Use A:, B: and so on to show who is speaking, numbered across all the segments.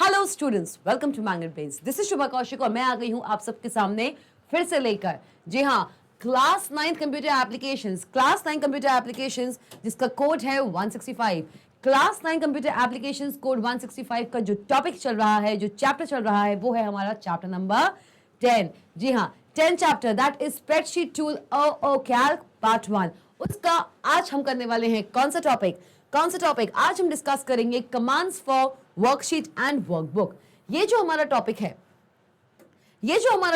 A: Hello students, welcome to magnet brains. This is Shubha Kaushik और मैं आ गई हूं आप सबके सामने फिर से लेकर, जी हाँ, क्लास 9 कंप्यूटर एप्लीकेशंस जिसका कोड है 165। क्लास 9 कंप्यूटर एप्लीकेशंस कोड 165 का जो टॉपिक चल रहा है, जो चैप्टर चल रहा है, वो है हमारा चैप्टर नंबर 10। जी हाँ, 10 chapter, that is spreadsheet tool Calc part 1। उसका आज हम करने वाले हैं कौन सा टॉपिक? आज हम डिस्कस करेंगे commands for worksheet and workbook. ये जो हमारा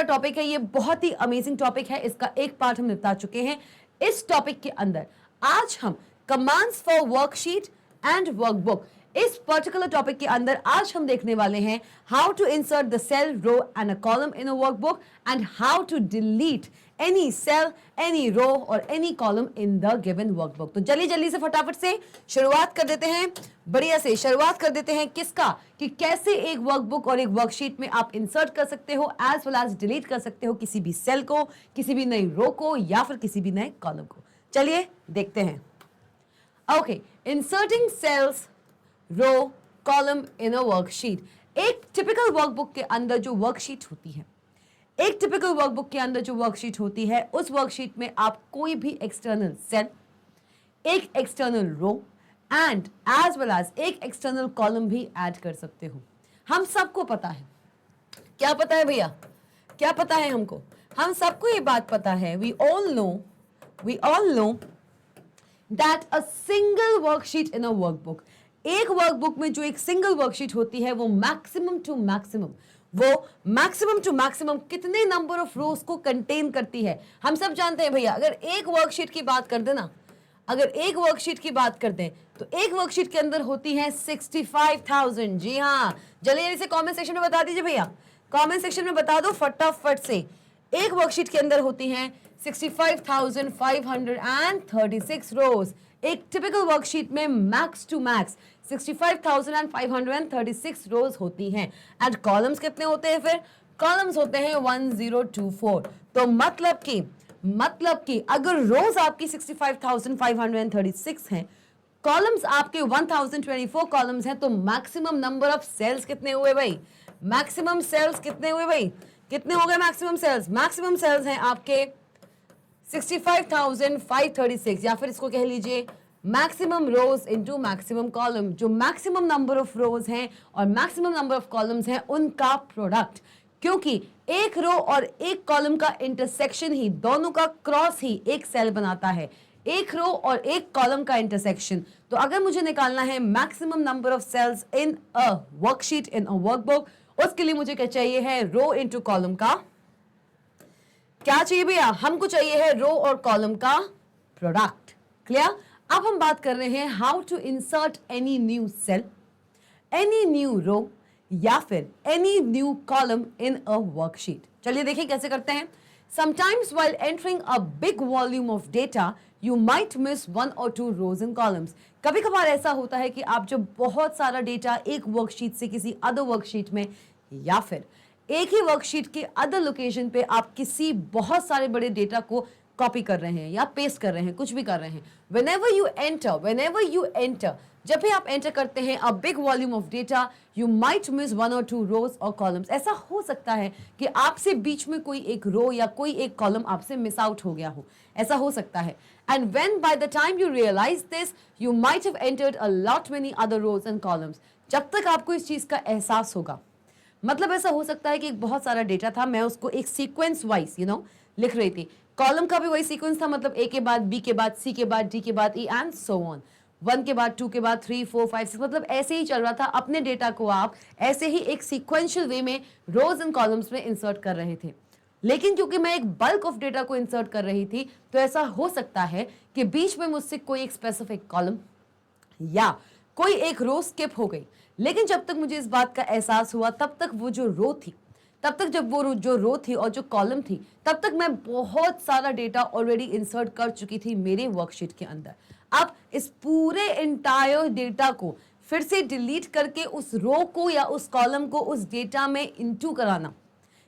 A: टॉपिक है ये बहुत ही अमेजिंग टॉपिक है। इसका एक पार्ट हम निपटा चुके हैं। इस टॉपिक के अंदर आज हम commands for worksheet and workbook, इस पर्टिकुलर टॉपिक के अंदर आज हम देखने वाले हैं how to insert the cell, row and a column in a workbook and how to delete any cell, any row और any column in the given workbook. तो जल्दी से फटाफट से शुरुआत कर देते हैं, बढ़िया से शुरुआत कर देते हैं। किसका? कि कैसे एक वर्कबुक और एक वर्कशीट में आप इंसर्ट कर सकते हो एज वेल एज डिलीट कर सकते हो किसी भी सेल को, किसी भी नई रो को या फिर किसी भी नए कॉलम को। चलिए देखते हैं। Okay, inserting cells, row, column in a worksheet. एक टिपिकल वर्कबुक के अंदर जो वर्कशीट होती है, उस वर्कशीट में आप कोई भी एक्सटर्नल सेल, एक external row and as well as एक एक्सटर्नल कॉलम भी ऐड कर सकते हो। हम सबको पता है, क्या पता है भैया? क्या पता है हमको? हम सबको ये बात पता है, we all know that a single worksheet in a workbook, एक वर्कबुक में जो एक सिंगल वर्कशीट होती है वो मैक्सिमम टू मैक्सिमम कितने नंबर ऑफ रोज को कंटेन करती है? हम सब जानते हैं भैया। अगर एक वर्कशीट की बात कर दें तो एक वर्कशीट के अंदर होती है 65,000। जी हाँ, जल्दी से कमेंट सेक्शन में बता दीजिए भैया, कमेंट सेक्शन में बता दो फटाफट से। एक वर्कशीट के अंदर होती हैं 65,536 रोज। एक टिपिकल वर्कशीट में मैक्स टू मैक्स 65,536 रोज होती हैं। एंड कॉलम्स कितने होते हैं? फिर कॉलम्स होते हैं 1024। तो मतलब कि अगर रोज आपकी 65,536 हैं, कॉलम्स आपके 1024 कॉलम्स हैं, तो मैक्सिमम नंबर ऑफ सेल्स कितने हुए भाई? मैक्सिमम सेल्स कितने हुए भाई? कितने हो गए मैक्सिमम सेल्स? मैक्सिमम सेल्स हैं आपके 65,536, या फिर इसको कह लीजिए मैक्सिमम रोज इनटू मैक्सिमम कॉलम। जो मैक्सिमम नंबर ऑफ रोज हैं और मैक्सिमम नंबर ऑफ कॉलम्स हैं, उनका प्रोडक्ट, क्योंकि एक रो और एक कॉलम का इंटरसेक्शन ही, दोनों का क्रॉस ही एक सेल बनाता है। एक रो और एक कॉलम का इंटरसेक्शन। तो अगर मुझे निकालना है maximum number of cells in a worksheet, in a workbook, उसके लिए मुझे क्या चाहिए है? रो इनटू कॉलम का क्या चाहिए भैया? हमको चाहिए है रो और कॉलम का प्रोडक्ट। क्लियर? अब हम बात कर रहे हैं how to insert any new cell, any new row या फिर any new column in a worksheet. चलिए देखिए कैसे करते हैं। Sometimes while entering a big volume of data, you might miss one or two rows and columns. कभी कभार ऐसा होता है कि आप जब बहुत सारा डेटा एक वर्कशीट से किसी अदर वर्कशीट में, या फिर एक ही वर्कशीट के अदर लोकेशन पे आप किसी बहुत सारे बड़े डेटा को कॉपी कर रहे हैं या पेस्ट कर रहे हैं, कुछ भी कर रहे हैं। whenever you enter, जब भी आप एंटर करते हैं अ big volume of data, you might miss one और टू रोज और कॉलम्स। ऐसा हो सकता है कि आपसे बीच में कोई एक रो या कोई एक कॉलम आपसे मिस आउट हो गया हो, ऐसा हो सकता है। And when by the time you realise this, you might have entered a lot many other rows and columns. जब तक आपको इस चीज का एहसास होगा, मतलब ऐसा हो सकता है कि एक बहुत सारा डेटा था, मैं उसको एक सीक्वेंस वाइज लिख रही थी। कॉलम का भी वही सीक्वेंस था, मतलब ए के बाद बी के बाद सी के बाद डी के बाद ई एंड सो ऑन, 1 के बाद 2 के बाद 3 4 5 6, मतलब ऐसे ही चल रहा था। अपने डेटा को आप ऐसे ही एक सीक्वेंशियल वे में रोज एंड कॉलम्स में इंसर्ट कर रहे थे। लेकिन क्योंकि मैं एक बल्क ऑफ डेटा को इंसर्ट कर रही थी, तो ऐसा हो सकता है कि बीच में मुझसे कोई एक स्पेसिफिक कॉलम या कोई एक रो स्किप हो गई। लेकिन जब तक मुझे इस बात का एहसास हुआ, तब तक वो जो रो थी, जो रो थी और जो कॉलम थी, तब तक मैं बहुत सारा डेटा ऑलरेडी इंसर्ट कर चुकी थी मेरे वर्कशीट के अंदर। अब इस पूरे इंटायर डेटा को फिर से डिलीट करके उस रो को या उस कॉलम को उस डेटा में इंटू कराना,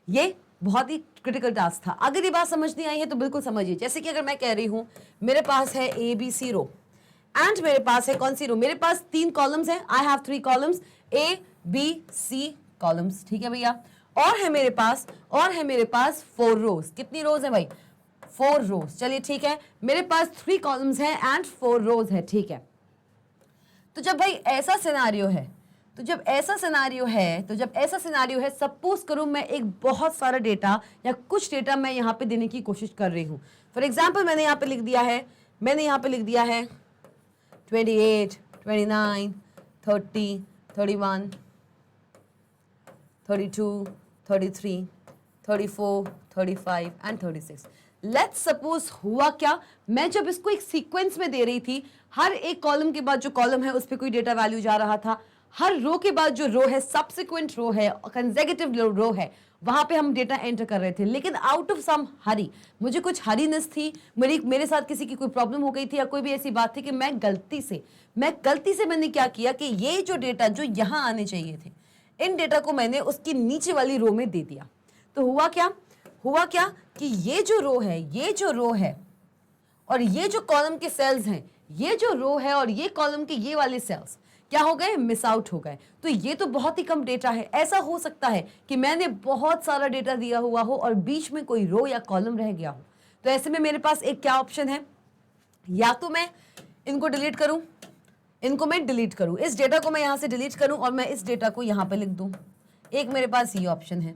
A: ये बहुत ही क्रिटिकल टास्क था। अगर ये बात समझ नहीं आई है तो बिल्कुल समझिए। जैसे कि अगर मैं कह रही हूं मेरे पास है ए बी सी रो एंड मेरे पास है कौन सी रो? मेरे पास 3 कॉलम्स हैं। I have 3 columns, A B C columns, ठीक है भैया। और है मेरे पास 4 रोज। कितनी रोज है भाई? 4 रोज। चलिए ठीक है, मेरे पास 3 कॉलम्स हैं एंड 4 रोज है, ठीक है। तो जब भाई ऐसा सिनारियो है, सपोज करूं मैं एक बहुत सारा डेटा या कुछ डेटा मैं यहाँ पे देने की कोशिश कर रही हूँ। फॉर एग्जाम्पल मैंने यहाँ पे लिख दिया है 28, 29, 30, 31, 32, 33, 34, 35 एंड 36। लेट्स सपोज हुआ क्या, मैं जब इसको एक सीक्वेंस में दे रही थी, हर एक कॉलम के बाद जो कॉलम है उस पर कोई डेटा वैल्यू जा रहा था, हर रो के बाद जो रो है सब्सिक्वेंट रो है, कंसेक्यूटिव रो है, वहां पे हम डेटा एंटर कर रहे थे। लेकिन आउट ऑफ सम हरी, मुझे कुछ हरीनेस थी, मेरे साथ किसी की कोई प्रॉब्लम हो गई थी या कोई भी ऐसी बात थी कि मैं गलती से मैंने क्या किया कि ये जो डेटा जो यहाँ आने चाहिए थे, इन डेटा को मैंने उसकी नीचे वाली रो में दे दिया। तो हुआ क्या कि ये जो रो है और ये जो कॉलम के सेल्स हैं, ये जो रो है और ये कॉलम के ये वाले सेल्स क्या हो गए? मिस आउट हो गए। तो ये तो बहुत ही कम डेटा है। ऐसा हो सकता है कि मैंने बहुत सारा डेटा दिया हुआ हो और बीच में कोई रो या कॉलम रह गया हो। तो ऐसे में मेरे पास एक क्या ऑप्शन है, या तो मैं इनको डिलीट करूं, इस डेटा को मैं यहां से डिलीट करूं और मैं इस डेटा को यहां पे लिख दूं। एक मेरे पास ये ऑप्शन है,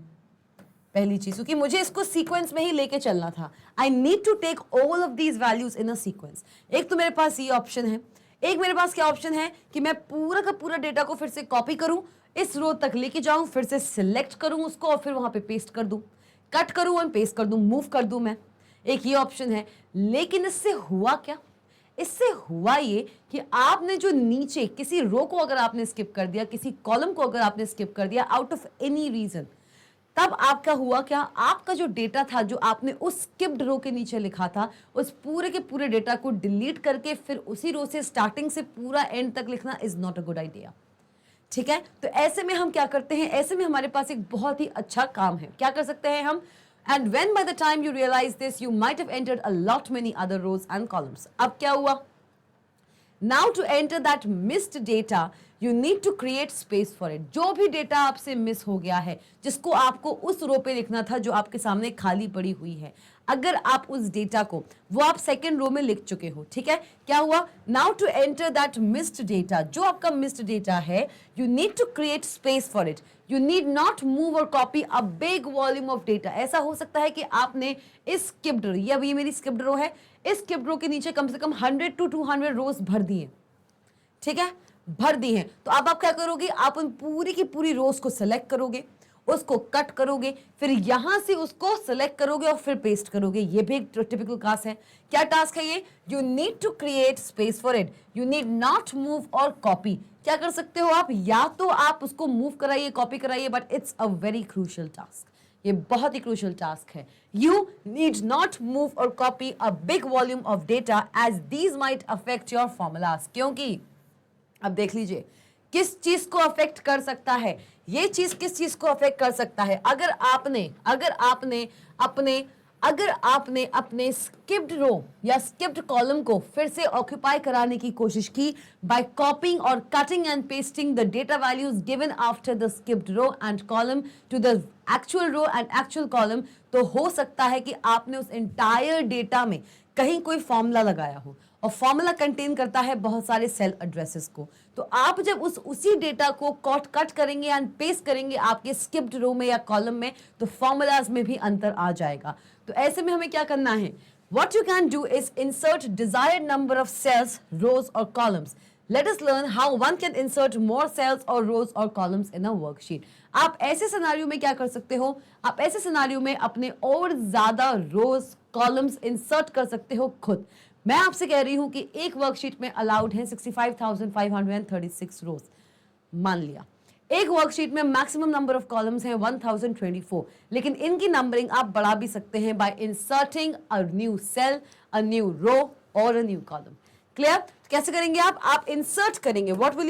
A: पहली चीज, क्योंकि मुझे इसको सीक्वेंस में ही लेके चलना था। I need to take all of these values in a sequence. एक तो मेरे पास ये ऑप्शन है। एक मेरे पास क्या ऑप्शन है कि मैं पूरा का पूरा डेटा को फिर से कॉपी करूं, इस रो तक लेके जाऊं, फिर से सिलेक्ट करूं उसको और फिर वहां पे पेस्ट कर दूं, कट करूं और पेस्ट कर दूं, मूव कर दूं मैं। एक ये ऑप्शन है। लेकिन इससे हुआ क्या? इससे हुआ ये कि आपने जो नीचे किसी रो को अगर आपने स्किप कर दिया, किसी कॉलम को अगर आपने स्किप कर दिया आउट ऑफ एनी रीजन, तब आपका हुआ क्या? आपका जो डेटा था, जो आपने उस स्किप्ड रो के नीचे लिखा था, उस पूरे के पूरे डेटा को डिलीट करके फिर उसी रो से स्टार्टिंग से पूरा एंड तक लिखना is not a good idea. ठीक है, तो ऐसे में हम क्या करते हैं, ऐसे में हमारे पास एक बहुत ही अच्छा काम है। क्या कर सकते हैं हम? And when by the time you realise this, you might have entered a lot many other rows and columns. अब क्या हुआ? Now to enter that missed data, you need to create space for it. जो भी data आपसे miss हो गया है, जिसको आपको उस रो पे लिखना था जो आपके सामने खाली पड़ी हुई है, अगर आप उस डेटा को वो आप सेकेंड रो में लिख चुके हो, ठीक है, क्या हुआ? Now to enter that missed data, जो आपका मिस्ड डेटा है, you need to create space for it. You need not move और copy a big volume of data. ऐसा हो सकता है कि आपने इस स्किप्ड रो, या ये मेरी स्किप्ड रो है, इस स्किप्ड रो के नीचे कम से कम 100 to 200 रोज भर दिए, ठीक है, भर दी हैं। तो अब आप क्या करोगे? आप उन पूरी की पूरी रोज को सेलेक्ट करोगे, उसको कट करोगे, फिर यहां से उसको सेलेक्ट करोगे और फिर पेस्ट करोगे। ये भी एक टिपिकल टास्क है। क्या टास्क है ये? You need to create space for it, you need not move और कॉपी। क्या कर सकते हो आप? या तो आप उसको मूव कराइए, कॉपी कराइए, but it's a very crucial task. ये बहुत ही क्रूशियल टास्क है। यू नीड नॉट मूव और copy a big volume of data as these might affect your formulas. क्योंकि अब देख लीजिए किस चीज को अफेक्ट कर सकता है, ये चीज किस चीज को अफेक्ट कर सकता है। अगर आपने अपने स्किप्ड रो या स्किप्ड कॉलम को फिर से ऑक्यूपाई कराने की कोशिश की by copying or cutting and pasting the data values given after the skipped row and column to the actual row and actual column, तो हो सकता है कि आपने उस एंटायर डेटा में कहीं कोई फॉर्मूला लगाया हो, और फॉर्मूला कंटेन करता है बहुत सारे सेल एड्रेसेस को। तो आप जब उसी डेटा को कट करेंगे एंड पेस्ट करेंगे आपके स्किप्ड रो में या कॉलम में, तो फॉर्मूलाज में भी अंतर आ जाएगा। तो ऐसे में हमें क्या करना है? What you can do is insert desired number of cells, rows or columns. Let us learn how one can insert more cells or rows or columns in a worksheet. आप ऐसे सिनारियो में क्या कर सकते हो? आप ऐसे सिनारियो में अपने और ज्यादा रोज कॉलम्स इंसर्ट कर सकते हो खुद। मैं आपसे कह रही हूं कि एक वर्कशीट में अलाउड है 65,536 रोज। मान लिया एक वर्कशीट में मैक्सिमम नंबर ऑफ कॉलम्स हैं 1024, लेकिन इनकी नंबरिंग आप बढ़ा भी सकते हैं by inserting a new cell, a new row or a new column. Clear? कैसे करेंगे आप इंसर्ट करेंगे। What will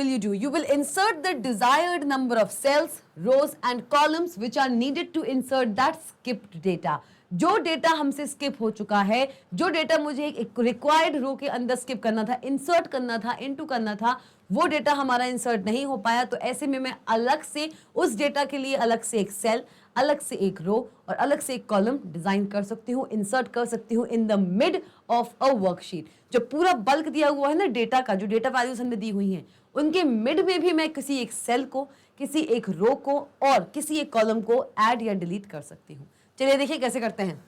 A: you do? You will insert the desired number of cells, rows and columns which are needed to insert that skipped data. जो data हमसे skip हो चुका है, जो डेटा मुझे एक रिक्वायर्ड रो के अंदर स्किप करना था, इंसर्ट करना था, इनटू करना था, वो डेटा हमारा इंसर्ट नहीं हो पाया, तो ऐसे में मैं अलग से उस डेटा के लिए अलग से एक सेल, अलग से एक रो और अलग से एक कॉलम डिजाइन कर सकती हूँ, इंसर्ट कर सकती हूँ in the mid of a worksheet. जो पूरा बल्क दिया हुआ है ना डेटा का, जो डेटा वैल्यूज हमने दी हुई हैं, उनके मिड में भी मैं किसी एक सेल को, किसी एक रो को और किसी एक कॉलम को ऐड या डिलीट कर सकती हूँ। चलिए देखिए कैसे करते हैं,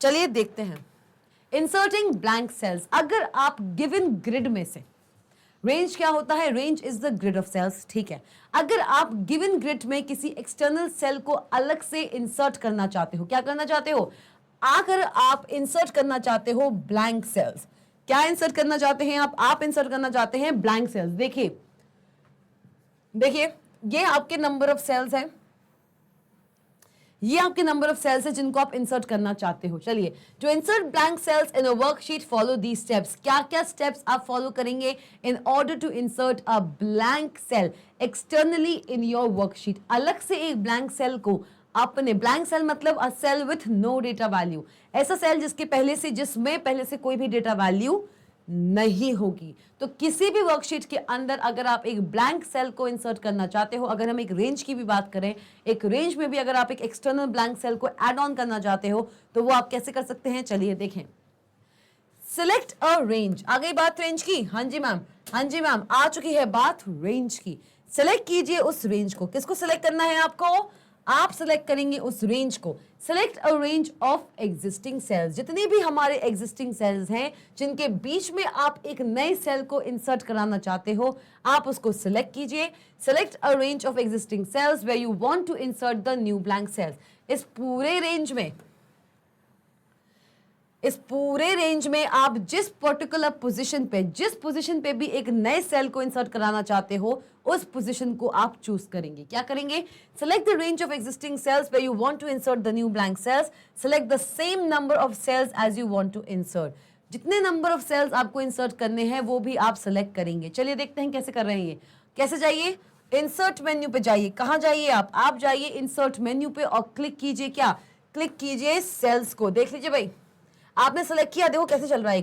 A: चलिए देखते हैं। Inserting blank cells. अगर आप गिवन ग्रिड में से, रेंज क्या होता है? Range is the grid of cells, ठीक है। अगर आप गिवन ग्रिड में किसी एक्सटर्नल सेल को अलग से इंसर्ट करना चाहते हो, क्या करना चाहते हो? अगर आप इंसर्ट करना चाहते हो ब्लैंक सेल्स, क्या इंसर्ट करना चाहते हैं आप इंसर्ट करना चाहते हैं ब्लैंक सेल्स। देखिए देखिए, ये आपके नंबर ऑफ सेल्स हैं, ये आपके नंबर ऑफ सेल्स है जिनको आप इंसर्ट करना चाहते हो। चलिए, जो insert blank cells in a worksheet follow the steps. क्या क्या स्टेप्स आप फॉलो करेंगे in order to insert a blank cell externally in your worksheet? अलग से एक ब्लैंक सेल को आपने, ब्लैंक सेल मतलब a cell with no data value, ऐसा सेल जिसमें पहले से कोई भी डेटा वैल्यू नहीं होगी। तो किसी भी वर्कशीट के अंदर अगर आप एक ब्लैंक सेल को इंसर्ट करना चाहते हो, अगर हम एक रेंज की भी बात करें, एक रेंज में भी अगर आप एक एक्सटर्नल ब्लैंक सेल को ऐड ऑन करना चाहते हो, तो वो आप कैसे कर सकते हैं? चलिए देखें। Select a range. आ गई बात रेंज की? हाँ जी मैम, हाँ जी मैम, आ चुकी है बात रेंज की। सिलेक्ट कीजिए उस रेंज को। किसको सिलेक्ट करना है आपको? आप सिलेक्ट करेंगे उस रेंज को। Select a range of existing sales. जितनी भी हमारे एग्जिस्टिंग सेल्स हैं जिनके बीच में आप एक नए सेल को इंसर्ट कराना चाहते हो, आप उसको सिलेक्ट कीजिए। Select a range of existing cells where you want to insert the new blank cells. इस पूरे रेंज में आप जिस पर्टिकुलर पोजीशन पे भी एक नए सेल को इंसर्ट कराना चाहते हो, उस पोजीशन को आप चूज करेंगे। क्या करेंगे? Select the range of existing cells where you want to insert the new blank cells. Select the same number of cells as you want to insert. जितने नंबर ऑफ सेल्स आपको insert करने हैं वो भी आप सेलेक्ट करेंगे। चलिए देखते हैं कैसे कर रहे हैं ये। कैसे जाइए? इंसर्ट मेन्यू पे जाइए। कहां जाइए आप जाइए इंसर्ट मेन्यू पे और क्लिक कीजिए, क्या क्लिक कीजिए? सेल्स को। देख लीजिए भाई, आपने सेलेक्ट किया, देखो कैसे चल रहा है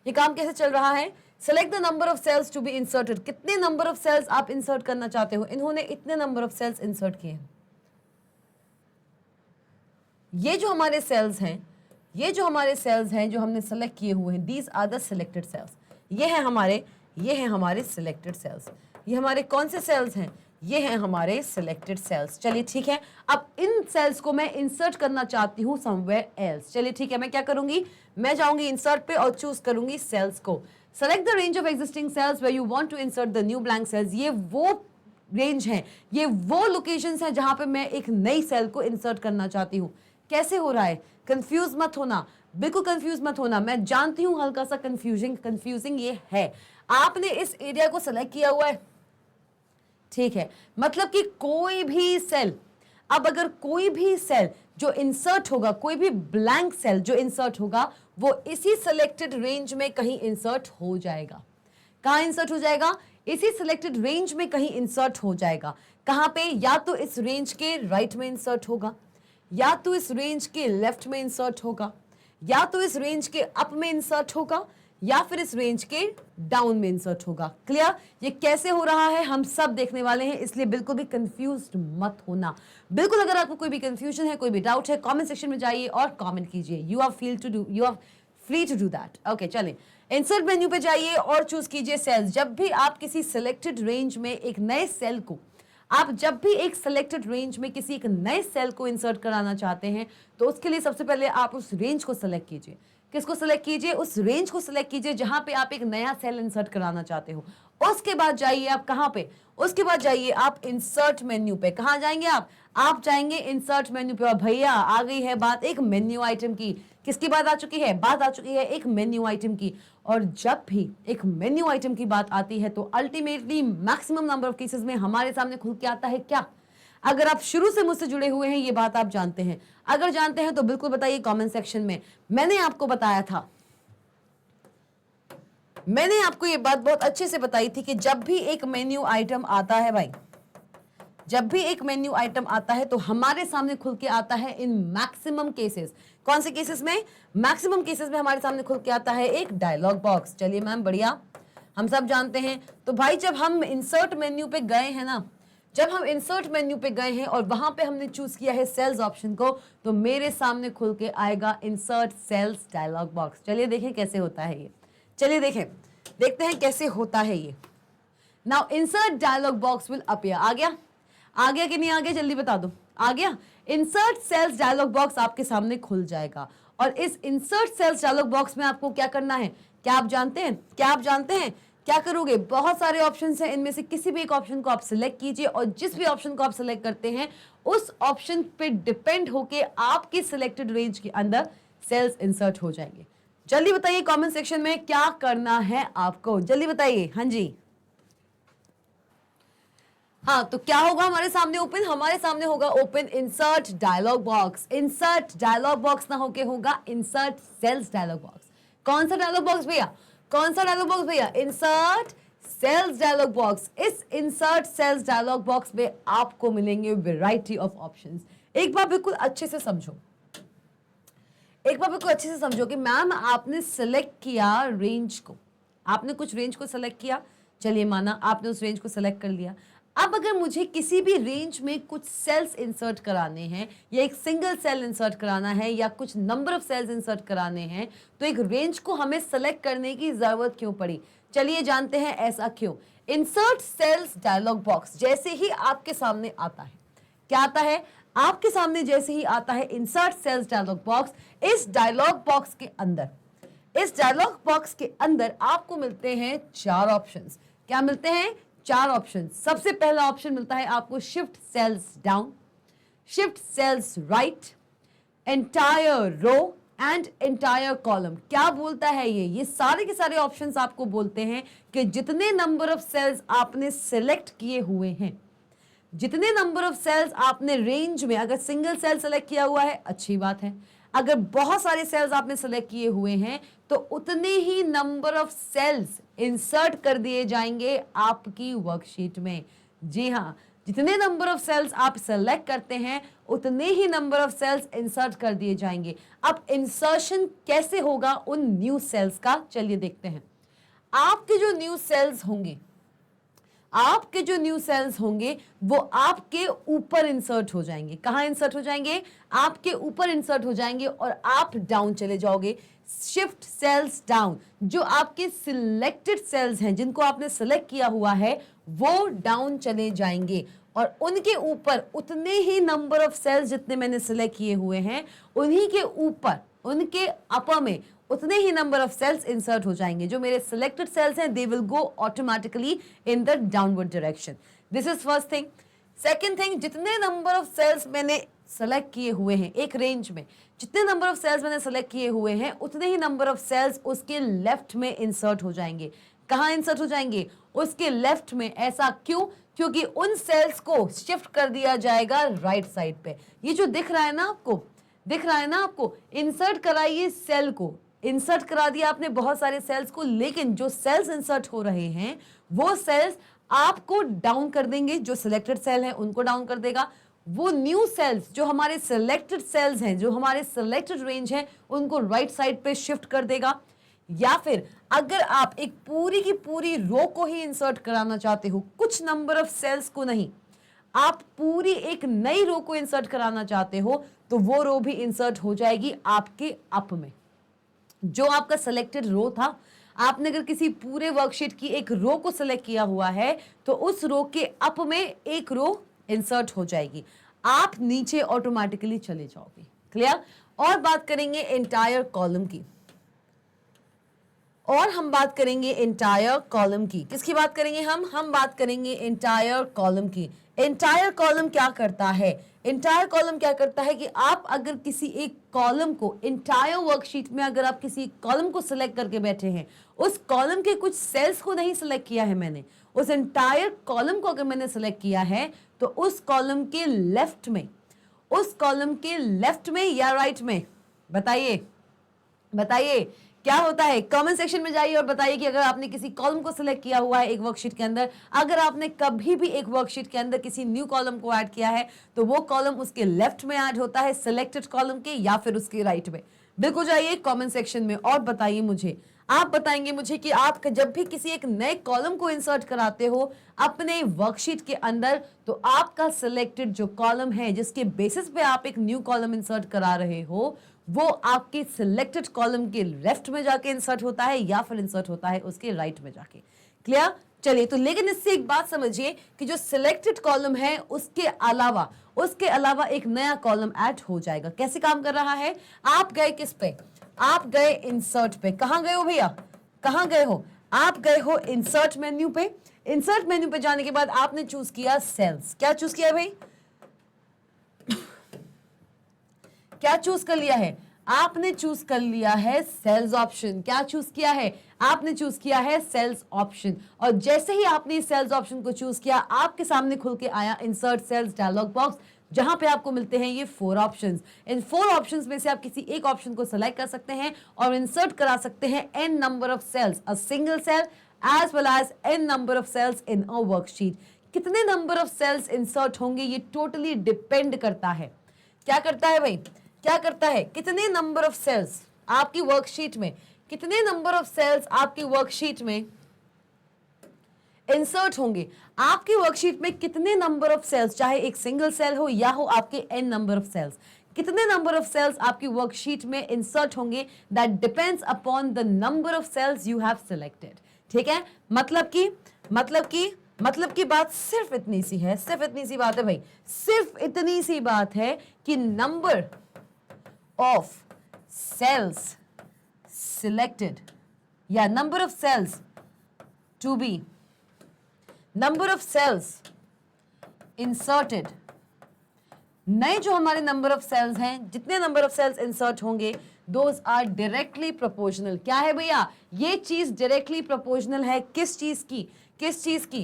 A: ये काम कैसे चल रहा है। Select the number of cells to be inserted. कितने नंबर ऑफ सेल्स आप इंसर्ट करना चाहते हो? इन्होंने इतने नंबर ऑफ सेल्स इंसर्ट किए हैं। ये जो हमारे सेल्स हैं जो हमने सेलेक्ट किए हुए हैं, these are the selected cells. ये हैं हमारे सिलेक्टेड सेल्स। ये हमारे कौन से सेल्स हैं? ये हैं हमारे सिलेक्टेड सेल्स। चलिए ठीक है, अब इन सेल्स को मैं इंसर्ट करना चाहती हूँ समवेयर एल्स। चलिए ठीक है, मैं क्या करूंगी? मैं जाऊंगी इंसर्ट पे और चूज करूंगी सेल्स को। Select the range of existing cells where you want to insert the new blank cells. ये वो रेंज है, ये वो लोकेशंस हैं जहां पे मैं एक नई सेल को इंसर्ट करना चाहती हूँ। कैसे हो रहा है? कंफ्यूज मत होना, बिल्कुल कंफ्यूज मत होना। मैं जानती हूं हल्का सा कंफ्यूजिंग ये है। आपने इस एरिया को सेलेक्ट किया हुआ है, ठीक है, मतलब कि कोई भी सेल, अब अगर कोई भी सेल जो इंसर्ट होगा, कोई भी ब्लैंक सेल जो इंसर्ट होगा, वो इसी सिलेक्टेड रेंज में कहीं इंसर्ट हो जाएगा। कहां इंसर्ट हो जाएगा? इसी सिलेक्टेड रेंज में कहीं इंसर्ट हो जाएगा। कहां पे? या तो इस रेंज के राइट में इंसर्ट होगा, या तो इस रेंज के लेफ्ट में इंसर्ट होगा, या तो इस रेंज के अप में इंसर्ट होगा, या फिर इस रेंज के डाउन में इंसर्ट होगा। क्लियर? ये कैसे हो रहा है हम सब देखने वाले हैं, इसलिए बिल्कुल भी कंफ्यूज्ड मत होना। बिल्कुल, अगर आपको कोई भी कंफ्यूजन है, कोई भी डाउट है, कमेंट सेक्शन में जाइए और कमेंट कीजिए। You are free to do that. Okay, चलें, इंसर्ट मेन्यू पे जाइए और चूज कीजिए सेल्स। जब भी आप किसी सिलेक्टेड रेंज में एक नए सेल को, आप जब भी एक सिलेक्टेड रेंज में किसी एक नए सेल को इंसर्ट कराना चाहते हैं, तो उसके लिए सबसे पहले आप उस रेंज को सिलेक्ट कीजिए। किसको सिलेक्ट कीजिए? उस रेंज को सिलेक्ट कीजिए जहां पे आप एक नया सेल इंसर्ट कराना चाहते हो। उसके बाद जाइए आप कहां पे? उसके बाद जाइए आप इंसर्ट मेन्यू पे। कहां जाएंगे आप जाएंगे इंसर्ट मेन्यू पे। और भैया आ गई है बात एक मेन्यू आइटम की। किसकी बात आ चुकी है? बात आ चुकी है एक मेन्यू आइटम की। और जब भी एक मेन्यू आइटम की बात आती है तो ultimately maximum number of cases में हमारे सामने खुल के आता है क्या? अगर आप शुरू से मुझसे जुड़े हुए हैं, ये बात आप जानते हैं। अगर जानते हैं तो बिल्कुल बताइए कमेंट सेक्शन में। मैंने आपको बताया था, मैंने आपको ये बात बहुत अच्छे से बताई थी कि जब भी एक मेन्यू आइटम आता है भाई, जब भी एक मेन्यू आइटम आता है तो हमारे सामने खुल के आता है इन मैक्सिमम केसेस। कौन से केसेस में? मैक्सिमम केसेस में हमारे सामने खुल के आता है एक डायलॉग बॉक्स। चलिए मैम, बढ़िया, हम सब जानते हैं। तो भाई जब हम इंसर्ट मेन्यू पे गए हैं ना, जब हम इंसर्ट मेन्यू पे गए हैं और वहां पे हमने चूज किया है सेल्स ऑप्शन को, तो मेरे सामने खुल के आएगा इंसर्ट सेल्स डायलॉग बॉक्स। चलिए देखें कैसे होता है ये, चलिए देखें, देखते हैं कैसे होता है ये। Now insert dialog box will appear. आ गया, आ गया कि नहीं आ गया, जल्दी बता दो। आ गया। इंसर्ट सेल्स डायलॉग बॉक्स आपके सामने खुल जाएगा और इस इंसर्ट सेल्स डायलॉग बॉक्स में आपको क्या करना है, क्या आप जानते हैं, क्या आप जानते हैं क्या करोगे? बहुत सारे ऑप्शंस हैं, इनमें से किसी भी एक ऑप्शन को आप सिलेक्ट कीजिए और जिस भी ऑप्शन को आप सिलेक्ट करते हैं उस ऑप्शन पे डिपेंड होके आपके सिलेक्टेड रेंज के अंदर सेल्स इंसर्ट हो जाएंगे। जल्दी बताइए कमेंट सेक्शन में क्या करना है आपको, जल्दी बताइए। हाँ जी, हाँ, तो क्या होगा हमारे सामने ओपन, हमारे सामने होगा open insert dialog box. Insert dialog box ना होके होगा इंसर्ट सेल्स डायलॉग बॉक्स। कौन सा डायलॉग बॉक्स भैया, कौन सा डायलॉग बॉक्स भैया? Insert cells dialog box. इस इंसर्ट सेल्स डायलॉग बॉक्स में आपको मिलेंगे वैरायटी ऑफ ऑप्शंस। एक बार बिल्कुल अच्छे से समझो, एक बार बिल्कुल अच्छे से समझो कि मैम आपने सेलेक्ट किया रेंज को, आपने कुछ रेंज को सेलेक्ट किया, चलिए माना आपने उस रेंज को सेलेक्ट कर लिया। अब अगर मुझे किसी भी रेंज में कुछ सेल्स इंसर्ट कराने हैं या एक सिंगल सेल इंसर्ट कराना है या कुछ नंबर ऑफ सेल्स इंसर्ट कराने हैं, तो एक रेंज को हमें सेलेक्ट करने की जरूरत क्यों पड़ी? चलिए जानते हैं ऐसा क्यों। इंसर्ट सेल्स डायलॉग बॉक्स जैसे ही आपके सामने आता है, क्या आता है आपके सामने, जैसे ही आता है इंसर्ट सेल्स डायलॉग बॉक्स, इस डायलॉग बॉक्स के अंदर, इस डायलॉग बॉक्स के अंदर आपको मिलते हैं चार ऑप्शंस। क्या मिलते हैं? चार ऑप्शन। सबसे पहला ऑप्शन मिलता है आपको shift cells down, shift cells right, entire row and entire column. क्या बोलता है ये सारे के सारे ऑप्शंस आपको बोलते हैं कि जितने नंबर ऑफ सेल्स आपने सिलेक्ट किए हुए हैं, जितने नंबर ऑफ सेल्स आपने रेंज में, अगर सिंगल सेल सेलेक्ट किया हुआ है अच्छी बात है, अगर बहुत सारे सेल्स आपने सेलेक्ट किए हुए हैं तो उतने ही नंबर ऑफ सेल्स इंसर्ट कर दिए जाएंगे आपकी वर्कशीट में। जी हाँ, जितने नंबर ऑफ सेल्स आप सेलेक्ट करते हैं उतने ही नंबर ऑफ सेल्स इंसर्ट कर दिए जाएंगे। अब इंसर्शन कैसे होगा उन न्यू सेल्स का, चलिए देखते हैं। आपके जो न्यू सेल्स होंगे, आपके जो न्यू सेल्स होंगे वो आपके ऊपर इंसर्ट हो जाएंगे। कहां इंसर्ट हो जाएंगे? आपके ऊपर इंसर्ट हो जाएंगे और आप डाउन चले जाओगे। शिफ्ट सेल्स डाउन, जो आपके सिलेक्टेड सेल्स हैं जिनको आपने सेलेक्ट किया हुआ है वो डाउन चले जाएंगे और उनके ऊपर उतने ही नंबर ऑफ सेल्स जितने मैंने सेलेक्ट किए हुए हैं उन्हीं के ऊपर, उनके अपर में उतने ही नंबर ऑफ सेल्स इंसर्ट हो जाएंगे। जो मेरे सिलेक्टेड सेल्स हैं they will go automatically in the downward direction. This is first thing. Second thing, जितने नंबर ऑफ सेल्स मैंने सेलेक्ट किए हुए हैं एक रेंज में, जितने नंबर ऑफ सेल्स मैंने सेलेक्ट किए हुए हैं उतने ही नंबर ऑफ सेल्स उसके लेफ्ट में इंसर्ट हो जाएंगे। कहां इंसर्ट हो जाएंगे? उसके लेफ्ट में। ऐसा क्यों? क्योंकि उन सेल्स को शिफ्ट कर दिया जाएगा राइट साइड पे। ये जो दिख रहा है ना आपको, दिख रहा है ना आपको, इंसर्ट कराइए सेल को, इंसर्ट करा दिया आपने बहुत सारे सेल्स को, लेकिन जो सेल्स इंसर्ट हो रहे हैं वो सेल्स आपको डाउन कर देंगे। जो सिलेक्टेड सेल है उनको डाउन कर देगा। वो न्यू सेल्स जो हमारे सिलेक्टेड सेल्स हैं, जो हमारे सिलेक्टेड रेंज है, उनको राइट साइड पे शिफ्ट कर देगा। या फिर अगर आप एक पूरी की पूरी रो को ही इंसर्ट कराना चाहते हो, कुछ नंबर ऑफ सेल्स को नहीं, आप पूरी एक नई रो को इंसर्ट कराना चाहते हो, तो वो रो भी इंसर्ट हो जाएगी आपके अप में। जो आपका सिलेक्टेड रो था, आपने अगर किसी पूरे वर्कशीट की एक रो को सिलेक्ट किया हुआ है तो उस रो के अप में एक रो इंसर्ट हो जाएगी, आप नीचे ऑटोमेटिकली चले जाओगे। क्लियर? और बात करेंगे एंटायर कॉलम की, और हम बात करेंगे एंटायर कॉलम की। किसकी बात करेंगे हम बात करेंगे एंटायर कॉलम की। एंटायर कॉलम क्या करता है? एंटायर कॉलम क्या करता है कि आप अगर किसी एक कॉलम को, एंटायर वर्कशीट में अगर आप किसी कॉलम को सिलेक्ट करके बैठे हैं, उस कॉलम के कुछ सेल्स को नहीं सिलेक्ट किया है मैंने, उस एंटायर कॉलम को अगर मैंने सिलेक्ट किया है तो उस कॉलम के लेफ्ट में, उस कॉलम के लेफ्ट में या राइट में, बताइए बताइए क्या होता है? कमेंट सेक्शन में जाइए और बताइए कि अगर आपने किसी कॉलम को सिलेक्ट किया हुआ है एक वर्कशीट के अंदर, अगर आपने कभी भी एक वर्कशीट के अंदर किसी न्यू कॉलम को ऐड किया है तो वो कॉलम उसके लेफ्ट में ऐड होता है सिलेक्टेड कॉलम के, या फिर उसके राइट में। बिल्कुल जाइए कमेंट सेक्शन में और बताइए मुझे आप बताएंगे मुझे कि आप जब भी किसी एक नए कॉलम को इंसर्ट कराते हो अपने वर्कशीट के अंदर, तो आपका सिलेक्टेड जो कॉलम है जिसके बेसिस पे आप एक न्यू कॉलम इंसर्ट करा रहे हो, वो आपके सिलेक्टेड कॉलम के लेफ्ट में जाके इंसर्ट होता है या फिर इंसर्ट होता है उसके राइट में जाके। क्लियर? चलिए, तो लेकिन इससे एक बात समझिए कि जो सिलेक्टेड कॉलम है उसके अलावा एक नया कॉलम ऐड हो जाएगा। कैसे काम कर रहा है? आप गए किस पे? आप गए इंसर्ट पे। कहां गए हो भैया? कहां गए हो? आप गए हो इंसर्ट मेन्यू पे। इंसर्ट मेन्यू पे जाने के बाद आपने चूज किया सेल्स। क्या चूज किया है भाई? क्या चूज कर लिया है? आपने चूज कर लिया है सेल्स ऑप्शन। क्या चूज किया है? आपने चूज किया है सेल्स ऑप्शन। और जैसे ही आपने इस सेल्स ऑप्शन को चूज किया, आपके सामने खुल के आया इंसर्ट सेल्स डायलॉग बॉक्स, जहां पे आपको मिलते हैं ये 4 ऑप्शंस। इन 4 ऑप्शंस में से आप किसी एक ऑप्शन को सेलेक्ट कर सकते हैं और इंसर्ट करा सकते हैं n number of cells, a single cell as well as n number of cells in a worksheet. कितने नंबर ऑफ सेल्स इंसर्ट होंगे ये टोटली डिपेंड करता है। क्या करता है भाई? क्या करता है? कितने नंबर ऑफ सेल्स आपकी वर्कशीट में, कितने नंबर ऑफ सेल्स आपकी वर्कशीट में इंसर्ट होंगे। आपकी वर्कशीट में कितने नंबर ऑफ सेल्स, चाहे एक सिंगल सेल हो या हो आपके n नंबर ऑफ सेल्स, कितने नंबर ऑफ सेल्स आपकी वर्कशीट में इंसर्ट होंगे, that depends upon the number of cells you have selected. ठीक है? मतलब की बात सिर्फ इतनी सी है, सिर्फ इतनी सी बात है भाई, सिर्फ इतनी सी बात है कि नंबर ऑफ सेल्स सिलेक्टेड या number of cells to be, number of cells inserted, नए जो हमारे नंबर ऑफ सेल्स हैं, जितने नंबर ऑफ सेल्स इंसर्ट होंगे, दोज आर डायरेक्टली प्रोपोर्शनल। क्या है भैया? ये चीज डायरेक्टली प्रोपोर्शनल है। किस चीज की? किस चीज की?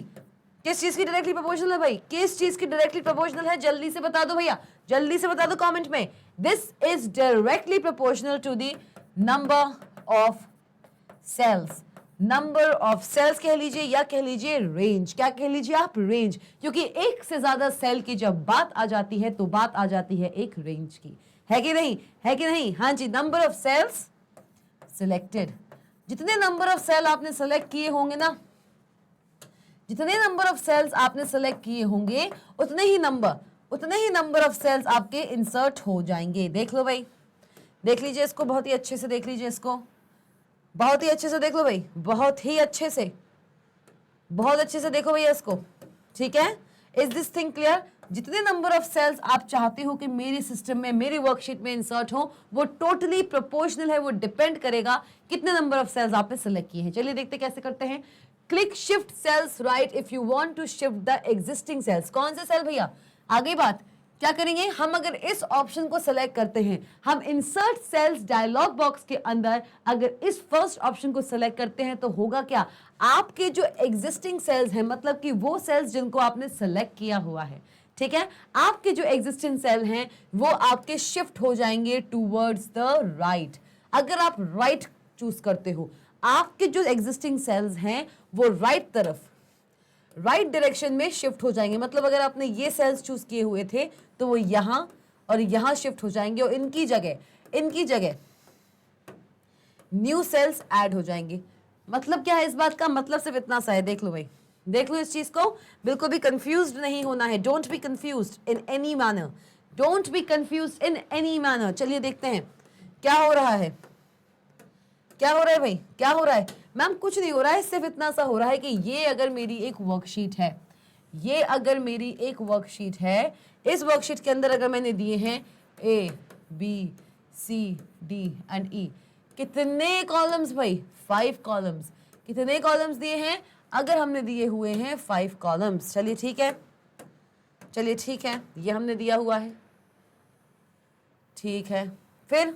A: किस चीज की डायरेक्टली प्रोपोर्शनल है भाई? किस चीज की डायरेक्टली प्रोपोर्शनल है? जल्दी से बता दो भैया, जल्दी से बता दो कमेंट में। This is directly proportional to the number of cells. Number of cells कह लीजिए या कह लीजिए रेंज। क्या कह लीजिए आप? रेंज। क्योंकि एक से ज्यादा सेल की जब बात आ जाती है तो बात आ जाती है एक रेंज की। है कि नहीं? है कि नहीं? हाँ जी। नंबर ऑफ सेल्स सिलेक्टेड, जितने नंबर ऑफ सेल आपने सेलेक्ट किए होंगे ना, जितने नंबर ऑफ सेल्स आपने सेलेक्ट किए होंगे उतने ही नंबर ऑफ सेल्स आपके इंसर्ट हो जाएंगे। देख लो भाई, देख लीजिए इसको, बहुत ही अच्छे से देख लीजिए इसको, बहुत ही अच्छे से देख लो भाई, बहुत ही अच्छे से, बहुत अच्छे से देखो भैया इसको। ठीक है? Is this thing clear? जितने नंबर ऑफ सेल्स आप चाहते हो कि मेरे सिस्टम में, मेरी वर्कशीट में इंसर्ट हो, वो टोटली प्रोपोर्शनल है। वो डिपेंड करेगा कितने नंबर ऑफ सेल्स आपने सेलेक्ट किए हैं। चलिए देखते कैसे करते हैं। Click shift cells right if you want to shift the existing cells. कौन से सेल भैया? आगे बात क्या करेंगे हम? अगर इस ऑप्शन को सेलेक्ट करते हैं, हम इंसर्ट सेल्स डायलॉग बॉक्स के अंदर अगर इस फर्स्ट ऑप्शन को सेलेक्ट करते हैं तो होगा क्या? आपके जो एग्जिस्टिंग सेल्स हैं, मतलब कि वो सेल्स जिनको आपने सेलेक्ट किया हुआ है, ठीक है, आपके जो एग्जिस्टिंग सेल हैं वो आपके शिफ्ट हो जाएंगे टूवर्ड्स द राइट। अगर आप राइट चूज करते हो, आपके जो एग्जिस्टिंग सेल्स हैं वो राइट तरफ, राइट डायरेक्शन में शिफ्ट हो जाएंगे। मतलब अगर आपने ये सेल्स चूज किए हुए थे तो वो यहां और यहां शिफ्ट हो जाएंगे और इनकी जगह न्यू सेल्स ऐड हो जाएंगे। मतलब क्या है इस बात का? मतलब सिर्फ इतना सा है। देख लो भाई, देख लो इस चीज को, बिल्कुल भी कंफ्यूज्ड नहीं होना है। Don't be confused in any manner, don't be confused in any manner. चलिए देखते हैं क्या हो रहा है। क्या हो रहा है भाई? क्या हो रहा है? मैम कुछ नहीं हो रहा है, सिर्फ इतना सा हो रहा है कि ये अगर मेरी एक वर्कशीट है, ये अगर मेरी एक वर्कशीट है, इस वर्कशीट के अंदर अगर मैंने दिए हैं A, B, C, D and E, कितने कॉलम्स भाई? 5 कॉलम्स। कितने कॉलम्स दिए हैं? अगर हमने दिए हुए हैं 5 कॉलम्स। चलिए ठीक है, चलिए ठीक है, ये हमने दिया हुआ है, ठीक है। फिर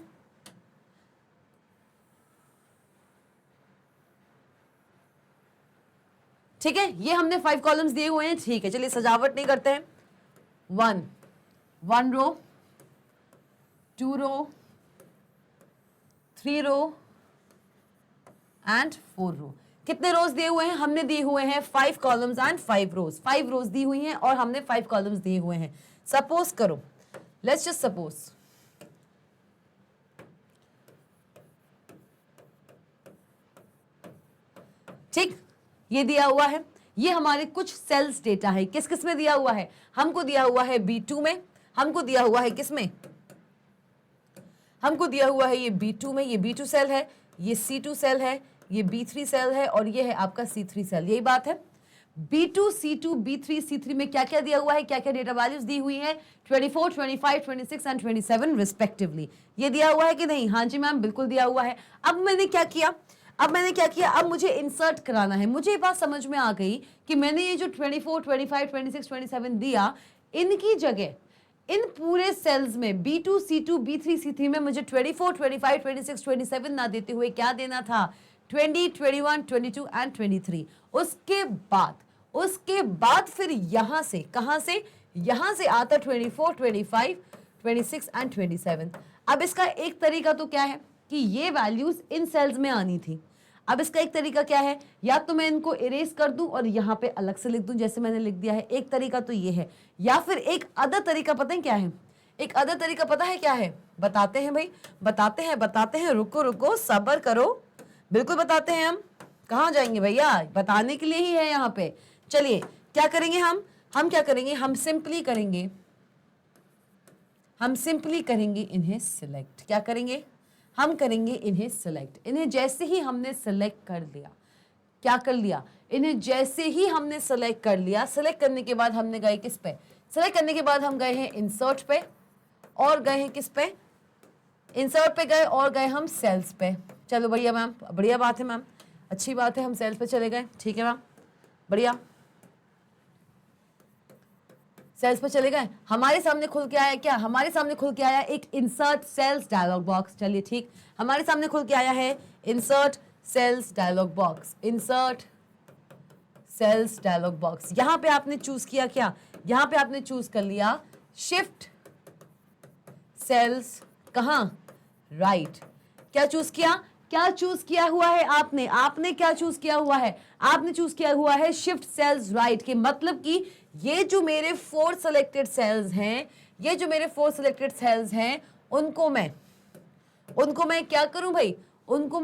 A: ठीक है, ये हमने 5 कॉलम्स दिए हुए हैं, ठीक है। चलिए सजावट नहीं करते हैं। 1 रो, 2 रो, 3 रो एंड 4 रो। कितने रोज दिए हुए हैं? हमने दिए हुए हैं 5 कॉलम्स एंड 5 रोज। 5 रोज दी हुई हैं और हमने 5 कॉलम्स दिए हुए हैं। सपोज करो, लेट्स जस्ट सपोज, ठीक, ये दिया हुआ है, ये हमारे कुछ सेल्स डेटा है। किस किस में दिया हुआ है? हमको दिया हुआ है B2 में, हमको दिया हुआ है किस में? हमको दिया हुआ है ये B2 में, ये B2 सेल है, ये C2 सेल है, ये B3 सेल है और ये है आपका C3 सेल। यही बात है। B2, C2, B3, C3 में क्या क्या दिया हुआ है, क्या क्या डेटा वैल्यूज दी हुई है? 24, 25, 26 एंड 27 रिस्पेक्टिवली। ये दिया हुआ है कि नहीं? हाँ जी मैम, बिल्कुल दिया हुआ है। अब मैंने क्या किया, अब मुझे इंसर्ट कराना है। मुझे ये बात समझ में आ गई कि मैंने ये जो 24, 25, 26, 27 दिया, इनकी जगह इन पूरे सेल्स में B2, C2, B3, C3 में मुझे 24, 25, 26, 27 ना देते हुए क्या देना था? 20, 21, 22 एंड 23। उसके बाद फिर यहां से, कहां से? यहां से आता 24, 25, 26 एंड 27। अब इसका एक तरीका तो क्या है कि ये वैल्यूज इन सेल्स में आनी थी। अब इसका एक तरीका क्या है, या तो मैं इनको इरेज कर दूं और यहां पे अलग से लिख दूं जैसे मैंने लिख दिया है। एक तरीका तो ये है, या फिर एक अदर तरीका पता है क्या है? एक अदर तरीका पता है क्या है? बताते हैं भाई, बताते हैं, रुको सब्र करो, बिल्कुल बताते हैं। हम कहाँ जाएंगे भैया, बताने के लिए ही है यहाँ पे। चलिए क्या करेंगे हम क्या करेंगे, हम सिंपली करेंगे इन्हें सिलेक्ट। क्या करेंगे? हम करेंगे इन्हें सिलेक्ट। इन्हें जैसे ही हमने सिलेक्ट कर लिया, क्या कर लिया? इन्हें जैसे ही हमने सिलेक्ट कर लिया, सिलेक्ट करने के बाद हमने गए किस पे? सिलेक्ट करने के बाद हम गए हैं इंसर्ट पे और गए हैं किस पे? इंसर्ट पे गए और गए हम सेल्स पे। चलो बढ़िया मैम, बढ़िया बात है मैम, अच्छी बात है, हम सेल्स पे चले गए। ठीक है मैम, बढ़िया, सेल्स पे चले गए। हमारे सामने खुल के आया क्या? हमारे सामने खुल के आया एक इंसर्ट सेल्स डायलॉग बॉक्स। चलिए ठीक, हमारे सामने खुल के आया है insert cells dialog box, insert cells dialog box. यहां पे आपने चूज किया क्या? यहां पे आपने चूज कर लिया शिफ्ट सेल्स, कहां? राइट। क्या चूज किया? क्या चूज किया हुआ है आपने क्या चूज किया हुआ है? आपने चूज किया हुआ है शिफ्ट सेल्स राइट। के मतलब कि ये जो मेरे 4 सिलेक्टेड सेल्स हैं, उनको मैं क्या करूं भाई? उनको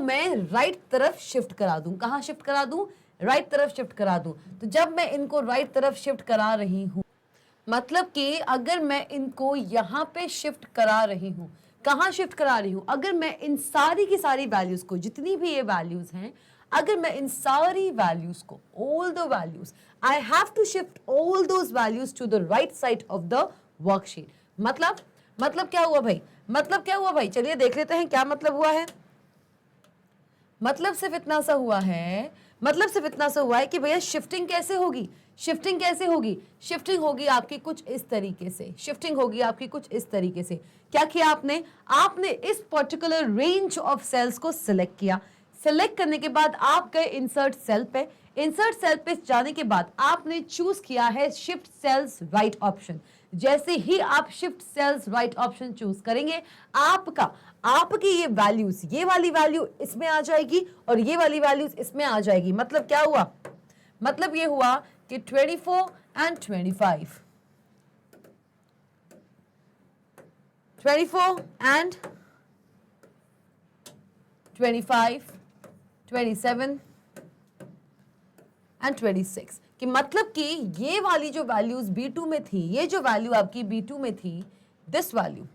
A: मैं राइट तरफ शिफ्ट करा दूं। कहां शिफ्ट करा दूं? राइट तरफ शिफ्ट करा दूं। तो जब मैं इनको राइट तरफ शिफ्ट करा रही हूं, मतलब कि अगर मैं इनको यहां पे शिफ्ट करा रही हूं, कहां शिफ्ट करा रही हूं? अगर मैं इन सारी की सारी वैल्यूज को, जितनी भी ये वैल्यूज हैं, अगर मैं इन सारी वैल्यूज को, all the values, I have to shift all those values to the right side of the worksheet. मतलब क्या हुआ भाई? चलिए देख लेते हैं क्या मतलब हुआ है। मतलब सिर्फ इतना सा हुआ है कि भैया शिफ्टिंग कैसे होगी? शिफ्टिंग होगी आपकी कुछ इस तरीके से। क्या किया आपने इस पर्टिकुलर रेंज ऑफ सेल्स को सिलेक्ट किया। सिलेक्ट करने के बाद आप गए इंसर्ट सेल पे जाने के बाद आपने चूज किया है शिफ्ट सेल्स राइट ऑप्शन। जैसे ही आप shift cells right option choose करेंगे, आपकी ये वैल्यूज, ये वाली वैल्यू इसमें आ जाएगी और ये वाली वैल्यूज इसमें आ जाएगी। मतलब क्या हुआ? मतलब ये हुआ कि 24 एंड 25, 24 एंड 25, 27 एंड 26 कि मतलब कि ये वाली जो वैल्यूज B2 में थी, ये जो वैल्यू आपकी B2 में थी, दिस वैल्यू,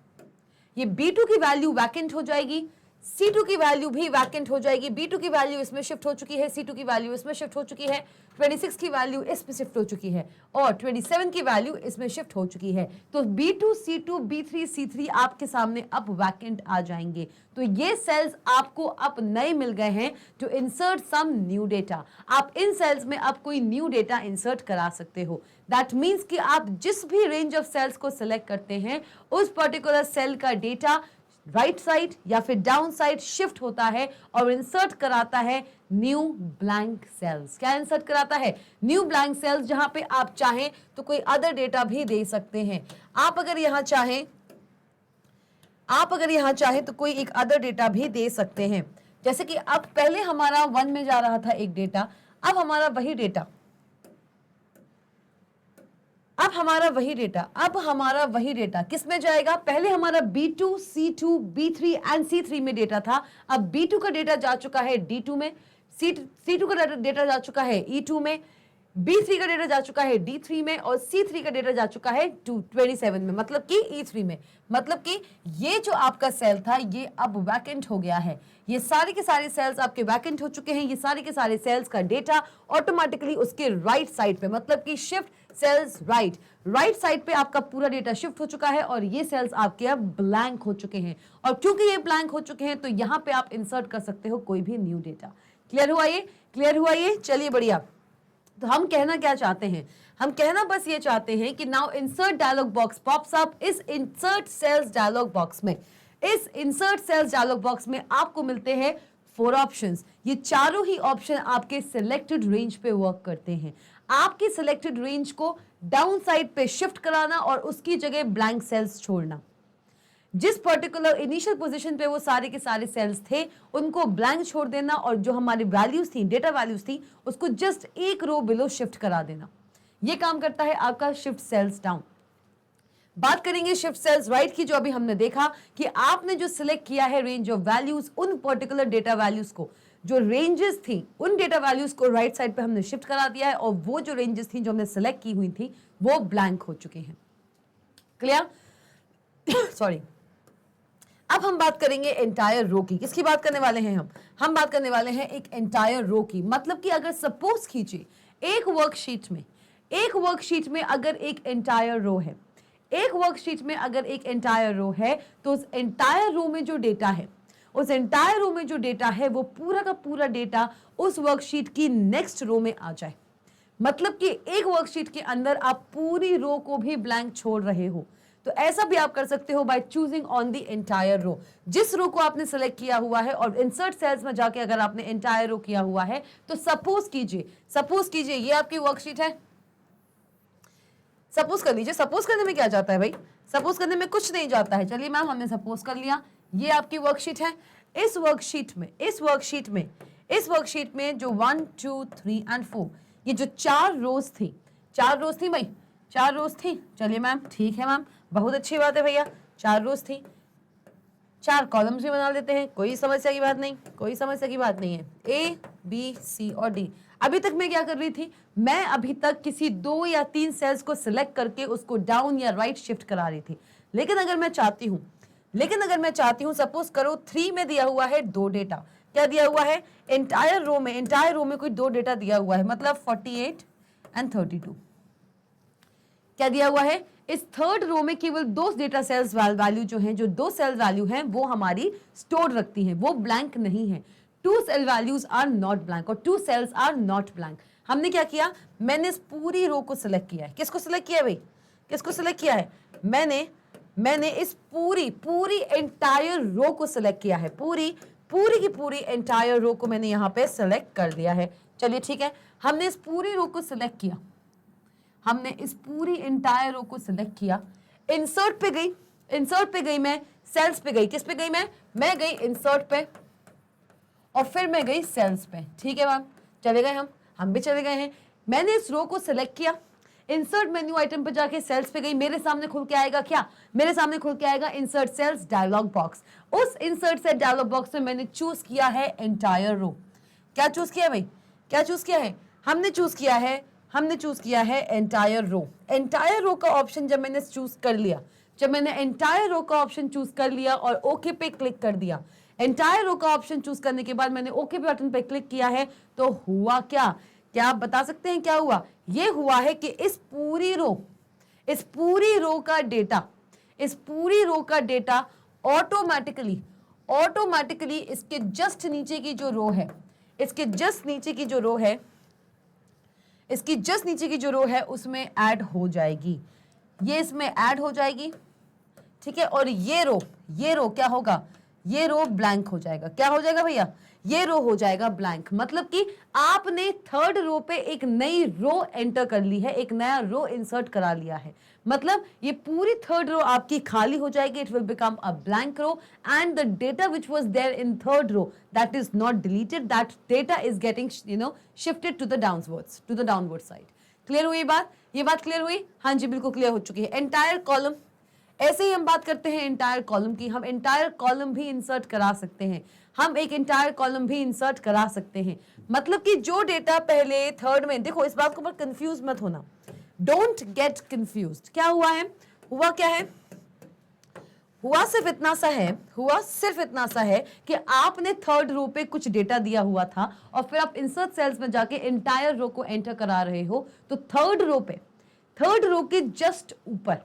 A: ये B2 की वैल्यू वैकेंट हो जाएगी, C2 की वैल्यू भी वैकेंट हो जाएगी। B2 की वैल्यू इसमें शिफ्ट हो चुकी है, C2 की वैल्यू इसमें शिफ्ट हो चुकी है, 26 की वैल्यू इसमें शिफ्ट हो चुकी है और 27 की वैल्यू इसमें शिफ्ट हो चुकी है। तो B2, C2, B3, C3 आपके सामने अब वैकेंट आ जाएंगे। तो ये सेल्स आपको अब नए मिल गए हैं to insert some new data. आप इन सेल्स में अब कोई न्यू डेटा इंसर्ट करा सकते हो। दैट मीन्स कि आप जिस भी रेंज ऑफ सेल्स को सिलेक्ट करते हैं, उस पर्टिकुलर सेल का डेटा राइट साइड या फिर डाउन साइड शिफ्ट होता है और इंसर्ट कराता है न्यू ब्लैंक सेल्स। क्या इंसर्ट कराता है? न्यू ब्लैंक सेल्स, जहां पे आप चाहें तो कोई अदर डेटा भी दे सकते हैं। आप अगर यहां चाहें तो कोई एक अदर डेटा भी दे सकते हैं। जैसे कि अब पहले हमारा 1 में जा रहा था एक डेटा, अब हमारा वही डेटा किस में जाएगा? पहले हमारा B2, C2, B3 and C3 में डेटा था। अब B2 का डेटा जा चुका है D2 में, C2 का डेटा जा चुका है E2 में, B3 का डेटा जा चुका है D3 में और C3 का डेटा जा चुका है 27 में, मतलब कि E3 में। मतलब कि ये जो आपका सेल था ये अब वैकेंट हो गया है। ये सारे के सारे सेल्स आपके वैकेंट हो चुके हैं। ये सारे के सारे सेल्स का डेटा ऑटोमेटिकली उसके राइट साइड पे, मतलब कि शिफ्ट सेल्स राइट साइड पे आपका पूरा डेटा शिफ्ट हो चुका है और ये सेल्स आपके अब ब्लैंक हो चुके हैं। और क्योंकि ये ब्लैंक हो चुके हैं तो यहां पे आप इंसर्ट कर सकते हो कोई भी न्यू डेटा। क्लियर हुआ ये? चलिए बढ़िया। तो हम कहना क्या चाहते हैं? हम कहना बस ये चाहते हैं कि now insert dialog box pops up. इस इंसर्ट सेल्स डायलॉग बॉक्स में, इस इंसर्ट सेल्स डायलॉग बॉक्स में आपको मिलते हैं 4 ऑप्शंस। ये चारों ही ऑप्शन आपके सिलेक्टेड रेंज पे वर्क करते हैं। आपकी सिलेक्टेड रेंज को डाउन साइड पे शिफ्ट कराना और उसकी जगह ब्लैंक सेल्स छोड़ना। जिस पर्टिकुलर इनिशियल पोजीशन पे वो सारे के सारे सेल्स थे उनको ब्लैंक छोड़ देना और जो हमारी वैल्यूज थी, डेटा वैल्यूज थी, उसको जस्ट एक रो बिलो शिफ्ट करा देना। ये काम करता है आपका शिफ्ट सेल्स डाउन। बात करेंगे शिफ्ट सेल्स राइट की, जो अभी हमने देखा कि आपने जो सिलेक्ट किया है रेंज ऑफ वैल्यूज, उन पर्टिकुलर डेटा वैल्यूज को, जो रेंजेस थी उन डेटा वैल्यूज को राइट साइड पे हमने शिफ्ट करा दिया है और वो जो रेंजेस थी जो हमने सिलेक्ट की हुई थी वो ब्लैंक हो चुके हैं। क्लियर? सॉरी। अब हम बात करेंगे एंटायर रो की। किसकी बात करने वाले हैं हम बात करने वाले हैं एक एंटायर रो की। मतलब कि अगर सपोज कीजिए एक वर्कशीट में अगर एक एंटायर रो है, एक वर्कशीट में अगर एक एंटायर रो है, तो उस एंटायर रो में जो डेटा है, उस एंटायर रो में जो डेटा है वो पूरा का पूरा डेटा उस वर्कशीट की नेक्स्ट रो में आ जाए। मतलब कि एक वर्कशीट के अंदर आप पूरी रो को भी ब्लैंक छोड़ रहे हो। तो ऐसा भी आप कर सकते हो by choosing on the entire row. जिस रो को आपने सेलेक्ट किया हुआ है और इंसर्ट सेल्स में जाके अगर आपने एंटायर रो किया हुआ है, तो सपोज कीजिए ये आपकी वर्कशीट है। सपोज कर लीजिए, सपोज करने में क्या जाता है भाई? सपोज करने में कुछ नहीं जाता है। चलिए मैम, हमने सपोज कर लिया ये आपकी वर्कशीट है। इस वर्कशीट में जो 1 2 3 एंड 4 ये जो 4 रोज थी भाई, 4 रोज थी। चलिए मैम, ठीक है मैम, बहुत अच्छी बात है भैया, 4 रोज थी। 4 कॉलम्स भी बना लेते हैं, कोई समस्या की बात नहीं है। A B C और D। अभी तक मैं क्या कर रही थी? मैं अभी तक किसी 2 या 3 सेल्स को सिलेक्ट करके उसको डाउन या राइट शिफ्ट करा रही थी। लेकिन अगर मैं चाहती हूँ सपोज करो 3 में दिया हुआ है 2 डेटा। क्या दिया हुआ है? एंटायर रो में कोई 2 डेटा दिया हुआ है, मतलब 48 एंड 32। क्या दिया हुआ है? इस थर्ड रो में केवल 2 डेटा सेल्स वैल्यू जो हैं, जो 2 सेल वैल्यू हैं वो हमारी स्टोर रखती हैं, वो ब्लैंक नहीं है। 2 cell values are not blank और 2 सेल्स आर नॉट ब्लैंक। हमने क्या किया? मैंने इस पूरी रो को सिलेक्ट किया है। किसको सिलेक्ट किया है भाई? किसको सिलेक्ट किया है? मैंने इस पूरी एंटायर रो को सिलेक्ट किया है। पूरी की पूरी एंटायर रो को मैंने यहाँ पे सिलेक्ट कर दिया है। चलिए ठीक है, हमने इस पूरी रो को सिलेक्ट किया, हमने इस पूरी एंटायर रो को सिलेक्ट किया। इंसर्ट पे गई मैं, सेल्स पे गई। किस पे गई मैं गई इंसर्ट पे और फिर मैं गई सेल्स पे। ठीक है मैम, चले गए हम भी चले गए हैं। मैंने इस रो को सिलेक्ट किया, इंसर्ट मेन्यू आइटम पे जाके सेल्स पे गई। मेरे सामने खुल के आएगा क्या? मेरे सामने खुल के आएगा इंसर्ट सेल्स डायलॉग बॉक्स। उस इंसर्ट सेल डायलॉग बॉक्स में मैंने चूज किया है एंटायर रो। क्या चूज किया भाई? क्या चूज किया है? हमने चूज किया है एंटायर रो। एंटायर रो का ऑप्शन जब मैंने एंटायर रो का ऑप्शन चूज कर लिया और ओके पे क्लिक कर दिया, एंटायर रो का ऑप्शन चूज करने के बाद मैंने ओके बटन पे क्लिक किया है, तो हुआ क्या आप बता सकते हैं क्या हुआ? ये हुआ है कि इस पूरी रो का डेटा ऑटोमेटिकली इसके जस्ट नीचे की जो रो है उसमें ऐड हो जाएगी। ये इसमें ऐड हो जाएगी, ठीक है। और ये रो क्या होगा? ये रो ब्लैंक हो जाएगा। क्या हो जाएगा भैया? ये रो हो जाएगा ब्लैंक। मतलब कि आपने थर्ड रो पे एक नई रो एंटर कर ली है, एक नया रो इंसर्ट करा लिया है। मतलब ये पूरी थर्ड रो आपकी खाली हो जाएगी। It will become a blank row and the data which was there in third row that is not deleted, that data is getting shifted to the downward side. Clear हुई बात? ये बात clear हुई? हाँ जी, बिल्कुल क्लियर हो चुकी है। एंटायर ऐसे ही हम बात करते हैं इंटायर कॉलम की, हम इंटायर कॉलम भी इंसर्ट करा सकते हैं, हम एक इंटायर कॉलम भी इंसर्ट करा सकते हैं। मतलब कि जो डेटा पहले थर्ड में, देखो इस बात को पर कंफ्यूज मत होना, डोंट गेट कंफ्यूज्ड। क्या हुआ है, हुआ क्या है, हुआ सिर्फ इतना सा है कि आपने थर्ड रो पे कुछ डेटा दिया हुआ था और फिर आप इंसर्ट सेल्स में जाके एंटायर रो को एंटर करा रहे हो। तो थर्ड रो के जस्ट ऊपर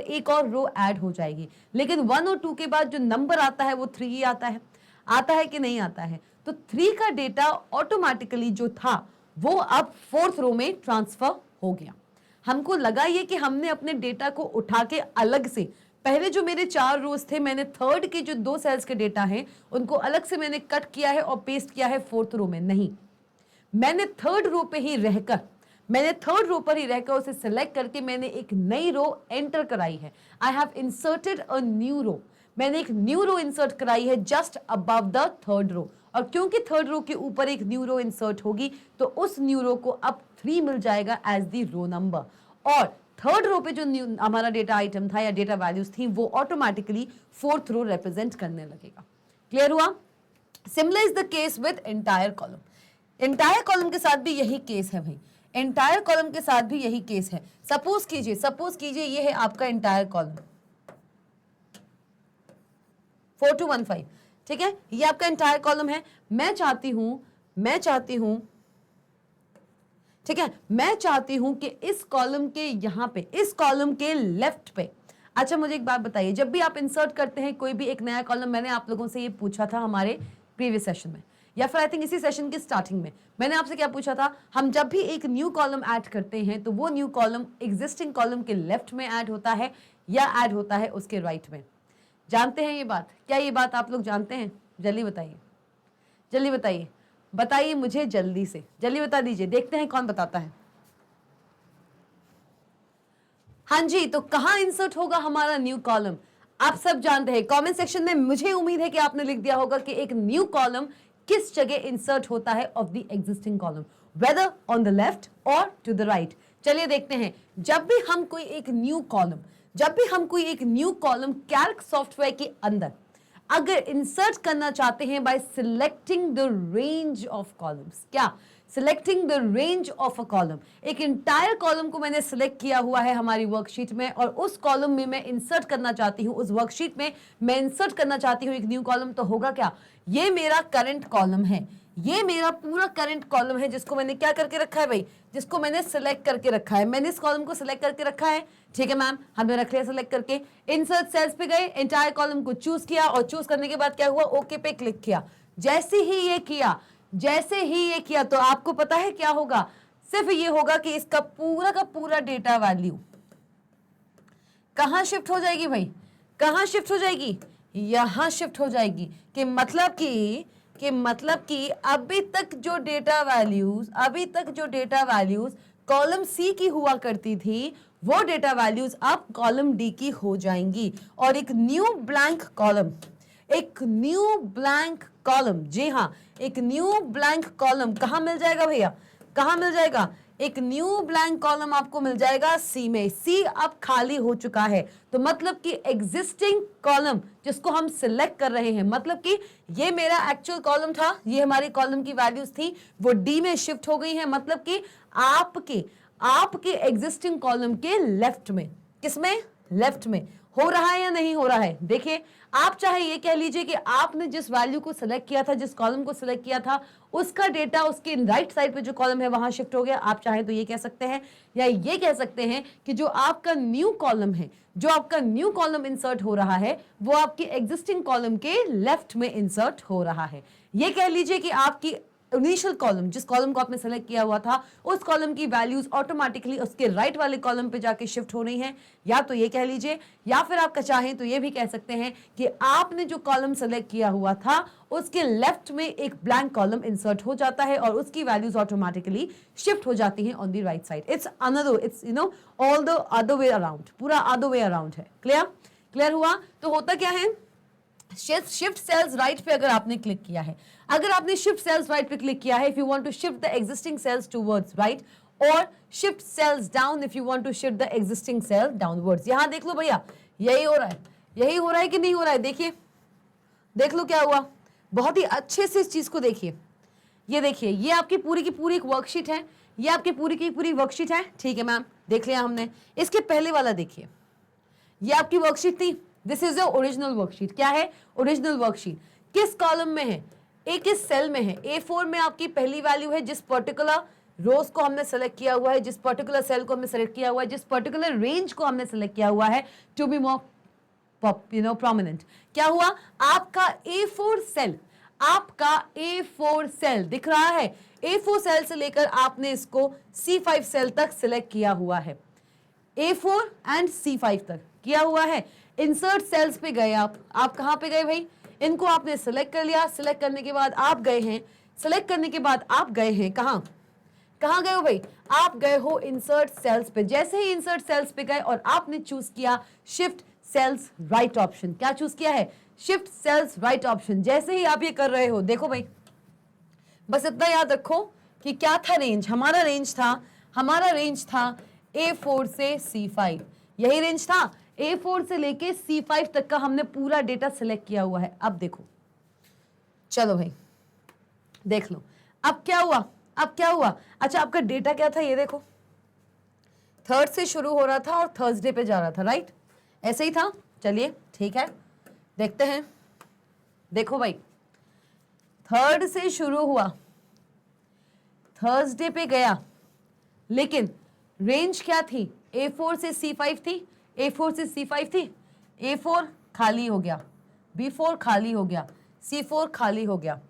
A: एक और रो ऐड हो जाएगी। लेकिन 1 और 2 के बाद जो नंबर आता है वो 3 ही आता है कि नहीं आता है। तो 3 का डेटा ऑटोमेटिकली जो था वो अब फोर्थ रो में ट्रांसफर हो गया। हमको लगा ये कि हमने अपने डेटा को उठा के अलग से, पहले जो मेरे 4 रोज थे, मैंने थर्ड के जो 2 सेल्स के डेटा हैं उनको अलग से मैंने कट किया है और पेस्ट किया है फोर्थ रो में। नहीं, मैंने थर्ड रो पर ही रहकर उसे सिलेक्ट करके मैंने एक नई रो एंटर कराई है। I have inserted a new row, मैंने एक न्यू रो इंसर्ट कराई है just above the third row. और क्योंकि थर्ड रो के ऊपर एक न्यू रो इंसर्ट होगी तो उस न्यू रो को अब 3 मिल जाएगा एज द रो नंबर, और थर्ड रो पे जो हमारा डेटा आइटम था या डेटा वैल्यूज थी वो ऑटोमेटिकली फोर्थ रो रिप्रेजेंट करने लगेगा। क्लियर हुआ? Similar is the case with entire column. Entire column के साथ भी यही केस है भाई, एंटायर कॉलम के साथ भी यही केस है। सपोज कीजिए ये है आपका एंटायर कॉलम 4215, ठीक है, ये आपका एंटायर कॉलम है। मैं चाहती हूं कि इस कॉलम के यहां पे, इस कॉलम के लेफ्ट पे, अच्छा मुझे एक बात बताइए, जब भी आप इंसर्ट करते हैं कोई भी एक नया कॉलम, मैंने आप लोगों से ये पूछा था हमारे प्रीवियस सेशन में, या फिर आई थिंक इसी सेशन की स्टार्टिंग में मैंने आपसे क्या पूछा था, हम जब भी एक न्यू कॉलम ऐड करते हैं तो वो न्यू कॉलम एग्जिस्टिंग कॉलम के लेफ्ट में ऐड होता है या ऐड होता है उसके राइट में? जानते हैं ये बात? क्या ये बात आप लोग जानते हैं? जल्दी बताइए मुझे, जल्दी बता दीजिए, देखते हैं कौन बताता है। हाँ जी, तो कहां इंसर्ट होगा हमारा न्यू कॉलम? आप सब जानते हैं, कमेंट सेक्शन में मुझे उम्मीद है कि आपने लिख दिया होगा कि एक न्यू कॉलम किस जगह इंसर्ट होता है of the existing column, whether on the left or to the right. चलिए देखते हैं, जब भी हम कोई एक न्यू कॉलम कैल्क सॉफ्टवेयर के अंदर अगर इंसर्ट करना चाहते हैं by selecting the range of columns, क्या selecting the range of a column, एक इंटायर कॉलम को मैंने सिलेक्ट किया हुआ है हमारी वर्कशीट में और उस कॉलम में मैं इंसर्ट करना चाहती हूं, उस वर्कशीट में मैं इंसर्ट करना चाहती हूं एक न्यू कॉलम, तो होगा क्या, ये मेरा करंट कॉलम है, ये मेरा पूरा करंट कॉलम है जिसको मैंने क्या करके रखा है भाई, जिसको मैंने सिलेक्ट करके रखा है, मैंने इस कॉलम को सिलेक्ट करके रखा है, ठीक है मैम, हमने रख लिया सिलेक्ट करके। इंसर्ट सेल्स पे गए, एंटायर कॉलम को चूज किया और चूज करने के बाद क्या हुआ, ओके पे क्लिक किया। जैसे ही ये किया तो आपको पता है क्या होगा, सिर्फ ये होगा कि इसका पूरा का पूरा डेटा वैल्यू कहां शिफ्ट हो जाएगी भाई, कहां शिफ्ट हो जाएगी, यहां शिफ्ट हो जाएगी। कि मतलब कि अभी तक जो डेटा वैल्यूज कॉलम सी की हुआ करती थी वो डेटा वैल्यूज अब कॉलम डी की हो जाएंगी और एक न्यू ब्लैंक कॉलम, जी हाँ, एक न्यू ब्लैंक कॉलम कहां मिल जाएगा भैया, कहां मिल जाएगा, एक न्यू ब्लैंक कॉलम आपको मिल जाएगा सी में। सी अब खाली हो चुका है, तो मतलब कि एग्जिस्टिंग कॉलम जिसको हम सिलेक्ट कर रहे हैं, मतलब कि ये मेरा एक्चुअल कॉलम था, ये हमारी कॉलम की वैल्यूज थी, वो डी में शिफ्ट हो गई है, मतलब कि आपके एग्जिस्टिंग कॉलम के लेफ्ट में, किसमें, लेफ्ट में हो रहा है या नहीं हो रहा है। देखिए, आप चाहे ये कह लीजिए कि आपने जिस वैल्यू को सिलेक्ट किया था, जिस कॉलम को सिलेक्ट किया था, उसका डेटा उसके राइट साइड पे जो कॉलम है वहां शिफ्ट हो गया, आप चाहे तो ये कह सकते हैं, या ये कह सकते हैं कि जो आपका न्यू कॉलम है, जो आपका न्यू कॉलम इंसर्ट हो रहा है वो आपके एग्जिस्टिंग कॉलम के लेफ्ट में इंसर्ट हो रहा है। ये कह लीजिए कि आपकी इनिशियल कॉलम, जिस कॉलम को आपने सेलेक्ट किया हुआ था, उस कॉलम की वैल्यूज ऑटोमेटिकली उसके राइट वाले कॉलम पे जाके शिफ्ट हो रही हैं, या तो ये कह लीजिए, या फिर आप चाहें तो ये भी कह सकते हैं कि आपने जो कॉलम सेलेक्ट किया हुआ था उसके लेफ्ट में एक ब्लैंक कॉलम इंसर्ट हो जाता है और उसकी वैल्यूज ऑटोमेटिकली शिफ्ट हो जाती हैं on the right side. It's all the other way around, पूरा अदर वे अराउंड है। क्लियर हुआ? तो होता क्या है, शिफ्ट सेल्स राइट पे अगर आपने क्लिक किया है, अगर आपने शिफ्ट सेल्स राइट पे क्लिक किया है, if you want to shift the existing cells towards right और shift cells down if you want to shift the existing cell downwards. यहां देख लो भैया, यही हो रहा है, यही हो रहा है कि नहीं हो रहा है? देखिए, देख लो क्या हुआ, बहुत ही अच्छे से इस चीज को देखिए। ये देखिए, ये आपकी पूरी की पूरी एक वर्कशीट है, ये आपकी पूरी की पूरी वर्कशीट है, ठीक है मैम, देख लिया हमने। इसके पहले वाला देखिए, ये आपकी वर्कशीट थी, this is the original worksheet. क्या है? Original worksheet. किस कॉलम में है? एक किस सेल में है? A4 में आपकी पहली वैल्यू है, जिस पर्टिकुलर रोज को हमने सेलेक्ट किया हुआ है, जिस पर्टिकुलर सेल को हमने सेलेक्ट किया हुआ है, जिस पर्टिकुलर रेंज को हमने सेलेक्ट किया हुआ है टू बी मोर प्रोमिनेंट। क्या हुआ? आपका A4 सेल, आपका A4 सेल दिख रहा है, A4 सेल से लेकर आपने इसको C5 सेल तक सिलेक्ट किया हुआ है, A4 एंड C5 तक किया हुआ है। इंसर्ट सेल्स पे गए आप कहां पे गए भाई? इनको आपने सिलेक्ट कर लिया, सिलेक्ट करने के बाद आप गए हैं, सिलेक्ट करने के बाद आप गए हैं कहां गए हो भाई? आप गए हो इंसर्ट सेल्स पे। जैसे ही इंसर्ट सेल्स पे गए और आपने चूज किया शिफ्ट सेल्स राइट ऑप्शन। क्या चूज किया है? Shift cells right option. जैसे ही आप ये कर रहे हो, देखो भाई, बस इतना याद रखो कि क्या था रेंज, हमारा रेंज था A4 से C5, यही रेंज था। A4 से लेके C5 तक का हमने पूरा डेटा सिलेक्ट किया हुआ है। अब देखो, चलो भाई देख लो, अब क्या हुआ? अच्छा, आपका डेटा क्या था? ये देखो, थर्ड से शुरू हो रहा था और थर्सडे पे जा रहा था, राइट? ऐसे ही था। चलिए ठीक है, देखते हैं। देखो भाई, थर्ड से शुरू हुआ, थर्सडे पे गया, लेकिन रेंज क्या थी? A4 से C5 थी, A4 से C5 थी। A4 खाली हो गया, B4 खाली हो गया, C4 खाली हो गया,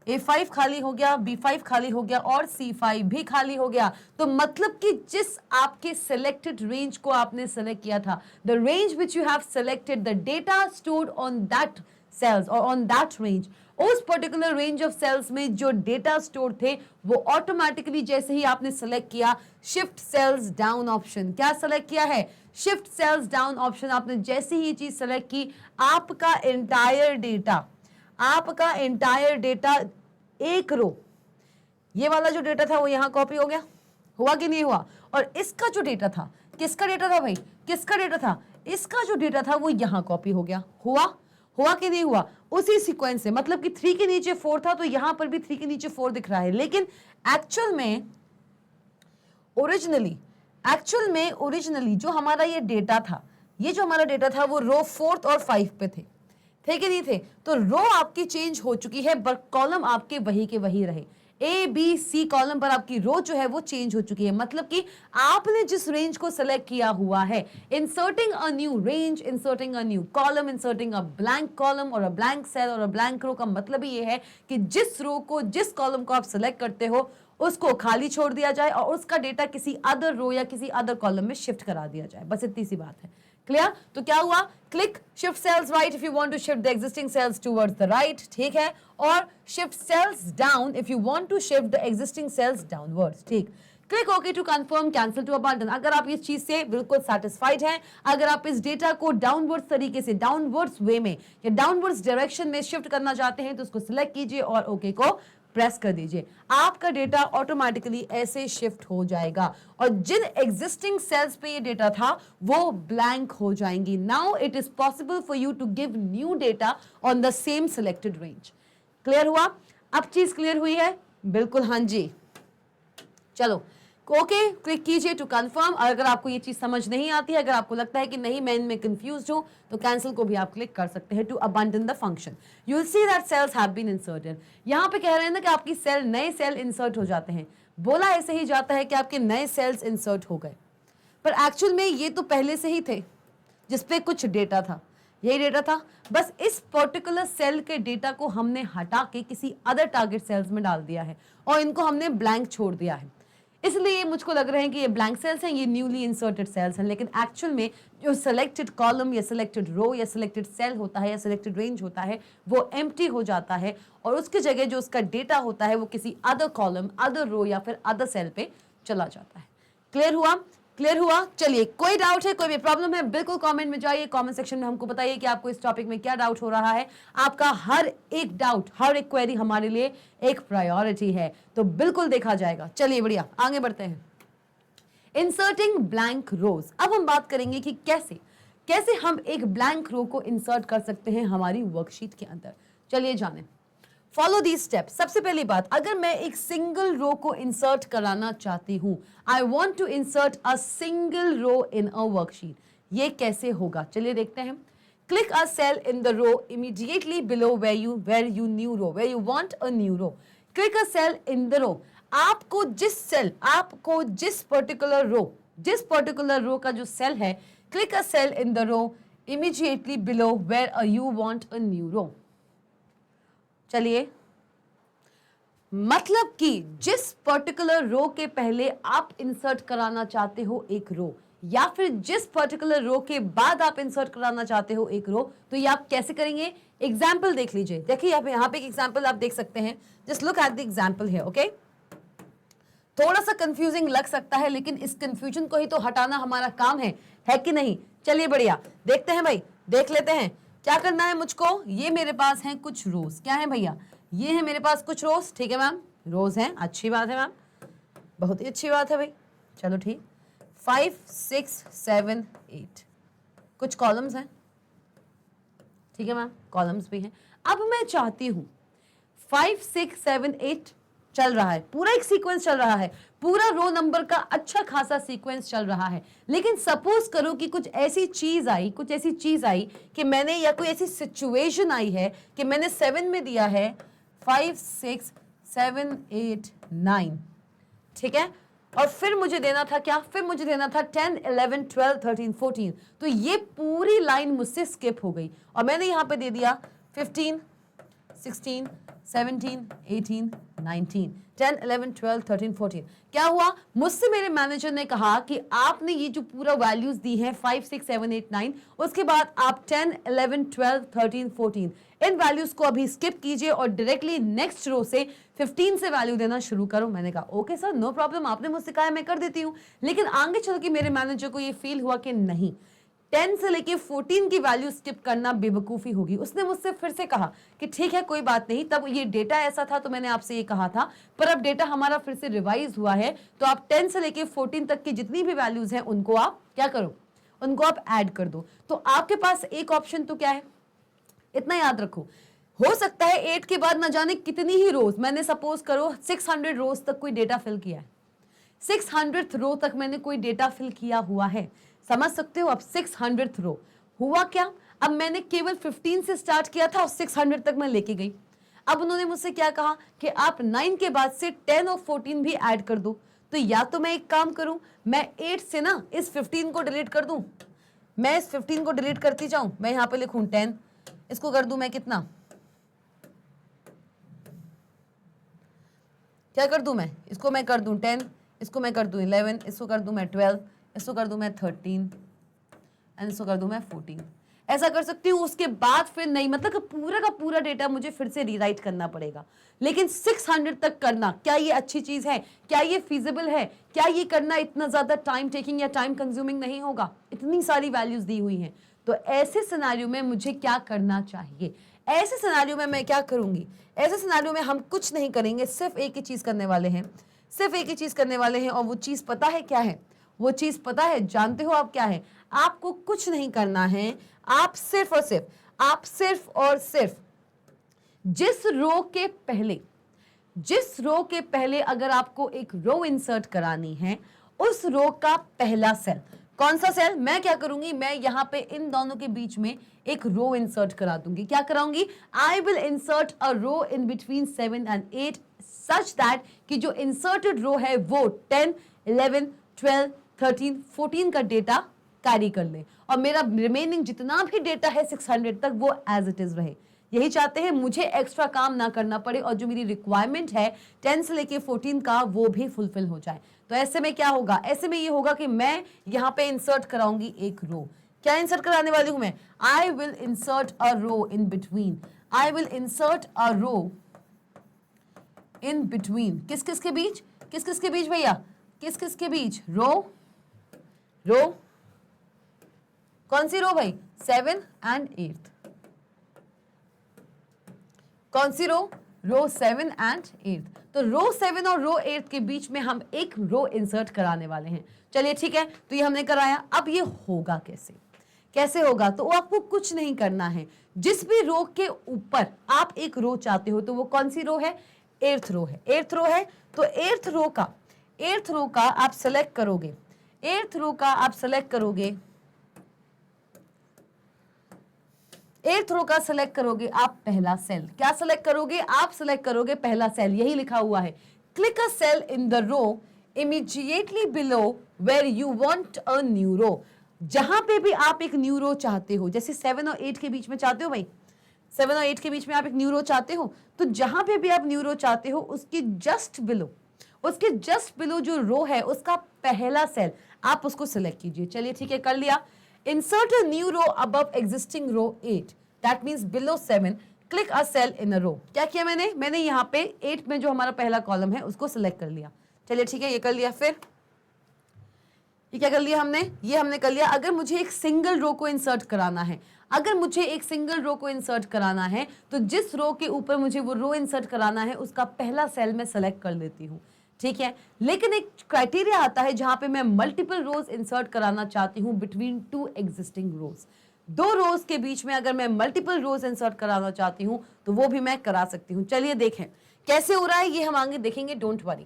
A: A5 खाली हो गया, B5 खाली हो गया और C5 भी खाली हो गया। तो मतलब कि जिस आपके सिलेक्टेड रेंज को आपने सेलेक्ट किया था, the range which you have selected, the data stored on that cells or on that range, उस पर्टिकुलर रेंज ऑफ सेल्स में जो डेटा स्टोर थे वो ऑटोमेटिकली जैसे ही आपने सेलेक्ट किया शिफ्ट सेल्स डाउन ऑप्शन, क्या सेलेक्ट किया है? Shift cells down option. आपने जैसे ही ये चीज सेलेक्ट की, आपका एंटायर डेटा एक रो, ये वाला जो डेटा था वो यहां कॉपी हो गया, हुआ कि नहीं हुआ? और इसका जो डेटा था, किसका डेटा था भाई? किसका डेटा था? इसका जो डेटा था वो यहां कॉपी हो गया। हुआ कि नहीं हुआ? उसी सीक्वेंस से, मतलब कि 3 के नीचे 4 था तो यहां पर भी 3 के नीचे 4 दिख रहा है। लेकिन एक्चुअल में ओरिजिनली जो हमारा ये डेटा था, ये जो हमारा डेटा था वो रो 4 और 5 पे थे कि नहीं थे? तो रो आपकी चेंज हो चुकी है, बट कॉलम आपके वही के वही रहे। A, B, C कॉलम पर आपकी रो जो है वो चेंज हो चुकी है। मतलब कि आपने जिस रेंज को सेलेक्ट किया हुआ है, inserting a new range, inserting a new column, inserting a blank column और अ ब्लैंक सेल और अ ब्लैंक रो का मतलब ही ये है कि जिस रो को, जिस कॉलम को आप सेलेक्ट करते हो उसको खाली छोड़ दिया जाए और उसका डेटा किसी अदर रो या किसी अदर कॉलम में शिफ्ट करा दिया जाए। बस इतनी सी बात है। क्लियर? तो क्या हुआ? Click shift cells right if you want to shift the existing cells towards the right, ठीक है? और shift cells down if you want to shift the existing cells downwards, ठीक? Click okay to confirm, cancel to abandon. अगर आप इस चीज से बिल्कुल सेटिस्फाइड हैं, अगर आप इस डेटा को डाउनवर्ड्स तरीके से, डाउनवर्ड्स वे में या डाउनवर्ड्स डायरेक्शन में शिफ्ट करना चाहते हैं तो उसको सिलेक्ट कीजिए और ओके को प्रेस कर दीजिए। आपका डेटा ऑटोमेटिकली ऐसे शिफ्ट हो जाएगा और जिन एग्जिस्टिंग सेल्स पे ये डेटा था वो ब्लैंक हो जाएंगी। Now it is possible for you to give new data on the same selected range. Clear हुआ? अब चीज क्लियर हुई है? बिल्कुल, हाँ जी। चलो ओके, क्लिक कीजिए टू कंफर्म। अगर आपको ये चीज समझ नहीं आती है, अगर आपको लगता है कि नहीं मैं इनमें कंफ्यूज हूं, तो कैंसिल को भी आप क्लिक कर सकते हैं to abandon the function. You will see that cells have been inserted. यहां पे कह रहे हैं ना कि आपकी सेल, नए सेल इंसर्ट हो जाते हैं। बोला ऐसे ही जाता है कि आपके नए सेल्स इंसर्ट हो गए, पर एक्चुअल में ये तो पहले से ही थे जिसपे कुछ डेटा था, यही डेटा था। बस इस पर्टिकुलर सेल के डेटा को हमने हटा के किसी अदर टारगेट सेल्स में डाल दिया है और इनको हमने ब्लैंक छोड़ दिया है। इसलिए मुझको लग रहा है कि ये ब्लैंक सेल्स हैं, ये न्यूली इंसर्टेड सेल्स हैं। लेकिन एक्चुअल में जो सिलेक्टेड कॉलम या सिलेक्टेड रो या सिलेक्टेड सेल होता है या सिलेक्टेड रेंज होता है वो एम्प्टी हो जाता है और उसकी जगह जो उसका डेटा होता है वो किसी अदर कॉलम, अदर रो या फिर अदर सेल पे चला जाता है। क्लियर हुआ? क्लियर हुआ? चलिए, कोई डाउट है, कोई भी प्रॉब्लम है, बिल्कुल कमेंट में जाइए, कमेंट सेक्शन में हमको बताइए कि आपको इस टॉपिक में क्या डाउट हो रहा है। आपका हर एक डाउट, हर एक क्वेरी हमारे लिए एक प्रायोरिटी है, तो बिल्कुल देखा जाएगा। चलिए बढ़िया, आगे बढ़ते हैं। इंसर्टिंग ब्लैंक रोज। अब हम बात करेंगे कि कैसे हम एक ब्लैंक रो को इंसर्ट कर सकते हैं हमारी वर्कशीट के अंदर। चलिए जाने, फॉलो दीज स्टेप्स। सबसे पहली बात, अगर मैं एक सिंगल रो को इंसर्ट कराना चाहती हूं, I want to insert a single row in a worksheet, ये कैसे होगा चलिए देखते हैं। Click a cell in the row immediately below where you want a new row. Click a cell in the row. आपको जिस पर्टिकुलर रो का जो सेल है, click a cell in the row immediately below where you want a new row. चलिए, मतलब कि जिस particular रो के पहले आप इंसर्ट कराना चाहते हो एक रो, या फिर जिस पर्टिकुलर रो के बाद आप इंसर्ट कराना चाहते हो एक रो, तो ये आप कैसे करेंगे? एग्जाम्पल देख लीजिए। देखिए यहाँ पे एक एग्जाम्पल आप देख सकते हैं। Just look at the example है। ओके, थोड़ा सा कंफ्यूजिंग लग सकता है, लेकिन इस कंफ्यूजन को ही तो हटाना हमारा काम है कि नहीं? चलिए बढ़िया, देखते हैं भाई, देख लेते हैं क्या करना है मुझको। ये मेरे पास हैं कुछ रोज, क्या है भैया? ये है मेरे पास कुछ रोज, ठीक है मैम, रोज हैं, अच्छी बात है मैम, बहुत ही अच्छी बात है भाई। चलो ठीक, 5 6 7 8 कुछ कॉलम्स हैं, ठीक है मैम, कॉलम्स भी हैं। अब मैं चाहती हूं 5 6 7 8 चल रहा है, पूरा एक सीक्वेंस चल रहा है, पूरा रो नंबर का अच्छा खासा सीक्वेंस चल रहा है। लेकिन सपोज करो कि कुछ ऐसी चीज आई कि मैंने, या कोई ऐसी सिचुएशन आई है कि मैंने 7 में दिया है 5 6 7 8 9, ठीक है, और फिर मुझे देना था क्या? फिर मुझे देना था 10 11 12 13 14। तो ये पूरी लाइन मुझसे स्किप हो गई और मैंने यहां पे दे दिया 15 16 17 18 19 10 11 12 13 14। क्या हुआ? मुझसे मेरे मैनेजर ने कहा कि आपने ये जो पूरा वैल्यूज दी हैं 5 6 7 8 9, उसके बाद आप 10 11 12 13 14 इन वैल्यूज को अभी स्किप कीजिए और डायरेक्टली नेक्स्ट रो से 15 से वैल्यू देना शुरू करो। मैंने कहा ओके सर, नो प्रॉब्लम, आपने मुझसे कहा मैं कर देती हूँ। लेकिन आगे चल के मेरे मैनेजर को ये फील हुआ कि नहीं, 10 से लेके 14 की वैल्यू स्किप करना बेवकूफ़ी होगी। उसने मुझसे फिर से कहा कि ठीक है कोई बात नहीं, तब ये डेटा ऐसा था तो मैंने आपसे ये कहा था, पर अब डेटा हमारा फिर से रिवाइज हुआ है, तो आप 10 से लेके 14 तक की जितनी भी वैल्यूज हैं उनको आप क्या करो, उनको आप ऐड कर दो। तो आपके पास एक ऑप्शन तो क्या है, इतना याद रखो, हो सकता है 8 के बाद ना जाने कितनी ही रोज, मैंने सपोज करो 600 रोज तक कोई डेटा फिल किया है, 600th रो तक मैंने कोई डेटा फिल किया हुआ है, समझ सकते हो? अब 600th रो हुआ क्या, अब मैंने केवल 15 से स्टार्ट किया था और 600 तक मैं लेके गई। अब उन्होंने मुझसे क्या कहा कि आप 9 के बाद से 10 और 14 भी ऐड कर दो। तो या तो मैं एक काम करूं, मैं 8 से ना इस 15 को डिलीट कर दूं, मैं इस 15 को डिलीट करती जाऊं, मैं यहां पे लिखूं 10, इसको कर दूं मैं कितना, क्या कर दूं मैं, इसको मैं कर दूं 10, इसको मैं कर दूं 11, इसको कर दूं मैं 12, इसको कर दूं मैं 13 एंड इसको कर दूं मैं 14। ऐसा कर सकती हूँ। उसके बाद फिर नहीं, मतलब कि पूरा का पूरा डेटा मुझे फिर से रीराइट करना पड़ेगा। लेकिन 600 तक करना, क्या ये अच्छी चीज है? क्या ये फीजिबल है? क्या ये करना इतना ज्यादा टाइम टेकिंग या टाइम कंज्यूमिंग नहीं होगा? इतनी सारी वैल्यूज दी हुई हैं, तो ऐसे सिनेरियो में मुझे क्या करना चाहिए? ऐसे सिनेरियो में मैं क्या करूंगी? ऐसे सिनेरियो में हम कुछ नहीं करेंगे, सिर्फ एक ही चीज करने वाले हैं, सिर्फ एक ही चीज करने वाले हैं। और वो चीज पता है क्या है? वो चीज पता है, जानते हो आप क्या है? आपको कुछ नहीं करना है, आप सिर्फ और सिर्फ जिस रो के पहले अगर आपको एक रो इंसर्ट करानी है, उस रो का पहला सेल, कौन सा सेल? मैं क्या करूंगी, मैं यहां पे इन दोनों के बीच में एक रो इंसर्ट करा दूंगी। क्या कराऊंगी? I will insert a row in between 7 and 8 such that कि जो इंसर्टेड रो है वो 10 11 12 13 14 का डेटा कैरी कर ले और मेरा रिमेनिंग जितना भी डेटा है 600 तक वो एज इट इज रहे। यही चाहते हैं, मुझे एक्स्ट्रा काम ना करना पड़े और जो मेरी रिक्वायरमेंट है 10 से लेके 14 का वो भी फुलफिल हो जाए। तो ऐसे में क्या होगा? ऐसे में ये होगा कि मैं यहाँ पे इंसर्ट कराऊंगी एक रो। क्या इंसर्ट कराने वाली हूं मैं? I will insert a row in between, I will insert a row in between, किस किस के बीच? किस किस के बीच भैया? किस किस के बीच? रो कौन सी रो भाई? 7 एंड 8। कौन सी रो? रो 7 एंड 8। तो रो 7 और रो 8 के बीच में हम एक रो इंसर्ट कराने वाले हैं। चलिए ठीक है, तो ये हमने कराया। अब ये होगा कैसे, कैसे होगा? तो आपको कुछ नहीं करना है। जिस भी रो के ऊपर आप एक रो चाहते हो, तो वो कौन सी रो है? 8th रो है। 8th रो है तो 8th रो का आप सेलेक्ट करोगे। 8th रो का आप सेलेक्ट करोगे। 8th रो का सेलेक्ट करोगे आप पहला सेल। क्या सेलेक्ट करोगे? आप सेलेक्ट करोगे पहला सेल। यही लिखा हुआ है, click a cell in the row immediately below where you want a new row. जहां पे भी आप एक न्यू रो चाहते हो, जैसे 7 और 8 के बीच में चाहते हो भाई, 7 और 8 के बीच में आप एक न्यू रो चाहते हो, तो जहां पे भी आप न्यू रो चाहते हो उसके जस्ट बिलो जो रो है उसका पहला सेल आप उसको सिलेक्ट कीजिए। चलिए ठीक है, कर लिया। Insert a new row above existing row 8, that means below 7, click a cell in a row. क्या किया मैंने यहाँ पे 8 में जो हमारा पहला कॉलम है उसको सिलेक्ट कर लिया। चलिए ठीक है, ये कर लिया। फिर ये क्या कर लिया हमने? ये हमने कर लिया। अगर मुझे एक सिंगल रो को इंसर्ट कराना है, तो जिस रो के ऊपर मुझे वो रो इंसर्ट कराना है उसका पहला सेल मैं सेलेक्ट कर लेती हूँ। ठीक है, लेकिन एक क्राइटेरिया आता है जहां पे मैं मल्टीपल रोज इंसर्ट कराना चाहती हूँ बिटवीन 2 एग्जिस्टिंग रोज। 2 रोज के बीच में अगर मैं मल्टीपल रोज इंसर्ट कराना चाहती हूँ तो वो भी मैं करा सकती हूँ। चलिए देखें कैसे हो रहा है, ये हम आगे देखेंगे, डोंट वरी।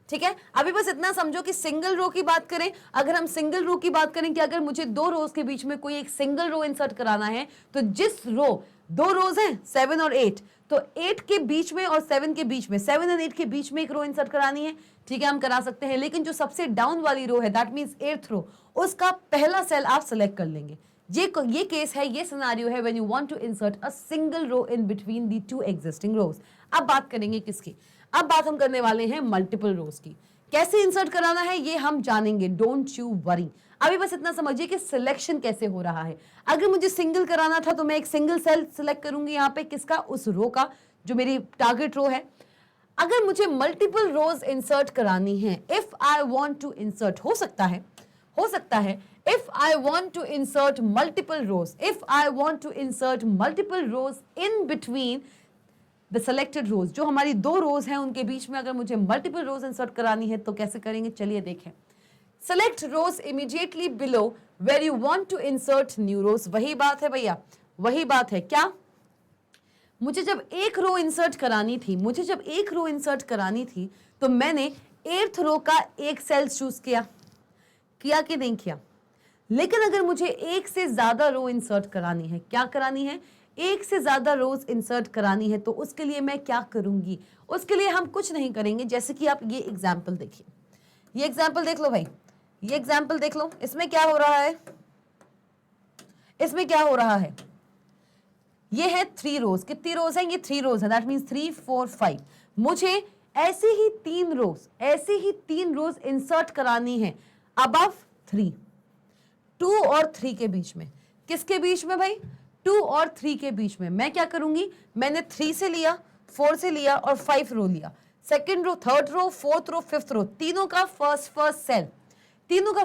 A: ठीक है, अभी बस इतना समझो कि सिंगल रो की बात करें, अगर हम सिंगल रो की बात करें कि अगर मुझे 2 रोज के बीच में कोई एक सिंगल रो इंसर्ट कराना है, तो जिस रो 2 रोज हैं 7 और 8, तो 8 के बीच में और 7 के बीच में, 7 और 8 के बीच में एक रो इंसर्ट करानी है। ठीक है, हम करा सकते हैं, लेकिन जो सबसे डाउन वाली रो है, दैट मींस 8th रो, उसका पहला सेल आप सेलेक्ट कर लेंगे। ये केस है, ये सिनेरियो है when you want to insert a single row in between the 2 existing rows. अब बात करेंगे किसकी? अब बात हम करने वाले हैं मल्टीपल रोज की। कैसे इंसर्ट कराना है ये हम जानेंगे, डोंट यू वरी। अभी बस इतना समझिए कि सिलेक्शन कैसे हो रहा है। अगर मुझे सिंगल कराना था तो मैं एक सिंगल सेल सिलेक्ट करूंगी यहाँ पे, किसका? उस रो का जो मेरी टारगेट रो है। अगर मुझे मल्टीपल रोज इंसर्ट करानी है, if I want to insert, हो सकता है if I want to insert multiple rows in between the selected rows, जो हमारी 2 रोज हैं उनके बीच में अगर मुझे मल्टीपल रोज इंसर्ट करानी है तो कैसे करेंगे? चलिए देखें। Select rows immediately below where you want to insert new rows. वही बात है भैया, वही बात है। क्या मुझे जब एक रो इंसर्ट करानी थी तो मैंने 8th रो का एक सेल चूज किया कि नहीं किया? लेकिन अगर मुझे एक से ज्यादा रो इंसर्ट करानी है, क्या करानी है? एक से ज्यादा रोज इंसर्ट करानी है, तो उसके लिए मैं क्या करूंगी? उसके लिए हम कुछ नहीं करेंगे। जैसे कि आप ये एग्जाम्पल देखिए, ये एग्जाम्पल देख लो भाई, ये एग्जाम्पल देख लो। इसमें क्या हो रहा है? ये है 3 रोज। कितनी रोज है? ये 3 रोज है, दैट मींस 3 4 5। मुझे ऐसे ही 3 रोज इंसर्ट करानी है अबव 3, 2 और 3 के बीच में। किसके बीच में भाई? 2 और 3 के बीच में। मैं क्या करूंगी? मैंने 3 से लिया, 4 से लिया और 5 रो लिया। Second row, third row, fourth row, fifth row, तीनों का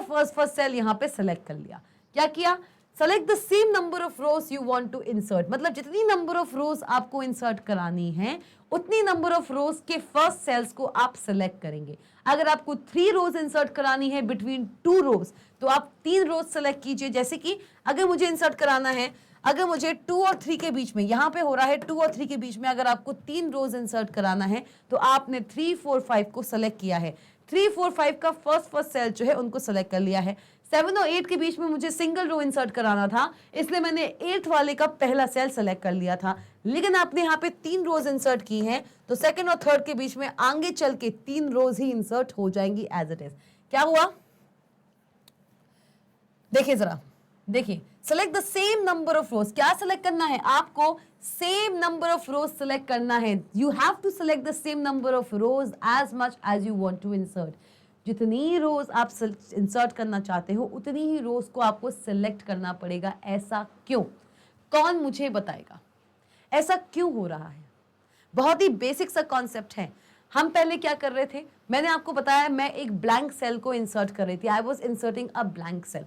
A: फर्स्ट सेल यहां पे सेलेक्ट कर लिया। क्या किया? Select the same number of rows you want to insert, मतलब जितनी नंबर ऑफ रोज आपको इंसर्ट करानी है उतनी नंबर ऑफ रोज के फर्स्ट सेल्स को आप सेलेक्ट करेंगे। अगर आपको 3 रोज इंसर्ट करानी है बिटवीन 2 रोज, तो आप 3 रोज सेलेक्ट कीजिए। जैसे कि अगर मुझे इंसर्ट कराना है, अगर मुझे 2 और 3 के बीच में, यहां पे हो रहा है 2 और 3 के बीच में, अगर आपको 3 रोज इंसर्ट कराना है तो आपने 3 4 5 को सेलेक्ट किया है। 3 4 5 का फर्स्ट सेल जो है उनको सेलेक्ट कर लिया है। 7 और 8 के बीच में मुझे सिंगल रो इंसर्ट कराना था, इसलिए मैंने 8th वाले का पहला सेल सेलेक्ट कर लिया था। लेकिन आपने यहाँ पे 3 रोज इंसर्ट की हैं, तो सेकंड और थर्ड के बीच में आगे चल के 3 रोज ही इंसर्ट हो जाएंगी एज इट इज। क्या हुआ? देखिए जरा, देखिए, select the same number of rows. क्या सेलेक्ट करना है आपको? Same number of rows select करना है। You have to select the same number of rows as much as you want to insert. जितनी रोज आप इंसर्ट करना चाहते हो उतनी ही रोज को आपको सिलेक्ट करना पड़ेगा। ऐसा क्यों? कौन मुझे बताएगा ऐसा क्यों हो रहा है? बहुत ही बेसिक सा कॉन्सेप्ट है। हम पहले क्या कर रहे थे? मैंने आपको बताया, मैं एक ब्लैंक सेल को इंसर्ट कर रही थी। I was inserting a blank cell.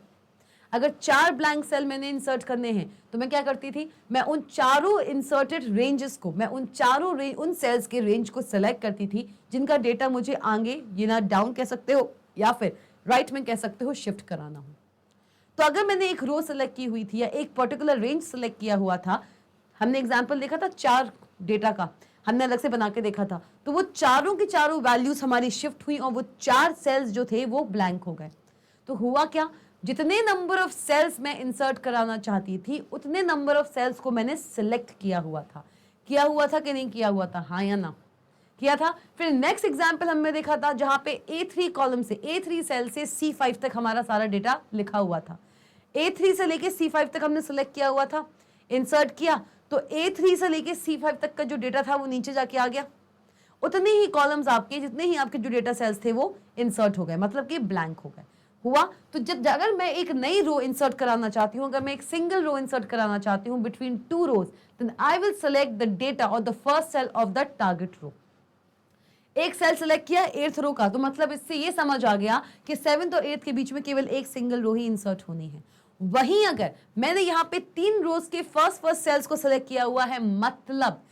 A: अगर 4 ब्लैंक सेल मैंने इंसर्ट करने हैं तो मैं क्या करती थी, मैं उन चारों इंसर्टेड रेंजेस को, मैं उन चारों उन सेल्स के रेंज को सेलेक्ट करती थी जिनका डेटा मुझे आगे ये ना डाउन कह सकते हो या फिर राइट में कह सकते हो शिफ्ट कराना हो। तो अगर मैंने एक रो सेलेक्ट की हुई थी या एक पर्टिकुलर रेंज सेलेक्ट किया हुआ था, हमने एग्जाम्पल देखा था 4 डेटा का, हमने अलग से बना के देखा था, तो वो चारों की चारों वैल्यूज हमारी शिफ्ट हुई और वो 4 सेल्स जो थे वो ब्लैंक हो गए। तो हुआ क्या, जितने नंबर ऑफ सेल्स मैं इंसर्ट कराना चाहती थी उतने नंबर ऑफ सेल्स को मैंने सिलेक्ट किया हुआ था कि नहीं किया हुआ था, हाँ या ना, किया था। फिर नेक्स्ट एग्जाम्पल हमने देखा था जहां पे A3 कॉलम से, A3 सेल से C5 तक हमारा सारा डेटा लिखा हुआ था। A3 से लेके C5 तक हमने सिलेक्ट किया हुआ था, इंसर्ट किया, तो A3 से लेके C5 तक का जो डेटा था वो नीचे जाके आ गया। उतने ही कॉलम्स आपके, जितने ही आपके जो डेटा सेल्स थे वो इंसर्ट हो गए, मतलब कि ब्लैंक हो गए। हुआ तो जब अगर मैं एक नई रो इंसर्ट कराना चाहती हूँ, अगर मैं एक सिंगल रो इंसर्ट कराना चाहती हूँ between 2 rows, then I will select the data और the first cell of the target row. एक सेल सेलेक्ट किया 8th रो का, तो मतलब इससे ये समझ आ गया कि 7th और 8th के बीच में केवल एक सिंगल रो ही इंसर्ट होनी है। वहीं अगर मैंने यहाँ पे 3 रोज के फर्स्ट सेल्स को सेलेक्ट किया हुआ है, मतलब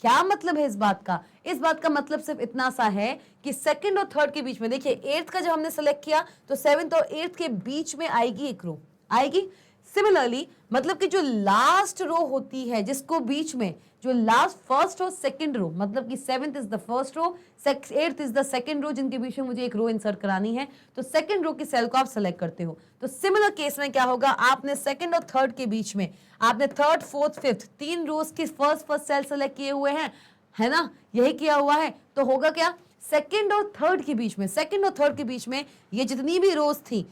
A: क्या मतलब है इस बात का, इस बात का मतलब सिर्फ इतना सा है कि 2nd और 3rd के बीच में, देखिए 8th का जब हमने सेलेक्ट किया तो 7th और 8th के बीच में आएगी एक रो, आएगी। सिमिलरली मतलब कि जो लास्ट रो होती है, जिसको बीच में जो लास्ट फर्स्ट और सेकंड रो, मतलब कि 7th is the first row, 8th is the second row, जिनके बीच में मुझे एक रो इंसर्ट करानी है, तो सेकंड रो की सेल को आप सेलेक्ट करते हो। तो सिमिलर केस में क्या होगा, आपने 2nd और 3rd के बीच में आपने 3rd, 4th, 5th 3 रोज की फर्स्ट सेल सेलेक्ट किए हुए हैं, है ना, यही किया हुआ है। तो होगा क्या, 2nd और 3rd के बीच में, 2nd और 3rd के बीच में ये जितनी भी रोज थी,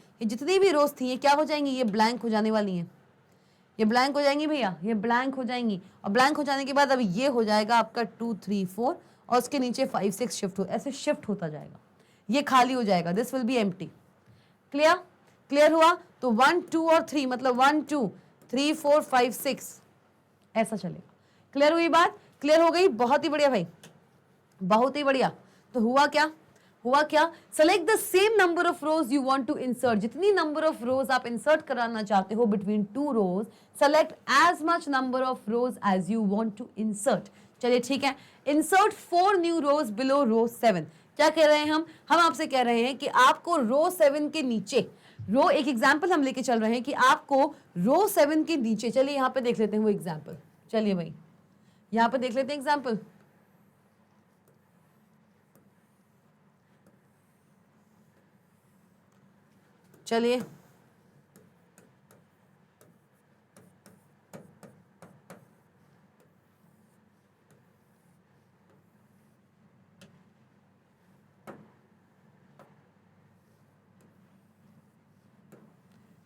A: ये क्या हो जाएंगी, ये ब्लैंक हो जाने वाली हैं, ये ब्लैंक हो जाएंगी भैया, ये ब्लैंक हो जाएंगी। और ब्लैंक हो जाने के बाद अब ये हो जाएगा आपका 2, 3, 4 और उसके नीचे 5, 6 शिफ्ट हो, ऐसे शिफ्ट होता जाएगा, ये खाली हो जाएगा, this will be empty. Clear, clear हुआ। तो 1, 2 और 3, मतलब 1, 2, 3, 4, 5, 6 ऐसा चलेगा। क्लियर हुई बात, क्लियर हो गई, बहुत ही बढ़िया भाई, बहुत ही बढ़िया। तो हुआ क्या, select the same number of rows you want to insert, जितनी नंबर ऑफ रोज आप इंसर्ट कराना चाहते हो between 2 rows, select as much number of rows as you want to insert. चलिए ठीक है, insert 4 new rows below row 7। क्या कह रहे हैं हम आपसे कह रहे हैं कि आपको रो 7 के नीचे, रो, एक एग्जाम्पल हम लेके चल रहे हैं कि आपको रो 7 के नीचे, चलिए यहाँ पे देख लेते हैं वो एग्जाम्पल, चलिए भाई यहाँ पे देख लेते हैं एग्जाम्पल। चलिए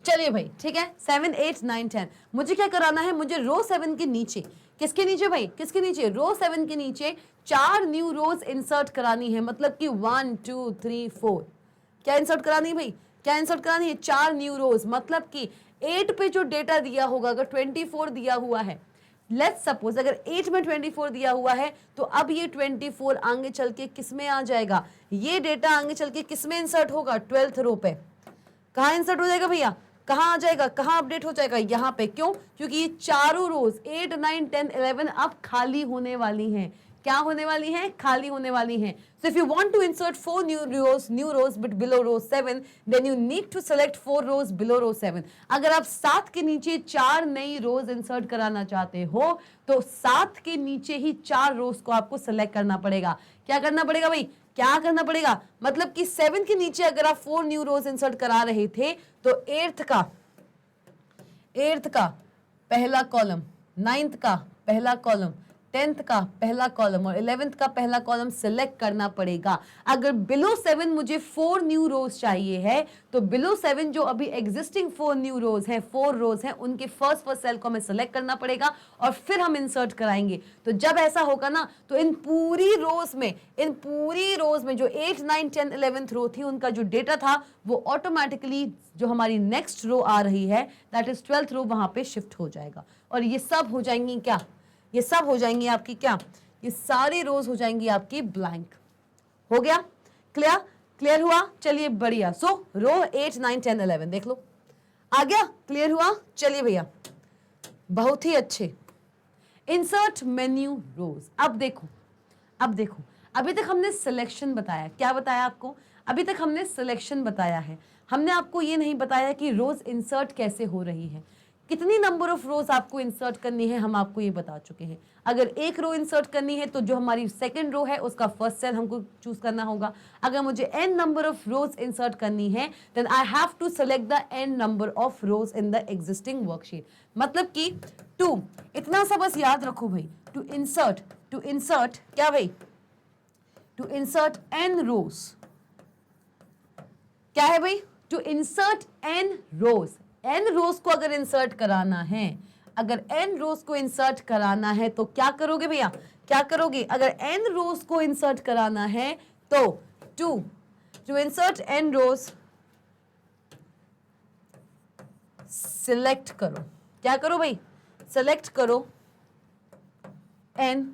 A: चलिए भाई ठीक है, 7, 8, 9, 10 मुझे क्या कराना है, मुझे रो 7 के नीचे, किसके नीचे भाई, किसके नीचे, रो 7 के नीचे 4 न्यू रोज इंसर्ट करानी है, मतलब कि 1, 2, 3, 4 क्या इंसर्ट करानी है भाई, क्या इंसर्ट करानी है, 4 न्यू रोज, मतलब कि 8 पे जो डेटा दिया होगा, अगर 24 दिया हुआ है, लेट्स सपोज अगर 8 में 24 दिया हुआ है, तो अब ये 24 आगे चल के किस में आ जाएगा, ये डेटा आगे चल के किस में इंसर्ट होगा, 12th रो पे। कहाँ इंसर्ट हो जाएगा भैया, कहाँ आ जाएगा, कहाँ अपडेट हो जाएगा, यहाँ पे। क्यों, क्योंकि ये चारों रोज 8, 9, 10, 11 अब खाली होने वाली हैं, क्या होने वाली हैं, खाली होने वाली हैं। So if you want to insert 4 new rows but below row 7, then you need to select 4 rows below row 7। अगर आप 7 के नीचे 4 नई रोज इंसर्ट कराना चाहते हो तो 7 के नीचे ही 4 रोज को आपको सेलेक्ट करना पड़ेगा। क्या करना पड़ेगा भाई, क्या करना पड़ेगा, मतलब कि 7 के नीचे अगर आप 4 न्यू रोज इंसर्ट करा रहे थे तो 8th का पहला कॉलम, 9th का पहला कॉलम, 10th का पहला कॉलम और 11th का पहला कॉलम सिलेक्ट करना पड़ेगा। अगर बिलो 7 मुझे 4 न्यू रोज चाहिए है तो बिलो 7 जो अभी एग्जिस्टिंग 4 न्यू रोज हैं, 4 रोज हैं, उनके फर्स्ट सेल को हमें सिलेक्ट करना पड़ेगा और फिर हम इंसर्ट कराएंगे। तो जब ऐसा होगा ना तो इन पूरी रोज में जो 8, 9, 10, 11th रो थी उनका जो डेटा था वो ऑटोमेटिकली जो हमारी नेक्स्ट रो आ रही है दैट इज 12th रो, वहां पे शिफ्ट हो जाएगा और ये सब हो जाएंगी क्या, ये सब हो जाएंगी आपकी क्या, ये सारी रोज हो जाएंगी आपकी ब्लैंक। हो गया, क्लियर, क्लियर हुआ, चलिए बढ़िया। सो रो 8, 9, 10, 11 देख लो। आ गया, क्लियर हुआ? चलिए भैया, बहुत ही अच्छे। इंसर्ट मेन्यू रोज। अब देखो, अभी तक हमने सिलेक्शन बताया। क्या बताया आपको? अभी तक हमने सिलेक्शन बताया है। हमने आपको ये नहीं बताया कि रोज इंसर्ट कैसे हो रही है, कितनी नंबर ऑफ रोज आपको इंसर्ट करनी है, हम आपको ये बता चुके हैं। अगर एक रो इंसर्ट करनी है तो जो हमारी सेकंड रो है उसका फर्स्ट सेल हमको चूज करना होगा। अगर मुझे n number of rows insert करनी है then I have to select the n number of rows in the existing worksheet. मतलब कि टू, इतना सा बस याद रखो भाई, टू इंसर्ट क्या भाई, टू इंसर्ट n रोज, क्या है भाई, to insert n rows. n rows को अगर इंसर्ट कराना है, अगर n रोज को इंसर्ट कराना है तो क्या करोगे भैया, क्या करोगे? अगर n रोज को इंसर्ट कराना है तो to insert n rows select करो, क्या करो भाई, सिलेक्ट करो n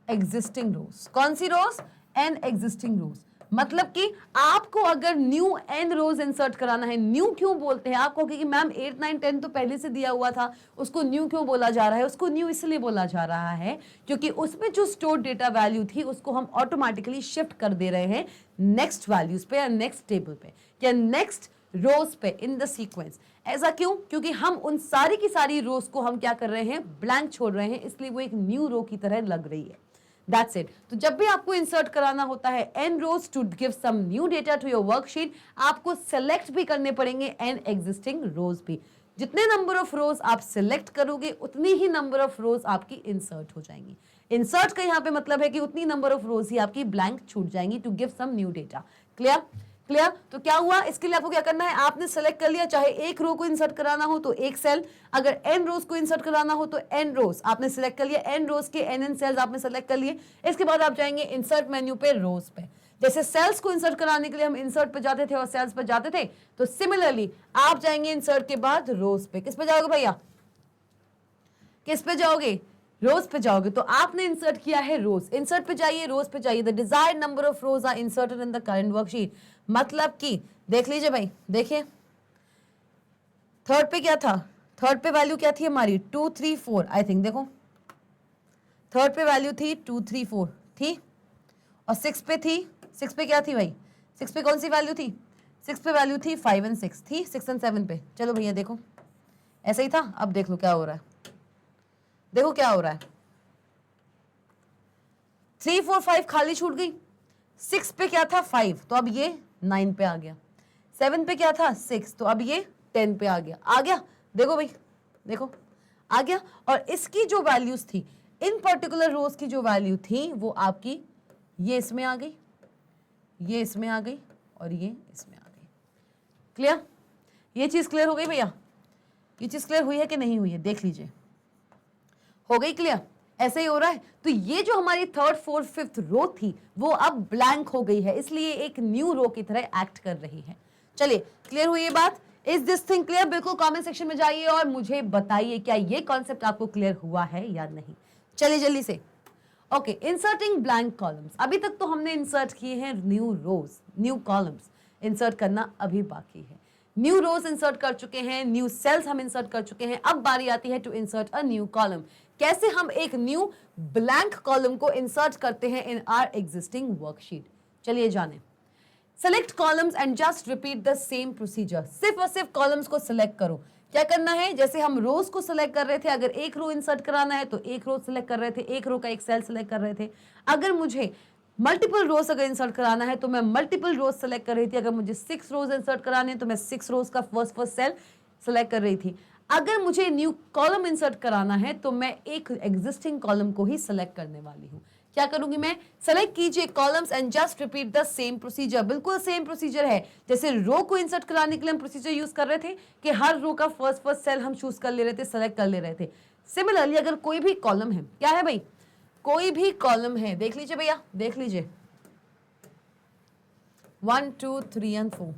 A: एग्जिस्टिंग रोज। कौन सी रोज? n एग्जिस्टिंग रोज। मतलब कि आपको अगर न्यू n रोज इंसर्ट कराना है, न्यू क्यों बोलते हैं आपको, क्योंकि मैम 8 9 10 तो पहले से दिया हुआ था, उसको न्यू क्यों बोला जा रहा है? उसको न्यू इसलिए बोला जा रहा है क्योंकि उसमें जो स्टोर डेटा वैल्यू थी उसको हम ऑटोमेटिकली शिफ्ट कर दे रहे हैं नेक्स्ट वैल्यूज पे या नेक्स्ट टेबल पे या नेक्स्ट रोज पे इन द सीक्वेंस। ऐसा क्यों? क्योंकि हम उन सारी की सारी रोज को हम क्या कर रहे हैं, ब्लैंक छोड़ रहे हैं, इसलिए वो एक न्यू रो की तरह लग रही है। That's it. तो जब भी आपको इंसर्ट कराना होता है n rows to give some new data to your worksheet, आपको सेलेक्ट भी करने पड़ेंगे n existing rows भी। जितने नंबर ऑफ रोज आप सिलेक्ट करोगे उतनी ही नंबर ऑफ रोज आपकी इंसर्ट हो जाएंगी। इंसर्ट का यहाँ पे मतलब है कि उतनी नंबर ऑफ रोज ही आपकी ब्लैंक छूट जाएंगी to give some new data. Clear? Clear? तो क्या हुआ, इसके लिए आपको क्या करना है, आपने सेलेक्ट कर लिया, चाहे एक रो को इंसर्ट कराना हो तो एक सेल, अगर n रोज को इंसर्ट कराना हो तो n रोज आपने सेलेक्ट कर लिया, n रोज के n सेल्स आपने सेलेक्ट कर लिए। इसके बाद आप जाएंगे इंसर्ट मेन्यू पे रोज पे। जैसे सेल्स को इंसर्ट कराने के लिए हम इंसर्ट पे जाते थे और सेल्स पे जाते थे, तो सिमिलरली आप जाएंगे इंसर्ट के बाद रोज पे। किस पे जाओगे भैया, किस पे जाओगे, रोज पे जाओगे। तो आपने इंसर्ट किया है रोज, इंसर्ट पे जाइए, रोज पे जाइए। The desired number of rows are inserted in the current worksheet. मतलब कि देख लीजिए भाई, देखिए थर्ड पे क्या था, थर्ड पे वैल्यू क्या थी हमारी 2 3 4 आई थिंक, देखो थर्ड पे वैल्यू थी 2 3 4 थी, और 6 पे थी, 6 पे क्या थी भाई, 6 पे कौन सी वैल्यू थी, 6 पे वैल्यू थी 5 एंड 6 थी, 6 एंड 7 पे। चलो भैया देखो ऐसा ही था। अब देख लो क्या हो रहा है, देखो क्या हो रहा है, 3 4 5 खाली छूट गई, 6 पे क्या था 5, तो अब ये 9 पे आ गया, 7 पे क्या था 6, तो अब ये 10 पे आ गया। आ गया, देखो भाई, देखो आ गया। और इसकी जो वैल्यूज थी, इन पर्टिकुलर रोज की जो वैल्यू थी वो आपकी ये इसमें आ गई, ये इसमें आ गई और ये इसमें आ गई। क्लियर? ये चीज क्लियर हो गई भैया? ये चीज क्लियर हुई है कि नहीं हुई है, देख लीजिए। हो गई क्लियर? ऐसे ही हो रहा है। तो ये जो हमारी थर्ड फोर्थ फिफ्थ रो थी वो अब ब्लैंक हो गई है, इसलिए एक न्यू रो की तरह एक्ट कर रही है। चलिए क्लियर हुई ये बात? Is this thing clear? बिल्कुल कमेंट सेक्शन में जाइए और मुझे बताइए क्या ये कॉन्सेप्ट आपको क्लियर हुआ है या नहीं। चलिए जल्दी से। Okay, inserting blank columns. अभी तक तो हमने इंसर्ट किए हैं न्यू रोज, न्यू कॉलम्स इंसर्ट करना अभी बाकी है। न्यू रोज इंसर्ट कर चुके हैं, न्यू सेल्स हम इंसर्ट कर चुके हैं। अब बारी आती है to insert a new column. कैसे हम एक न्यू ब्लैंक कॉलम को इंसर्ट करते हैं इन आर एग्जिस्टिंग वर्कशीट, चलिए जाने। Select columns and just repeat the same procedure. सिर्फ और सिर्फ कॉलम्स को सिलेक्ट करो। क्या करना है, जैसे हम रोज को सिलेक्ट कर रहे थे, अगर एक रो इंसर्ट कराना है तो एक रो सिलेक्ट कर रहे थे, एक रो का एक सेल सिलेक्ट कर रहे थे। अगर मुझे मल्टीपल रोज अगर इंसर्ट कराना है तो मैं मल्टीपल रोज सेलेक्ट कर रही थी। अगर मुझे 6 रोज इंसर्ट कराने हैं तो मैं 6 रोज का फर्स्ट सेल सेलेक्ट कर रही थी। अगर मुझे न्यू कॉलम इंसर्ट कराना है तो मैं एक एग्जिस्टिंग कॉलम को ही सिलेक्ट करने वाली हूं। क्या करूंगी मैं, सेलेक्ट कीजिए columns and just repeat the same procedure. बिल्कुल सेम प्रोसीजर है जैसे रो को इंसर्ट कराने के लिए हम प्रोसीजर यूज कर रहे थे कि हर रो का फर्स्ट सेल हम चूज कर ले रहे थे, सेलेक्ट कर ले रहे थे। सिमिलरली अगर कोई भी कॉलम है, क्या है भाई, कोई भी कॉलम है, देख लीजिए भैया, देख लीजिए 1 2 3 एंड 4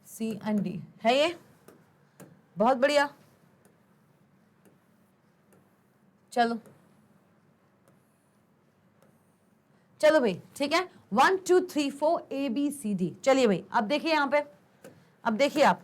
A: सी एंड डी है, ये बहुत बढ़िया। चलो चलो भाई ठीक है, 1 2 3 4 ABCD। चलिए भाई अब देखिए यहाँ पे, अब देखिए आप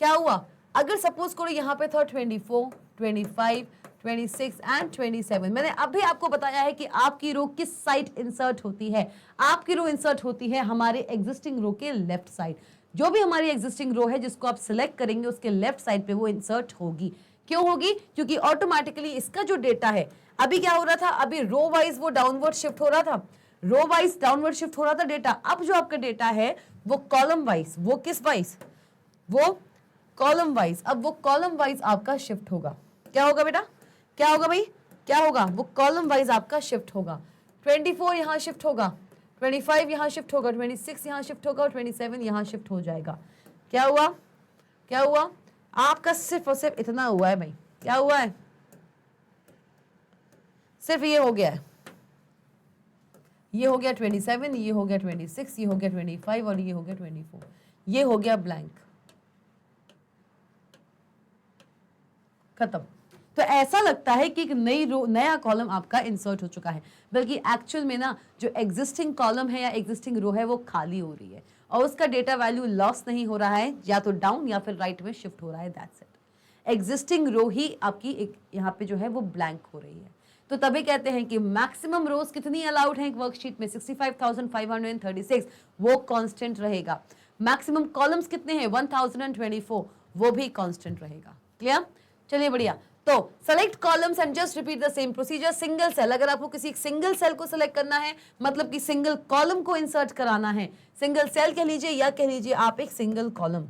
A: क्या हुआ, अगर सपोज करो यहाँ पे था 24 25 26 एंड 27। मैंने अभी आपको बताया है कि आपकी रो किस साइड इंसर्ट होती है। आपकी रो इंसर्ट होती है हमारे एग्जिस्टिंग रो के लेफ्ट साइड। जो भी हमारी एग्जिस्टिंग रो है जिसको आप सिलेक्ट करेंगे उसके लेफ्ट साइड पे वो इंसर्ट होगी। क्यों होगी? क्योंकि ऑटोमेटिकली इसका जो डेटा है, अभी क्या हो रहा था, अभी रो वाइज वो डाउनवर्ड शिफ्ट हो रहा था, रो वाइज डाउनवर्ड शिफ्ट हो रहा था डेटा। अब जो आपका डेटा है वो कॉलम वाइज, वो किस वाइज, वो कॉलम वाइज, अब वो कॉलम वाइज आपका शिफ्ट होगा। क्या होगा बेटा, क्या होगा भाई, क्या होगा, वो कॉलम वाइज आपका शिफ्ट होगा। 24 यहाँ शिफ्ट होगा, 25 यहाँ शिफ्ट होगा, 26 यहाँ शिफ्ट होगा और 27 यहाँ शिफ्ट हो जाएगा। क्या हुआ, क्या हुआ, आपका सिर्फ और सिर्फ इतना हुआ है भाई। क्या हुआ है, सिर्फ ये हो गया है, ये हो गया 27, ये हो गया 26, ये हो गया 25 और ये हो गया 24। ये हो गया ब्लैंक, खत्म। तो ऐसा लगता है कि एक नई रो, नया कॉलम आपका इंसर्ट हो चुका है, बल्कि एक्चुअल में ना जो एग्जिस्टिंग कॉलम है या एग्जिस्टिंग रो है वो खाली हो रही है और उसका डेटा वैल्यू लॉस नहीं हो रहा है, या तो डाउन या फिर राइट में शिफ्ट हो रहा है। That's it. एग्जिस्टिंग रो ही आपकी एक यहाँ पे जो है वो ब्लैंक हो रही है। तो तभी कहते हैं कि मैक्सिमम रोज कितनी अलाउड है एक वर्कशीट में, 65,536, वो कांस्टेंट रहेगा। मैक्सिमम कॉलम्स कितने हैं, 1024, वो भी कांस्टेंट रहेगा। क्लियर? चलिए बढ़िया। तो select columns and just repeat the same procedure. Single cell, अगर आपको किसी सिंगल सेल को सिलेक्ट करना है, मतलब कि सिंगल कॉलम को इंसर्ट कराना है, सिंगल सेल कह लीजिए या कह लीजिए आप एक सिंगल कॉलम,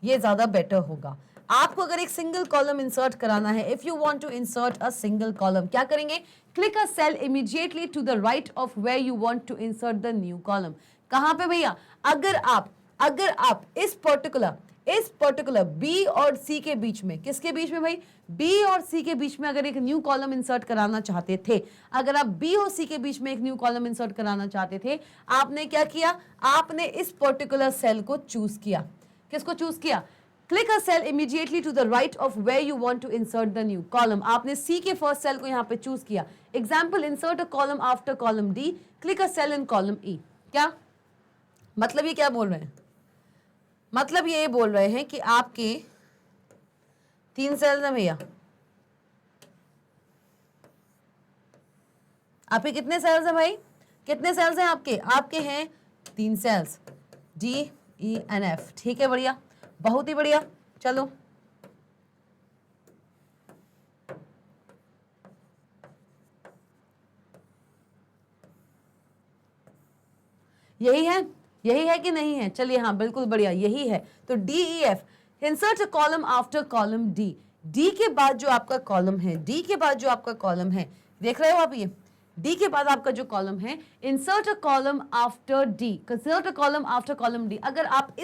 A: ये ज्यादा बेटर होगा। आपको अगर एक सिंगल कॉलम इंसर्ट कराना है, if you want to insert a single column, क्या करेंगे, click a cell immediately to the right of where you want to insert the new column. कहां पे भैया, अगर आप इस पर्टिकुलर बी और सी के बीच में, किसके बीच में भाई, बी और सी के बीच में अगर एक न्यू कॉलम इंसर्ट कराना चाहते थे, अगर आप बी और सी के बीच में एक न्यू कॉलम इंसर्ट कराना चाहते थे, आपने क्या किया, आपने इस पर्टिकुलर सेल को चूज किया। किसको चूज किया, click a cell immediately to the right of where you want to insert the new column. आपने सी के फर्स्ट सेल को यहां पे चूज किया। Example, insert a column after column D, click a cell in column E. क्या मतलब, ये क्या बोल रहे हैं, मतलब ये बोल रहे हैं कि आपके 3 सेल्स हैं भैया, आपके कितने सेल्स हैं भाई, कितने सेल्स हैं आपके, आपके हैं 3 cells, D E and F. ठीक है, बढ़िया, बहुत ही बढ़िया। चलो यही है कि नहीं है, चलिए हाँ बिल्कुल बढ़िया, यही है। तो D E F, insert a column after column D. D के बाद जो आपका कॉलम है, डी के बाद जो आपका कॉलम है, देख रहे हो आप, ये डी के बाद आपका जो कॉलम है, insert a column after D, insert a column after column D. अगर आप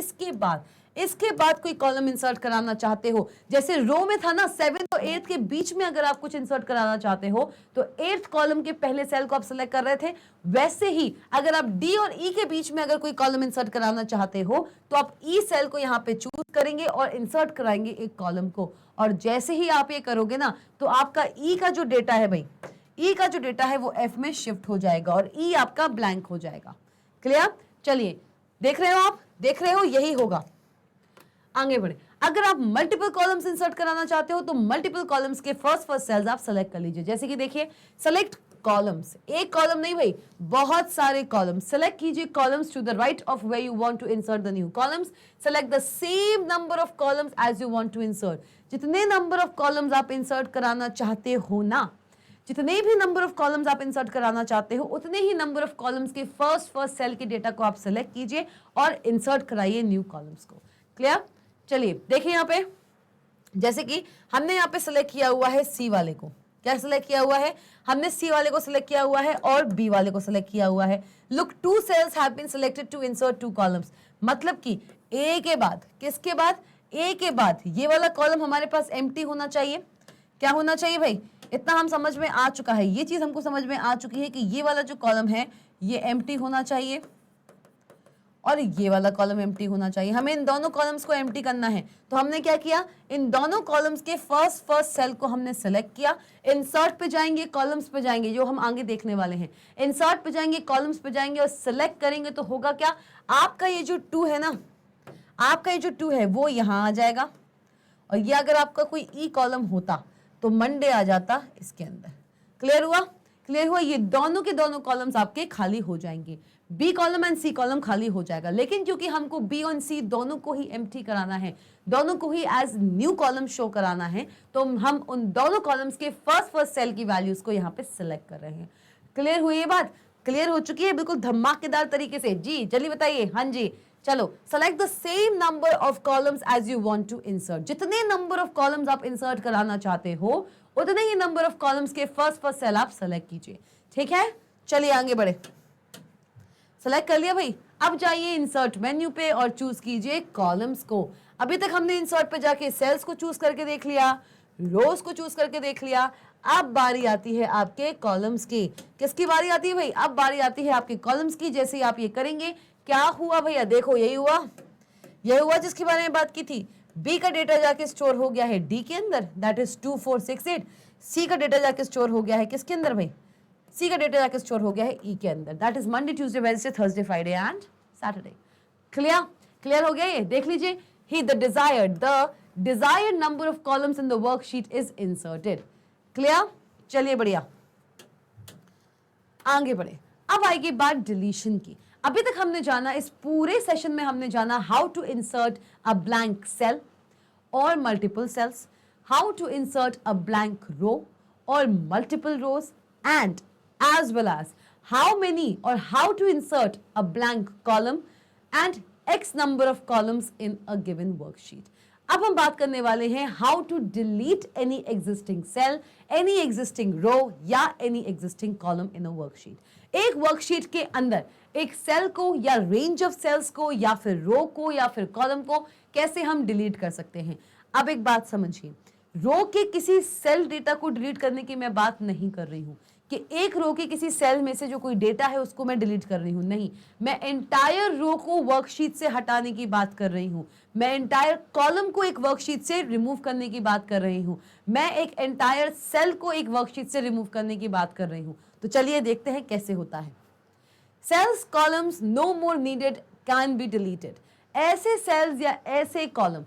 A: इसके बाद कोई कॉलम इंसर्ट कराना चाहते हो, जैसे रो में था ना 7 और 8 के बीच में अगर आप कुछ इंसर्ट कराना चाहते हो तो 8th कॉलम के पहले सेल को आप सिलेक्ट कर रहे थे, वैसे ही अगर आप डी और ई के बीच में अगर कोई कॉलम इंसर्ट कराना चाहते हो तो आप ई सेल को यहाँ पे चूज करेंगे और इंसर्ट कराएंगे एक कॉलम को। और जैसे ही आप ये करोगे ना तो आपका ई का जो डेटा है भाई, ई का जो डेटा है वो एफ में शिफ्ट हो जाएगा और ई आपका ब्लैंक हो जाएगा। क्लियर? चलिए, देख रहे हो आप, देख रहे हो, यही होगा। आगे बढ़े, अगर आप मल्टीपल कॉलम्स इंसर्ट कराना चाहते हो तो मल्टीपल कॉलम्स के फर्स्ट सेल्स आप सेलेक्ट कर लीजिए। जैसे कि देखिए, सेलेक्ट कॉलम्स, एक कॉलम नहीं भाई, बहुत सारे कॉलम्स सेलेक्ट कीजिए। Columns to the right of where you want to insert the new columns, select the same number of columns as you want to insert. जितने नंबर ऑफ कॉलम्स आप insert कराना चाहते हो ना, जितने भी नंबर ऑफ कॉलम्स आप insert कराना चाहते हो, उतने ही नंबर ऑफ कॉलम्स के फर्स्ट सेल के डेटा को आप सेलेक्ट कीजिए और इंसर्ट कराइए न्यू कॉलम्स को। क्लियर? चलिए देखिए यहाँ पे, जैसे कि हमने यहाँ पे सिलेक्ट किया हुआ है सी वाले को, क्या सिलेक्ट किया हुआ है, हमने सी वाले को सिलेक्ट किया हुआ है और बी वाले को सिलेक्ट किया हुआ है। Look, 2 cells have been selected to insert 2 columns. मतलब कि ए के बाद, किसके बाद, ए के बाद ये वाला कॉलम हमारे पास एम्प्टी होना चाहिए। क्या होना चाहिए भाई, इतना हम समझ में आ चुका है, ये चीज हमको समझ में आ चुकी है कि ये वाला जो कॉलम है ये एम्प्टी होना चाहिए और ये वाला कॉलम एम्प्टी होना चाहिए। हमें इन दोनों कॉलम्स को एम्प्टी करना है, तो हमने क्या किया, इन दोनों कॉलम्स के फर्स्ट सेल को हमने सेलेक्ट किया, इंसर्ट पे जाएंगे, कॉलम्स पे जाएंगे, जो हम आगे देखने वाले हैं, इंसर्ट पे जाएंगे, कॉलम्स पे जाएंगे और सेलेक्ट करेंगे, तो होगा क्या, आपका ये जो 2 है ना, आपका ये जो 2 है वो यहाँ आ जाएगा, और ये अगर आपका कोई ई कॉलम होता तो मंडे आ जाता इसके अंदर। क्लियर हुआ, क्लियर हुआ, ये दोनों के दोनों कॉलम्स आपके खाली हो जाएंगे, B column and C column खाली हो जाएगा। लेकिन क्योंकि हमको बी और सी दोनों को ही एम्प्टी कराना है, दोनों को ही एज न्यू कॉलम शो कराना है, तो हम उन दोनों कॉलम्स के फर्स्ट सेल की वैल्यूज को यहाँ पे सिलेक्ट कर रहे हैं। क्लियर हुई ये बात, क्लियर हो चुकी है बिल्कुल धमाकेदार तरीके से। जी चलिए बताइए, हाँ जी चलो, select the same number of columns as you want to insert. जितने नंबर ऑफ कॉलम्स आप इंसर्ट कराना चाहते हो उतने ही नंबर ऑफ कॉलम्स के फर्स्ट सेल आप सेलेक्ट कीजिए। ठीक है, चलिए आगे बढ़े। सेलेक्ट कर लिया भाई, अब जाइए इंसर्ट मेन्यू पे और चूज कीजिए कॉलम्स को। अभी तक हमने इंसर्ट पे जाके सेल्स को चूज करके देख लिया, रोज को चूज करके देख लिया, अब बारी आती है आपके कॉलम्स की। किसकी बारी आती है भाई, अब बारी आती है आपके कॉलम्स की। जैसे ही आप ये करेंगे, क्या हुआ भैया, देखो यही हुआ जिसके बारे में बात की थी। बी का डेटा जाके स्टोर हो गया है डी के अंदर, दैट इज 2468। सी का डेटा जाके स्टोर हो गया है किसके अंदर भाई, सी का डेटा जाके स्टोर हो गया है ई के अंदर, that is Monday, Tuesday, Wednesday, Thursday, Friday and Saturday. Clear, clear हो गया ये, देख लीजिए। The desired number of columns in the worksheet is inserted. Clear, चलिए बढ़िया आगे बढ़े। अब आएगी बात डिलीशन की। अभी तक हमने जाना, इस पूरे सेशन में हमने जाना how to insert a blank cell और multiple cells, how to insert a blank row और multiple rows, and as well as how many or how to insert a blank column and x number of columns in a given worksheet. अब हम बात करने वाले हैं how to delete any existing cell, any existing row या any existng column in a worksheet. एक worksheet के अंदर एक सेल को या रेंज ऑफ सेल्स को या फिर रो को या फिर कॉलम को कैसे हम डिलीट कर सकते हैं। अब एक बात समझिए, रो के किसी सेल डेटा को डिलीट करने की मैं बात नहीं कर रही हूं कि एक रो के किसी सेल में से जो कोई डेटा है उसको मैं डिलीट कर रही हूं, नहीं, मैं एंटायर रो को वर्कशीट से हटाने की बात कर रही हूं, मैं एंटायर कॉलम को एक वर्कशीट से रिमूव करने की बात कर रही हूं, मैं एक एंटायर सेल को एक वर्कशीट से रिमूव करने की बात कर रही हूं। तो चलिए देखते हैं कैसे होता है। Cells columns no more needed can be deleted. ऐसे सेल्स या ऐसे कॉलम,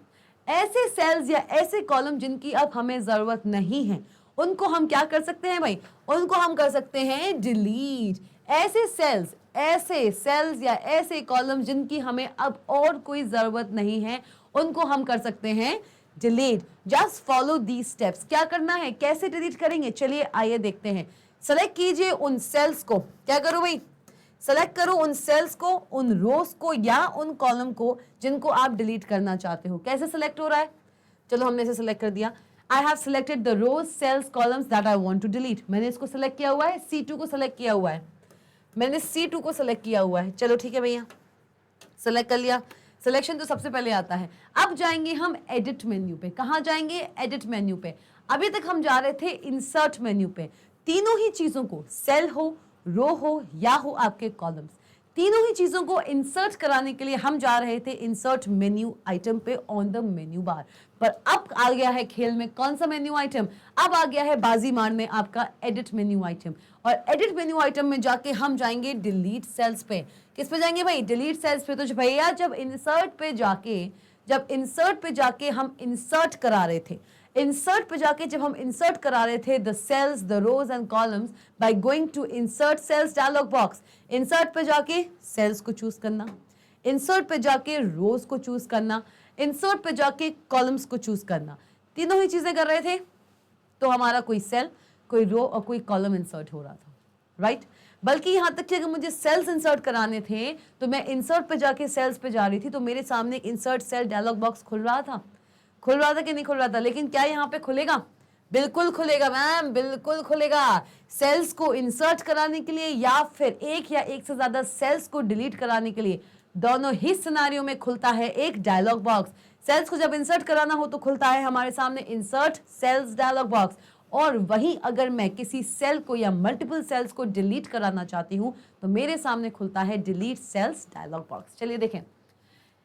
A: ऐसे सेल्स या ऐसे कॉलम जिनकी अब हमें जरूरत नहीं है, उनको हम क्या कर सकते हैं भाई, उनको हम कर सकते हैं डिलीट। ऐसे सेल्स या ऐसे कॉलम जिनकी हमें अब और कोई जरूरत नहीं है, उनको हम कर सकते हैं delete. Just follow the steps. क्या करना है, कैसे डिलीट करेंगे, चलिए आइए देखते हैं। सेलेक्ट कीजिए उन सेल्स को, क्या करो भाई, सेलेक्ट करो उन सेल्स को, उन रोज को या उन कॉलम को जिनको आप डिलीट करना चाहते हो। कैसे सेलेक्ट हो रहा है, चलो हमने इसे सेलेक्ट कर दिया। I have selected the rows, cells, columns that I want to delete. मैंने इसको सेलेक्ट किया हुआ है, C2 को सेलेक्ट किया हुआ है, मैंने C2 को सेलेक्ट किया हुआ है। चलो ठीक है भैया, सेलेक्ट कर लिया। सिलेक्शन तो सबसे पहले आता है। अब जाएंगे हम एडिट मेन्यू पे। कहाँ जाएंगे, एडिट मेन्यू पे। अभी तक हम जा रहे थे इंसर्ट मेन्यू पे। तीनों ही चीजों को, सेल हो, रो हो या हो आपके कॉलम्स, तीनों ही चीजों को इंसर्ट कराने के लिए हम जा रहे थे इंसर्ट मेन्यू आइटम पे ऑन द मेन्यू बार। पर अब आ गया है खेल में कौन सा मेन्यू आइटम, अब आ गया है बाजी मारने आपका एडिट मेन्यू आइटम। और एडिट मेन्यू आइटम में जाके हम जाएंगे डिलीट सेल्स पे। किस पे जाएंगे भाई, डिलीट सेल्स पे। तो भैया जब इंसर्ट पे जाके हम इंसर्ट करा रहे थे, इंसर्ट पे जाके जब हम इंसर्ट करा रहे थे the cells, the rows and columns by going to insert cells dialog box. Insert पे जाके सेल्स को चूज करना, इंसर्ट पे जाके रोज को चूज करना, इंसर्ट पे जाके कॉलम्स को चूज करना, तीनों ही चीजें कर रहे थे तो हमारा कोई सेल, कोई रो और कोई कॉलम इंसर्ट हो रहा था, राइट। बल्कि यहां तक कि अगर मुझे सेल्स इंसर्ट कराने थे तो मैं इंसर्ट पे जाके सेल्स पे जा रही थी तो मेरे सामने इंसर्ट सेल डायलॉग बॉक्स खुल रहा था कि नहीं खुल रहा था। लेकिन क्या यहाँ पे खुलेगा, बिल्कुल खुलेगा मैम, बिल्कुल खुलेगा। सेल्स को इंसर्ट कराने के लिए या फिर एक या एक से ज्यादा सेल्स को डिलीट कराने के लिए, दोनों ही सिनारियों में खुलता है एक डायलॉग बॉक्स। सेल्स को जब इंसर्ट कराना हो तो खुलता है हमारे सामने इंसर्ट सेल्स डायलॉग बॉक्स, और वहीं अगर मैं किसी सेल को या मल्टीपल सेल्स को डिलीट कराना चाहती हूं तो मेरे सामने खुलता है डिलीट सेल्स डायलॉग बॉक्स। चलिए देखें,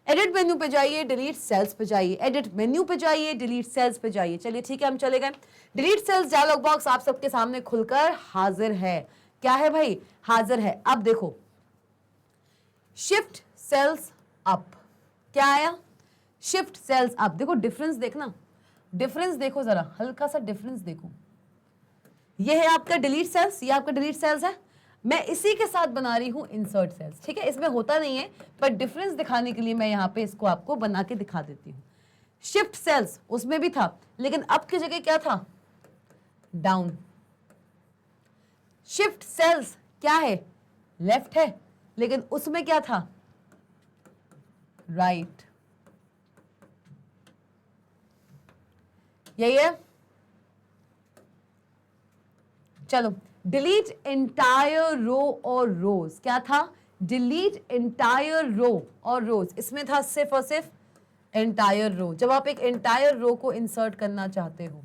A: एडिट मेन्यू पे जाइए, डिलीट सेल्स पे जाइए, एडिट मेन्यू पे जाइए, डिलीट सेल्स पे जाइए। चलिए ठीक है, हम चले गए। डिलीट सेल्स डायलॉग बॉक्स आप सबके सामने खुलकर हाजिर है। क्या है भाई? हाजिर है। अब देखो, शिफ्ट सेल्स अप, क्या आया? Shift cells up. देखो डिफरेंस देखना, डिफरेंस देखो जरा, हल्का सा डिफरेंस देखो। ये है आपका डिलीट सेल्स, ये आपका डिलीट सेल्स है। मैं इसी के साथ बना रही हूं इंसर्ट सेल्स, ठीक है? इसमें होता नहीं है, पर डिफरेंस दिखाने के लिए मैं यहां पे इसको आपको बना के दिखा देती हूं। शिफ्ट सेल्स उसमें भी था, लेकिन अप की जगह क्या था? डाउन। शिफ्ट सेल्स क्या है? लेफ्ट है, लेकिन उसमें क्या था? राइट। यही है। चलो, डिलीट एंटायर रो और रोज। क्या था? डिलीट एंटायर रो और रोज। इसमें था सिर्फ और सिर्फ एंटायर रो। जब आप एक एंटायर रो को इंसर्ट करना चाहते हो,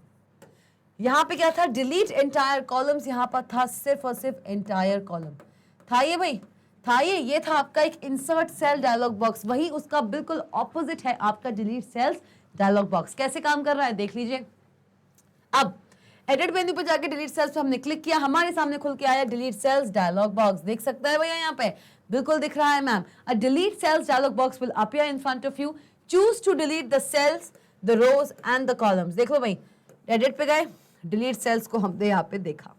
A: यहां पे क्या था? Delete entire columns. यहां पर था सिर्फ और सिर्फ एंटायर कॉलम। था ये भाई? था ये था आपका एक इंसर्ट सेल डायलॉग बॉक्स। वही उसका बिल्कुल ऑपोजिट है आपका डिलीट सेल्स डायलॉग बॉक्स। कैसे काम कर रहा है देख लीजिए। अब एडिट मेन्यू पे जाके डिलीट सेल्स पे हमने क्लिक किया, हमारे सामने खुल के आया डिलीट सेल्स डायलॉग बॉक्स। देख सकता है भैया यहाँ पे? बिल्कुल दिख रहा है ma'am. A delete cells dialog box will appear in front of you. Choose to delete the cells, the rows and the columns. देख लो भाई, एडिट पे गए, डिलीट सेल्स को हमने यहाँ पे देखा।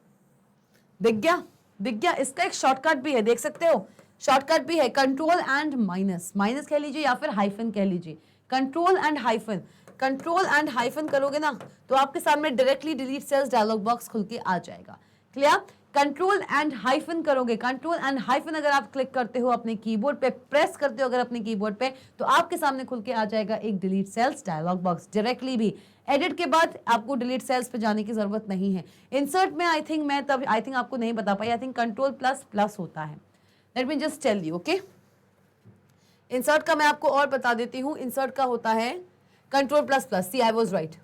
A: दिख गया? दिख गया। इसका एक शॉर्टकट भी है, देख सकते हो? शॉर्टकट भी है, कंट्रोल एंड माइनस। माइनस कह लीजिए या फिर हाइफन कह लीजिए। Control and hyphen, control and hyphen करोगे ना तो आपके सामने directly delete cells dialog box खुल के आ जाएगा। क्लियर? कंट्रोल एंड हाइफन करोगे, कंट्रोल एंड हाइफन अगर आप क्लिक करते हो अपने कीबोर्ड पे, प्रेस करते हो अगर अपने कीबोर्ड पे, तो आपके सामने खुल के आ जाएगा एक delete cells dialog box directly भी। एडिट के बाद आपको डिलीट सेल्स पे जाने की जरूरत नहीं है। इंसर्ट में आई थिंक आपको नहीं बता पाई, I think control plus plus होता है। Let me just tell you, okay? Insert का मैं आपको और बता देती हूं। इंसर्ट का होता है control plus plus. See I was right,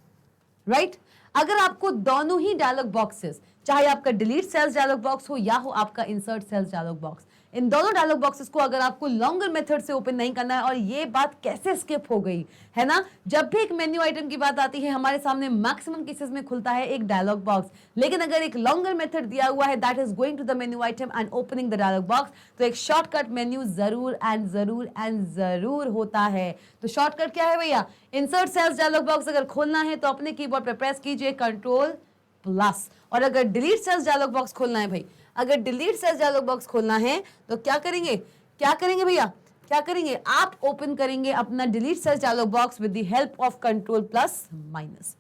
A: right? अगर आपको दोनों ही डायलॉग बॉक्सेस, चाहे आपका डिलीट सेल्स डायलॉग बॉक्स हो या हो आपका इंसर्ट सेल्स डायलॉग बॉक्स, इन दोनों डायलॉग बॉक्सेस को अगर आपको लॉन्गर मेथड से ओपन नहीं करना है, और ये बात कैसे स्किप हो गई है ना? जब भी एक मेन्यू आइटम की बात आती है हमारे सामने मैक्सिमम केसेस में खुलता है एक डायलॉग बॉक्स, लेकिन अगर एक लॉन्गर मेथड दिया हुआ है that is going to the menu item and opening the dialog box, तो एक शॉर्टकट मेन्यू जरूर एंड जरूर एंड जरूर होता है। तो शॉर्टकट क्या है भैया? इंसर्ट सेल्स डायलॉग बॉक्स अगर खोलना है तो अपने कीबोर्ड पे प्रेस कीजिए कंट्रोल प्लस, और अगर डिलीट सेल्स डायलॉग बॉक्स खोलना है भाई, अगर डिलीट सेल्स डायलॉग बॉक्स खोलना है तो क्या करेंगे? क्या करेंगे भैया? क्या करेंगे? आप ओपन करेंगे अपना delete cells dialog box with the help of control plus minus.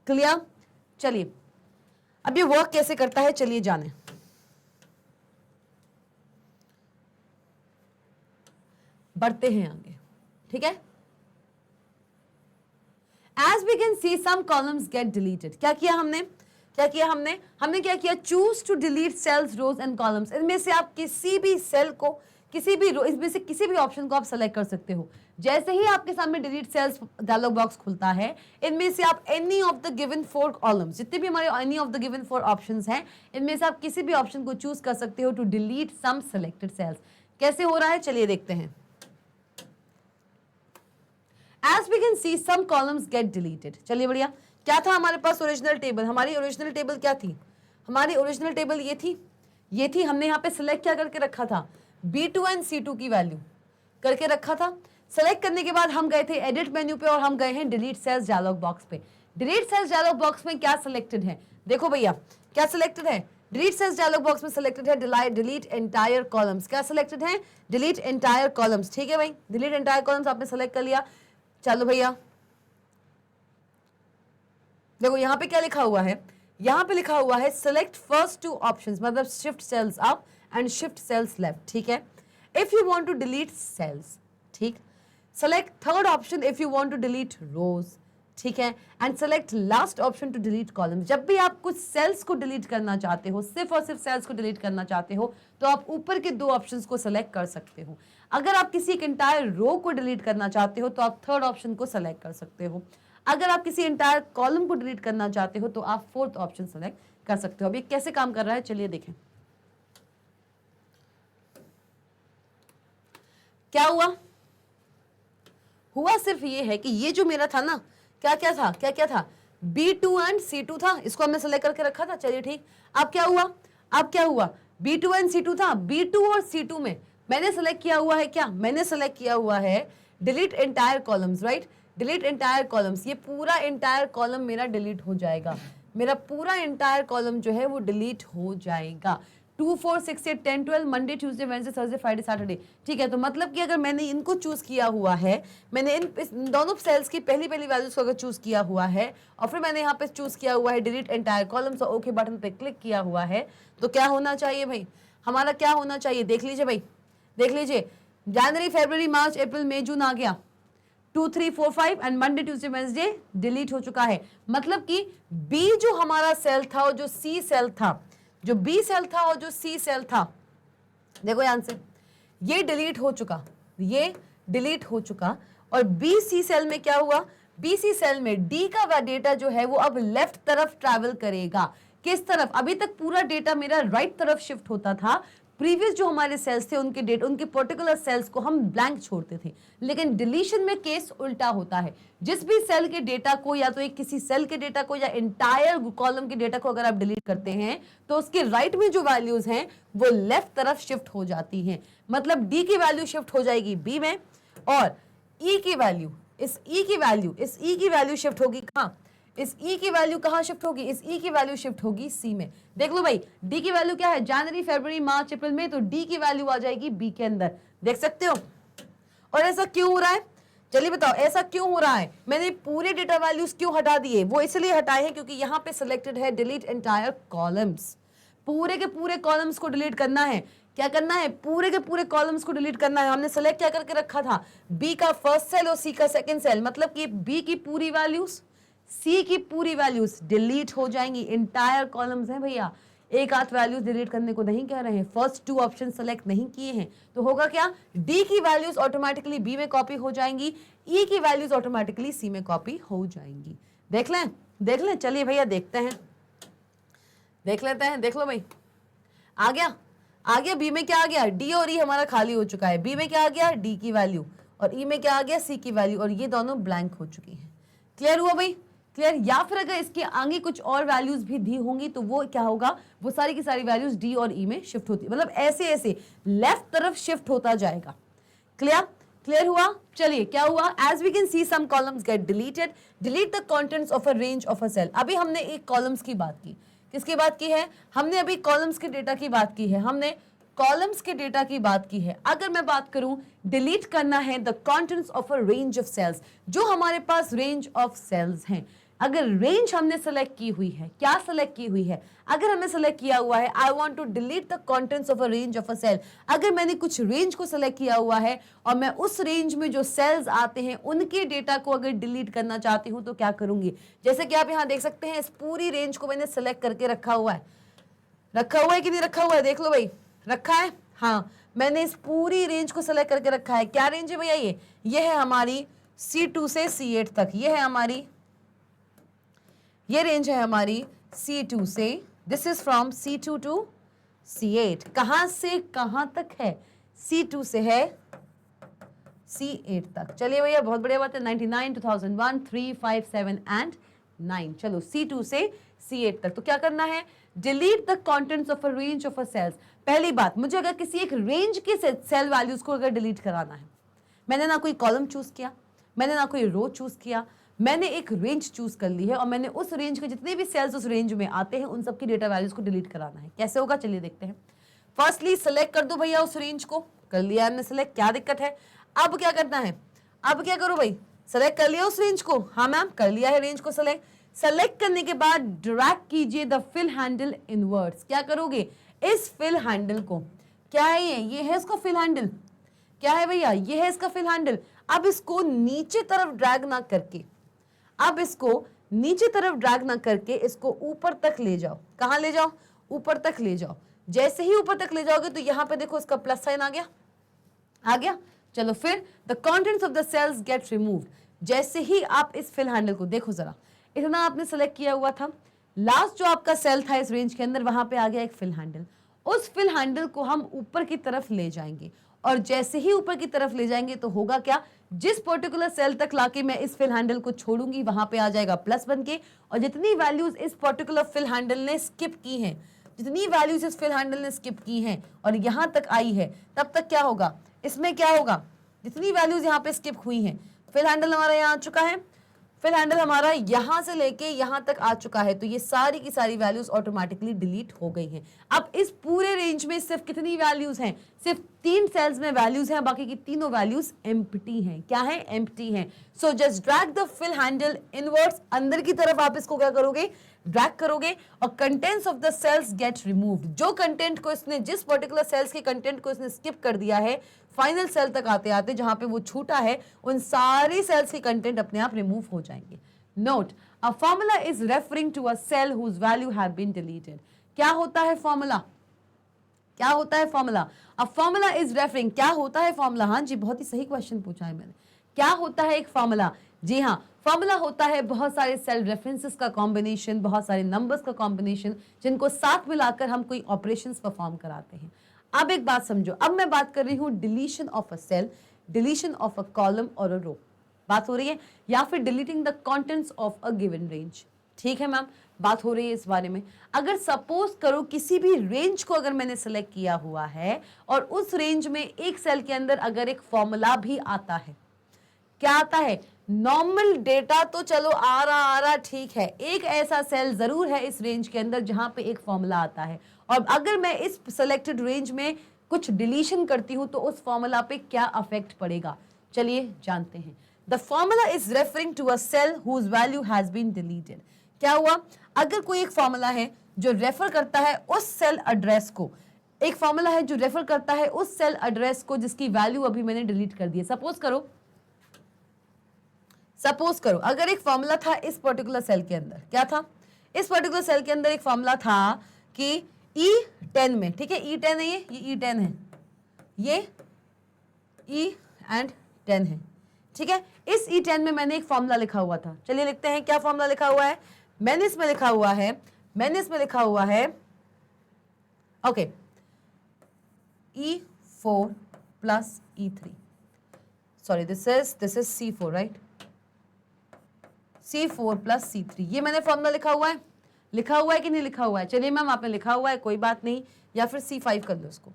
A: Clear? चलिए, अब ये वर्क कैसे करता है चलिए जाने। बढ़ते हैं आगे, ठीक है? As we can see, some columns get deleted. क्या किया हमने? क्या किया हमने? हमने क्या किया? Choose to delete cells, rows and columns. इनमें से आप किसी भी सेल को, किसी भी रो, इसमें से किसी भी ऑप्शन को आप सेलेक्ट कर सकते हो। जैसे ही आपके सामने डिलीट सेल्स डायलॉग बॉक्स खुलता है, इनमें से आप any of the given 4 columns, जितने भी हमारे any of the given 4 options हैं, इनमें से आप किसी भी ऑप्शन को चूज कर सकते हो to delete some selected cells. कैसे हो रहा है चलिए देखते हैं। As we can see, some columns get deleted. चलिए बढ़िया। क्या था हमारे पास ओरिजिनल टेबल? हमारी ओरिजिनल टेबल क्या थी? हमारी ओरिजिनल टेबल ये थी, ये थी। हमने यहाँ पे सिलेक्ट क्या करके रखा था? B2 एंड C2 की वैल्यू करके रखा था। सेलेक्ट करने के बाद हम गए थे एडिट मेन्यू पे और हम गए हैं डिलीट सेल्स डायलॉग बॉक्स पे। डिलीट सेल्स डायलॉग बॉक्स में क्या सिलेक्टेड है? देखो भैया, क्या सिलेक्टेड है? डिलीट सेल्स डायलॉग बॉक्स में सिलेक्टेड है डिलीट एंटायर कॉलम्स। क्या सिलेक्टेड है? Delete entire columns. ठीक है भाई, डिलीट एंटायर कॉलम्स आपने सेलेक्ट कर लिया। चलो भैया, देखो यहां पे क्या लिखा हुआ है? यहां पे लिखा हुआ है सिलेक्ट फर्स्ट 2 ऑप्शंस, मतलब shift cells up and shift cells left. ठीक है? If you want to delete cells, ठीक, select third option if you want to delete rows, ठीक है, and select last option to delete columns. जब भी आप कुछ सेल्स को डिलीट करना चाहते हो, सिर्फ और सिर्फ सेल्स को डिलीट करना चाहते हो, तो आप ऊपर के 2 ऑप्शंस को सेलेक्ट कर सकते हो। अगर आप किसी एक एंटायर रो को डिलीट करना चाहते हो तो आप थर्ड ऑप्शन को सेलेक्ट कर सकते हो। अगर आप किसी एंटायर कॉलम को डिलीट करना चाहते हो तो आप फोर्थ ऑप्शन सेलेक्ट कर सकते हो। अब ये कैसे काम कर रहा है चलिए देखें। क्या हुआ सिर्फ ये है कि ये जो मेरा था ना, क्या क्या था, B2 एंड C2 था, इसको हमने सेलेक्ट करके रखा था, चलिए ठीक। अब क्या हुआ, B2 एंड C2 था, B2 और C2 में मैंने सेलेक्ट किया हुआ है क्या, मैंने सेलेक्ट किया हुआ है delete entire columns, right, delete entire columns. ये पूरा एंटायर कॉलम मेरा डिलीट हो जाएगा, मेरा पूरा एंटायर कॉलम जो है वो डिलीट हो जाएगा। 2 4 6 8 10 12 Monday Tuesday Wednesday Thursday Friday Saturday, ठीक है। तो मतलब कि अगर मैंने इनको चूज किया हुआ है, मैंने इन दोनों सेल्स की पहली वैल्यूज को अगर चूज किया हुआ है और फिर मैंने यहाँ पे चूज किया हुआ है डिलीट एंटायर कॉलम्स और ओके बटन पे क्लिक किया हुआ है, तो क्या होना चाहिए भाई, हमारा क्या होना चाहिए, देख लीजिए भाई, देख लीजिए, जनवरी फरवरी मार्च अप्रैल मई जून आ गया, 2 3 4 5 and Monday Tuesday Wednesday delete हो चुका है। मतलब कि बी जो हमारा सेल था और जो सी सेल था, जो बी सेल था और जो सी सेल था, देखो ध्यान से, ये डिलीट हो चुका, ये डिलीट हो चुका। और बी सी सेल में क्या हुआ, बी सी सेल में डी का डेटा जो है वो अब लेफ्ट तरफ ट्रैवल करेगा। किस तरफ, अभी तक पूरा डेटा मेरा राइट तरफ शिफ्ट होता था, प्रीवियस जो हमारे सेल्स थे उनके डेट, उनके पर्टिकुलर सेल्स को हम ब्लैंक छोड़ते थे। लेकिन डिलीशन में केस उल्टा होता है, जिस भी सेल के डेटा को या तो एक किसी सेल के डेटा को या एंटायर कॉलम के डेटा को अगर आप डिलीट करते हैं तो उसके राइट में जो वैल्यूज हैं वो लेफ्ट तरफ शिफ्ट हो जाती हैं। मतलब डी की वैल्यू शिफ्ट हो जाएगी बी में और ई की वैल्यू, इस ई की वैल्यू शिफ्ट होगी कहाँ, इस ई की वैल्यू कहाँ शिफ्ट होगी, इस ई की वैल्यू शिफ्ट होगी सी में। देख लो भाई, डी की वैल्यू क्या है, जनवरी फरवरी मार्च अप्रैल में, तो डी की वैल्यू आ जाएगी बी के अंदर, देख सकते हो। और ऐसा क्यों हो रहा है, चलिए बताओ ऐसा क्यों हो रहा है, मैंने पूरे डेटा वैल्यूज क्यों हटा दिए, वो इसलिए हटाए हैं क्योंकि यहाँ पे सिलेक्टेड है डिलीट एंटायर कॉलम्स, पूरे के पूरे कॉलम्स को डिलीट करना है। क्या करना है, पूरे के पूरे कॉलम्स को डिलीट करना है। हमने सेलेक्ट क्या करके रखा था, बी का फर्स्ट सेल और सी का सेकंड सेल, मतलब कि बी की पूरी वैल्यूज, सी की पूरी वैल्यूज डिलीट हो जाएंगी। इंटायर कॉलम्स हैं भैया, एक आध वैल्यूज डिलीट करने को नहीं कह रहे हैं, फर्स्ट 2 ऑप्शन सेलेक्ट नहीं किए हैं, तो होगा क्या, डी की वैल्यूज ऑटोमेटिकली बी में कॉपी हो जाएंगी, ई की वैल्यूज ऑटोमेटिकली सी में कॉपी हो जाएंगी। देख लें, चलिए भैया देखते हैं, देख लेते हैं, देख लो भाई, आ गया बी में क्या आ गया, डी और ई हमारा खाली हो चुका है, बी में क्या आ गया, डी की वैल्यू, और ई में क्या आ गया, सी की वैल्यू, और ये दोनों ब्लैंक हो चुकी हैं। क्लियर हुआ भाई, क्लियर। या फिर अगर इसके आगे कुछ और वैल्यूज भी दी होंगी तो वो क्या होगा, वो सारी की सारी वैल्यूज डी और ई में शिफ्ट होती है, मतलब ऐसे ऐसे लेफ्ट तरफ शिफ्ट होता जाएगा। क्लियर हुआ। चलिए क्या हुआ, as we can see some columns get deleted, delete the contents of a range of a cell. अभी हमने एक कॉलम्स की बात की, किसकी बात की है, हमने अभी कॉलम्स के डेटा की बात की है, हमने कॉलम्स के डेटा की बात की है। अगर मैं बात करूं डिलीट करना है the contents of a range of cells, जो हमारे पास रेंज ऑफ सेल्स हैं, अगर रेंज हमने सेलेक्ट की हुई है, क्या सेलेक्ट की हुई है, अगर हमने सेलेक्ट किया हुआ है I want to delete the contents of a range of a cell, अगर मैंने कुछ रेंज को सेलेक्ट किया हुआ है और मैं उस रेंज में जो सेल्स आते हैं उनके डेटा को अगर डिलीट करना चाहती हूं तो क्या करूंगी। जैसे कि आप यहां देख सकते हैं, इस पूरी रेंज को मैंने सेलेक्ट करके रखा हुआ है कि नहीं रखा हुआ है, देख लो भाई, रखा है, हाँ मैंने इस पूरी रेंज को सेलेक्ट करके रखा है। क्या रेंज है भैया, ये है हमारी C2 से C8 तक, ये है हमारी, ये रेंज है हमारी C2 से, this is from C2 to C8, कहां से कहां तक है, C2 से है C8 तक। चलिए भैया बहुत बढ़िया बात है, 99 2001 3 5 7 एंड 9, चलो C2 से C8 तक। तो क्या करना है, delete the contents of a range of a cells. पहली बात, मुझे अगर किसी एक रेंज के सेल वैल्यूज को अगर डिलीट कराना है, मैंने ना कोई कॉलम चूज किया, मैंने ना कोई रो चूज किया, मैंने एक रेंज चूज कर ली है और मैंने उस रेंज के जितने भी सेल्स उस रेंज में आते हैं उन सबकी डेटा वैल्यूज को डिलीट कराना है। कैसे होगा चलिए देखते हैं। फर्स्टली सेलेक्ट कर दो भैया उस रेंज को, कर लिया हमने सेलेक्ट, क्या दिक्कत है। अब क्या करना है, अब क्या करो भाई, सेलेक्ट कर लिया उस रेंज को, हाँ मैम कर लिया है रेंज को सेलेक्ट। सेलेक्ट करने के बाद ड्रैग कीजिए द फिल हैंडल इनवर्ड्स। क्या करोगे, इस फिल हैंडल को, क्या है ये है इसका फिल हैंडल, क्या है भैया, ये है इसका फिल हैंडल। अब इसको नीचे तरफ ड्रैग ना करके, अब इसको नीचे तरफ ड्रैग ना करके इसको ऊपर तक ले जाओ। कहां ले जाओ, ऊपर तक ले जाओ। जैसे ही ऊपर तक ले जाओगे तो यहां पे देखो इसका प्लस साइन आ गया। चलो फिर the contents of the cells get removed, जैसे ही आप इस फिल हैंडल को देखो जरा, इतना आपने सेलेक्ट किया हुआ था, लास्ट जो आपका सेल था इस रेंज के अंदर, वहां पे आ गया एक फिल हैंडल। उस फिल हैंडल को हम ऊपर की तरफ ले जाएंगे, और जैसे ही ऊपर की तरफ ले जाएंगे तो होगा क्या, जिस पर्टिकुलर सेल तक लाके मैं इस फिल हैंडल को छोड़ूंगी वहां पे आ जाएगा प्लस बन के, और जितनी वैल्यूज इस पर्टिकुलर फिल हैंडल ने स्किप की हैं, जितनी वैल्यूज इस फिल हैंडल ने स्किप की हैं और यहां तक आई है, तब तक क्या होगा, इसमें क्या होगा, जितनी वैल्यूज यहाँ पे स्किप हुई हैं, फिल हैंडल हमारा यहाँ आ चुका है, फिल हैंडल हमारा यहां से लेके यहां तक आ चुका है, तो ये सारी की सारी वैल्यूज ऑटोमेटिकली डिलीट हो गई हैं। अब इस पूरे रेंज में सिर्फ कितनी वैल्यूज हैं, सिर्फ 3 सेल्स में वैल्यूज हैं, बाकी की तीनों वैल्यूज एम्प्टी हैं। क्या है, एम्प्टी हैं। So just drag the fill handle inwards, अंदर की तरफ आप इसको क्या करोगे, ड्रैग करोगे, और contents of the cells get removed. जो कंटेंट को इसने, जिस पर्टिकुलर सेल्स के कंटेंट को इसने स्किप कर दिया है, फाइनल सेल तक आते आते जहां पे वो छूटा है, उन सारी सेल्स के कंटेंट अपने आप रिमूव हो जाएंगे। Note, a formula is referring to a cell whose value have been deleted. क्या होता है फॉर्मूला, क्या होता है formula, a formula is referring, क्या होता है फॉर्मूला, हाँ जी बहुत ही सही क्वेश्चन पूछा है मैंने, क्या होता है एक फॉर्मूला, जी हाँ, फॉर्मूला होता है बहुत सारे सेल रेफरेंसेस का कॉम्बिनेशन, बहुत सारे नंबर्स का कॉम्बिनेशन, जिनको साथ मिलाकर हम कोई ऑपरेशंस परफॉर्म कराते हैं। अब एक बात समझो, अब मैं बात कर रही हूं deletion of a cell, deletion of a column और अ रो, बात हो रही है, या फिर deleting the contents of a given range. ठीक है मैम, बात हो रही है इस बारे में। अगर सपोज करो किसी भी रेंज को अगर मैंने सेलेक्ट किया हुआ है और उस रेंज में एक सेल के अंदर अगर एक फॉर्मूला भी आता है, क्या आता है, नॉर्मल डेटा तो चलो आ रहा ठीक है, एक ऐसा सेल जरूर है इस रेंज के अंदर जहां पे एक फॉर्मूला आता है, और अगर मैं इस सिलेक्टेड रेंज में कुछ डिलीशन करती हूं तो उस फॉर्मूला पे क्या अफेक्ट पड़ेगा, चलिए जानते हैं। The formula is referring to a cell whose value has been deleted. क्या हुआ, अगर कोई एक फॉर्मूला है जो रेफर करता है उस सेल एड्रेस को, एक फॉर्मूला है जो रेफर करता है उस सेल एड्रेस को जिसकी वैल्यू अभी मैंने डिलीट कर दी है। सपोज करो अगर एक फॉर्मूला था इस पर्टिकुलर सेल के अंदर, क्या था, इस पर्टिकुलर सेल के अंदर एक फॉर्मूला था कि E10 में, ठीक है, E10 है, ये E10 है, ये E10 है, ठीक है, इस E10 में मैंने एक फॉर्मूला लिखा हुआ था, चलिए लिखते हैं क्या फॉर्मूला लिखा हुआ है, मैंने इसमें लिखा हुआ है okay, E4 plus E3, sorry this is C4 right, C4 plus C3, ये मैंने फॉर्मूला लिखा हुआ है कि नहीं लिखा हुआ है, चलिए मैम आपने लिखा हुआ है कोई बात नहीं, या फिर C5 कर लो इसको,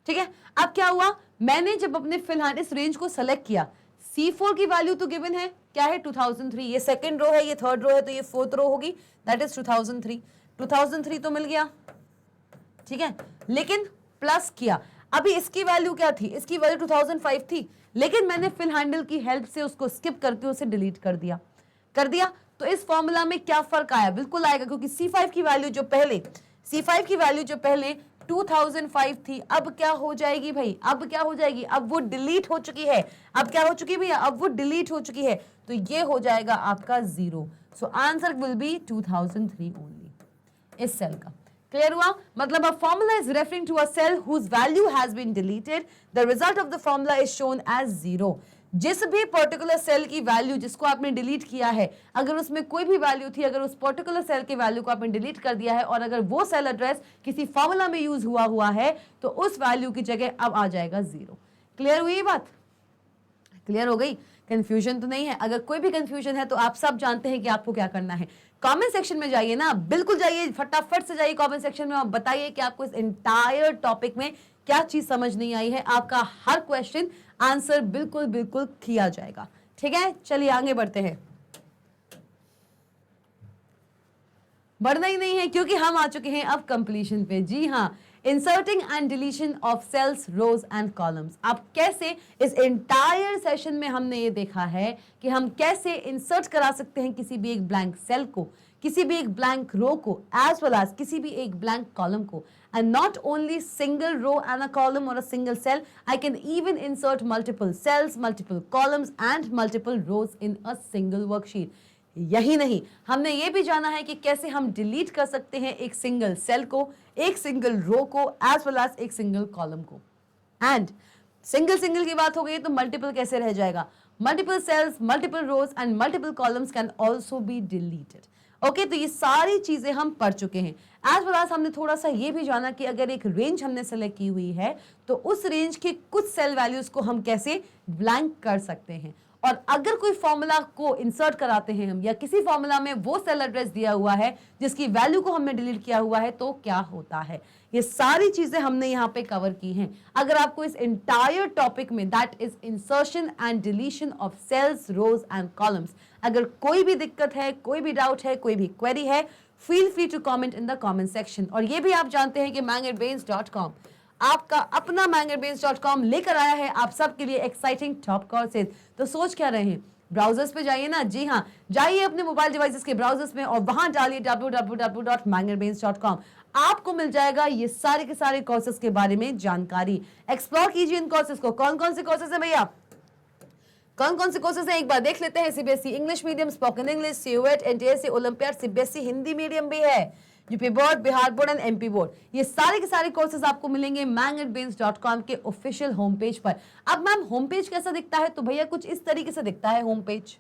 A: ठीक है। अब क्या हुआ, मैंने जब अपने फिलहाल इस रेंज को सेलेक्ट किया, C4 की वैल्यू तो गिवन है, क्या है 2003, ये सेकंड रो है, ये थर्ड रो है, तो ये फोर्थ रो होगी, दैट इज 2003 तो मिल गया, ठीक है, लेकिन प्लस किया, अभी इसकी वैल्यू क्या थी, इसकी वैल्यू 2005 थी, लेकिन मैंने फिल हैंडल की हेल्प से उसको स्किप करके उसे डिलीट कर दिया, तो इस फॉर्मूला में क्या फर्क आया, बिल्कुल आएगा, क्योंकि C5 की वैल्यू जो पहले 2005 थी, अब क्या हो जाएगी भाई, अब वो डिलीट हो चुकी है, अब क्या हो चुकी भैया, अब वो डिलीट हो चुकी है, तो ये हो जाएगा आपका 0, so answer will be 2003 only, इस सेल का। क्लियर हुआ, मतलब a formula is referring to a cell whose value has been deleted, the result of the formula is shown as 0। जिस भी पर्टिकुलर सेल की वैल्यू जिसको आपने डिलीट किया है, अगर उसमें कोई भी वैल्यू थी, अगर उस पर्टिकुलर सेल की वैल्यू को आपने डिलीट कर दिया है और अगर वो सेल एड्रेस किसी फॉर्मूला में यूज हुआ है, तो उस वैल्यू की जगह अब आ जाएगा 0। क्लियर हुई ये बात, क्लियर हो गई, कंफ्यूजन तो नहीं है, अगर कोई भी कंफ्यूजन है तो आप सब जानते हैं कि आपको क्या करना है, कमेंट सेक्शन में जाइए ना, बिल्कुल जाइए, फटाफट से जाइए कमेंट सेक्शन में और बताइए कि आपको इस एंटायर टॉपिक में क्या चीज समझ नहीं आई है, आपका हर क्वेश्चन आंसर बिल्कुल किया जाएगा, ठीक है। चलिए आगे बढ़ते हैं, बढ़ना ही नहीं है क्योंकि हम आ चुके हैं अब कंप्लीशन पे, जी हाँ, inserting and deletion of cells, rows and columns. आप कैसे, इस एंटायर सेशन में हमने ये देखा है कि हम कैसे इंसर्ट करा सकते हैं किसी भी एक ब्लैंक सेल को, किसी भी एक ब्लैंक रो को, एज वेल एज किसी भी एक ब्लैंक कॉलम को, and not only single row and a column or a single cell, I can even insert multiple cells, multiple columns and multiple rows in a single worksheet. यही नहीं, हमने ये भी जाना है कि कैसे हम डिलीट कर सकते हैं एक सिंगल सेल को, एक सिंगल रो को, एज वेल एज एक सिंगल कॉलम को। एंड सिंगल की बात हो गई तो मल्टीपल कैसे रह जाएगा, multiple cells, multiple rows and multiple columns can also be deleted. Okay तो ये सारी चीजें हम पढ़ चुके हैं। एज वेल एज हमने थोड़ा सा ये भी जाना कि अगर एक रेंज हमने सेलेक्ट की हुई है तो उस रेंज के कुछ सेल वैल्यूज को हम कैसे ब्लैंक कर सकते हैं, और अगर कोई फॉर्मूला को इंसर्ट कराते हैं हम या किसी फॉर्मूला में वो सेल एड्रेस दिया हुआ है जिसकी वैल्यू को हमने डिलीट किया हुआ है तो क्या होता है, ये सारी चीजें हमने यहाँ पे कवर की हैं। अगर आपको इस एंटायर टॉपिक में that is insertion and deletion of cells, rows and columns, अगर कोई भी दिक्कत है, कोई भी डाउट है, कोई भी क्वेरी है, feel free to comment in the comment section. और ये भी आप जानते हैं कि mangetbrains.com आपका अपना mangetbrains.com लेकर आया है आप सबके लिए एक्साइटिंग टॉप कोर्सेज। तो सोच क्या रहे हैं, ब्राउजर्स पे जाइए ना, जी हाँ जाइए अपने मोबाइल डिवाइसेस के ब्राउजर्स में और वहां डालिए www.mangetbrains.com। आपको मिल जाएगा ये सारे के सारे कोर्सेज के बारे में जानकारी। एक्सप्लोर कीजिए इन कोर्सेज को। कौन कौन से कोर्सेज है भैया, कौन कौन से कोर्सेज हैं एक बार देख लेते हैं। CBSE English medium, spoken English, CUET, NTSC, olympiad, CBSE Hindi medium भी है, UP board, Bihar board and MP board. ये सारे के सारे कोर्सेज आपको मिलेंगे mangetbrains.com के ऑफिशियल होम पेज पर। अब मैम होम पेज कैसा दिखता है, तो भैया कुछ इस तरीके से दिखता है होम पेज।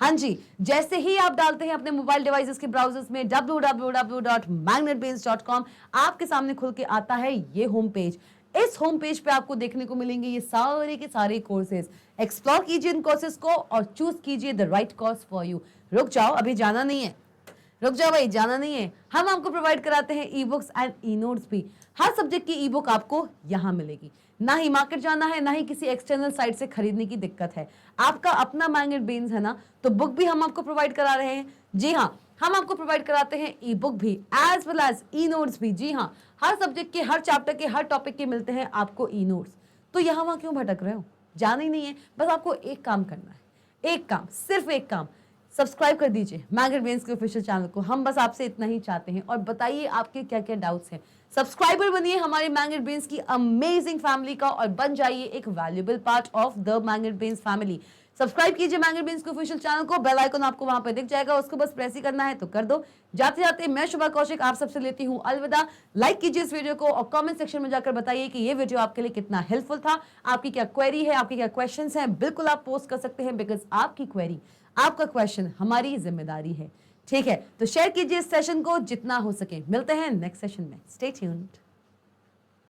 A: हाँ जी, जैसे ही आप डालते हैं अपने मोबाइल डिवाइसेस के ब्राउजर्स में www.mangetbrains.com, आपके सामने खुल के आता है ये होम पेज। इस होम पेज पे आपको देखने को मिलेंगे ये सारे के सारे कोर्सेज। एक्सप्लोर कीजिए इन कोर्सेज को और चूज कीजिए the right course for you. रुक जाओ, अभी जाना नहीं है, रुक जाओ भाई, जाना नहीं है। हम आपको प्रोवाइड कराते हैं e books and e notes भी। हर सब्जेक्ट की ई बुक आपको यहाँ मिलेगी, ना ही मार्केट जाना है, ना ही किसी एक्सटर्नल साइट से खरीदने की दिक्कत है। आपका अपना मैंगेटब्रेन्स है ना, तो बुक भी हम आपको प्रोवाइड करा रहे हैं। जी हाँ, हम आपको प्रोवाइड कराते हैं ई बुक भी as well as e notes भी। जी हाँ, हर सब्जेक्ट के, हर चैप्टर के, हर टॉपिक के मिलते हैं आपको ई नोट्स। तो यहाँ वहाँ क्यों भटक रहे हो, जाना ही नहीं है। बस आपको एक काम करना है, एक काम, सिर्फ एक काम, सब्सक्राइब कर दीजिए मैंगेटब्रेन्स के ऑफिशियल चैनल को। हम बस आपसे इतना ही चाहते हैं, और बताइए आपके क्या क्या डाउट्स हैं। सब्सक्राइबर बनिए हमारे मैंगेटब्रेन्स की अमेजिंग फैमिली का और बन जाइए एक valuable part of the Magnet Brains family. Subscribe कीजिए मैंगेटब्रेन्स के ऑफिशियल चैनल को, बेल आइकन आपको वहां पे दिख जाएगा, उसको बस प्रेस ही करना है, तो कर दो। जाते जाते मैं शुभा कौशिक आप सबसे लेती हूँ अलविदा। लाइक कीजिए इस वीडियो को और कमेंट सेक्शन में जाकर बताइए कि ये वीडियो आपके लिए कितना हेल्पफुल था। आपकी क्या क्वेरी है, आपके क्या क्वेश्चन हैं, बिल्कुल आप पोस्ट कर सकते हैं, बिकॉज आपकी क्वेरी, आपका क्वेश्चन हमारी जिम्मेदारी है। ठीक है, तो शेयर कीजिए इस सेशन को जितना हो सके। मिलते हैं नेक्स्ट सेशन में, स्टे ट्यून्ड।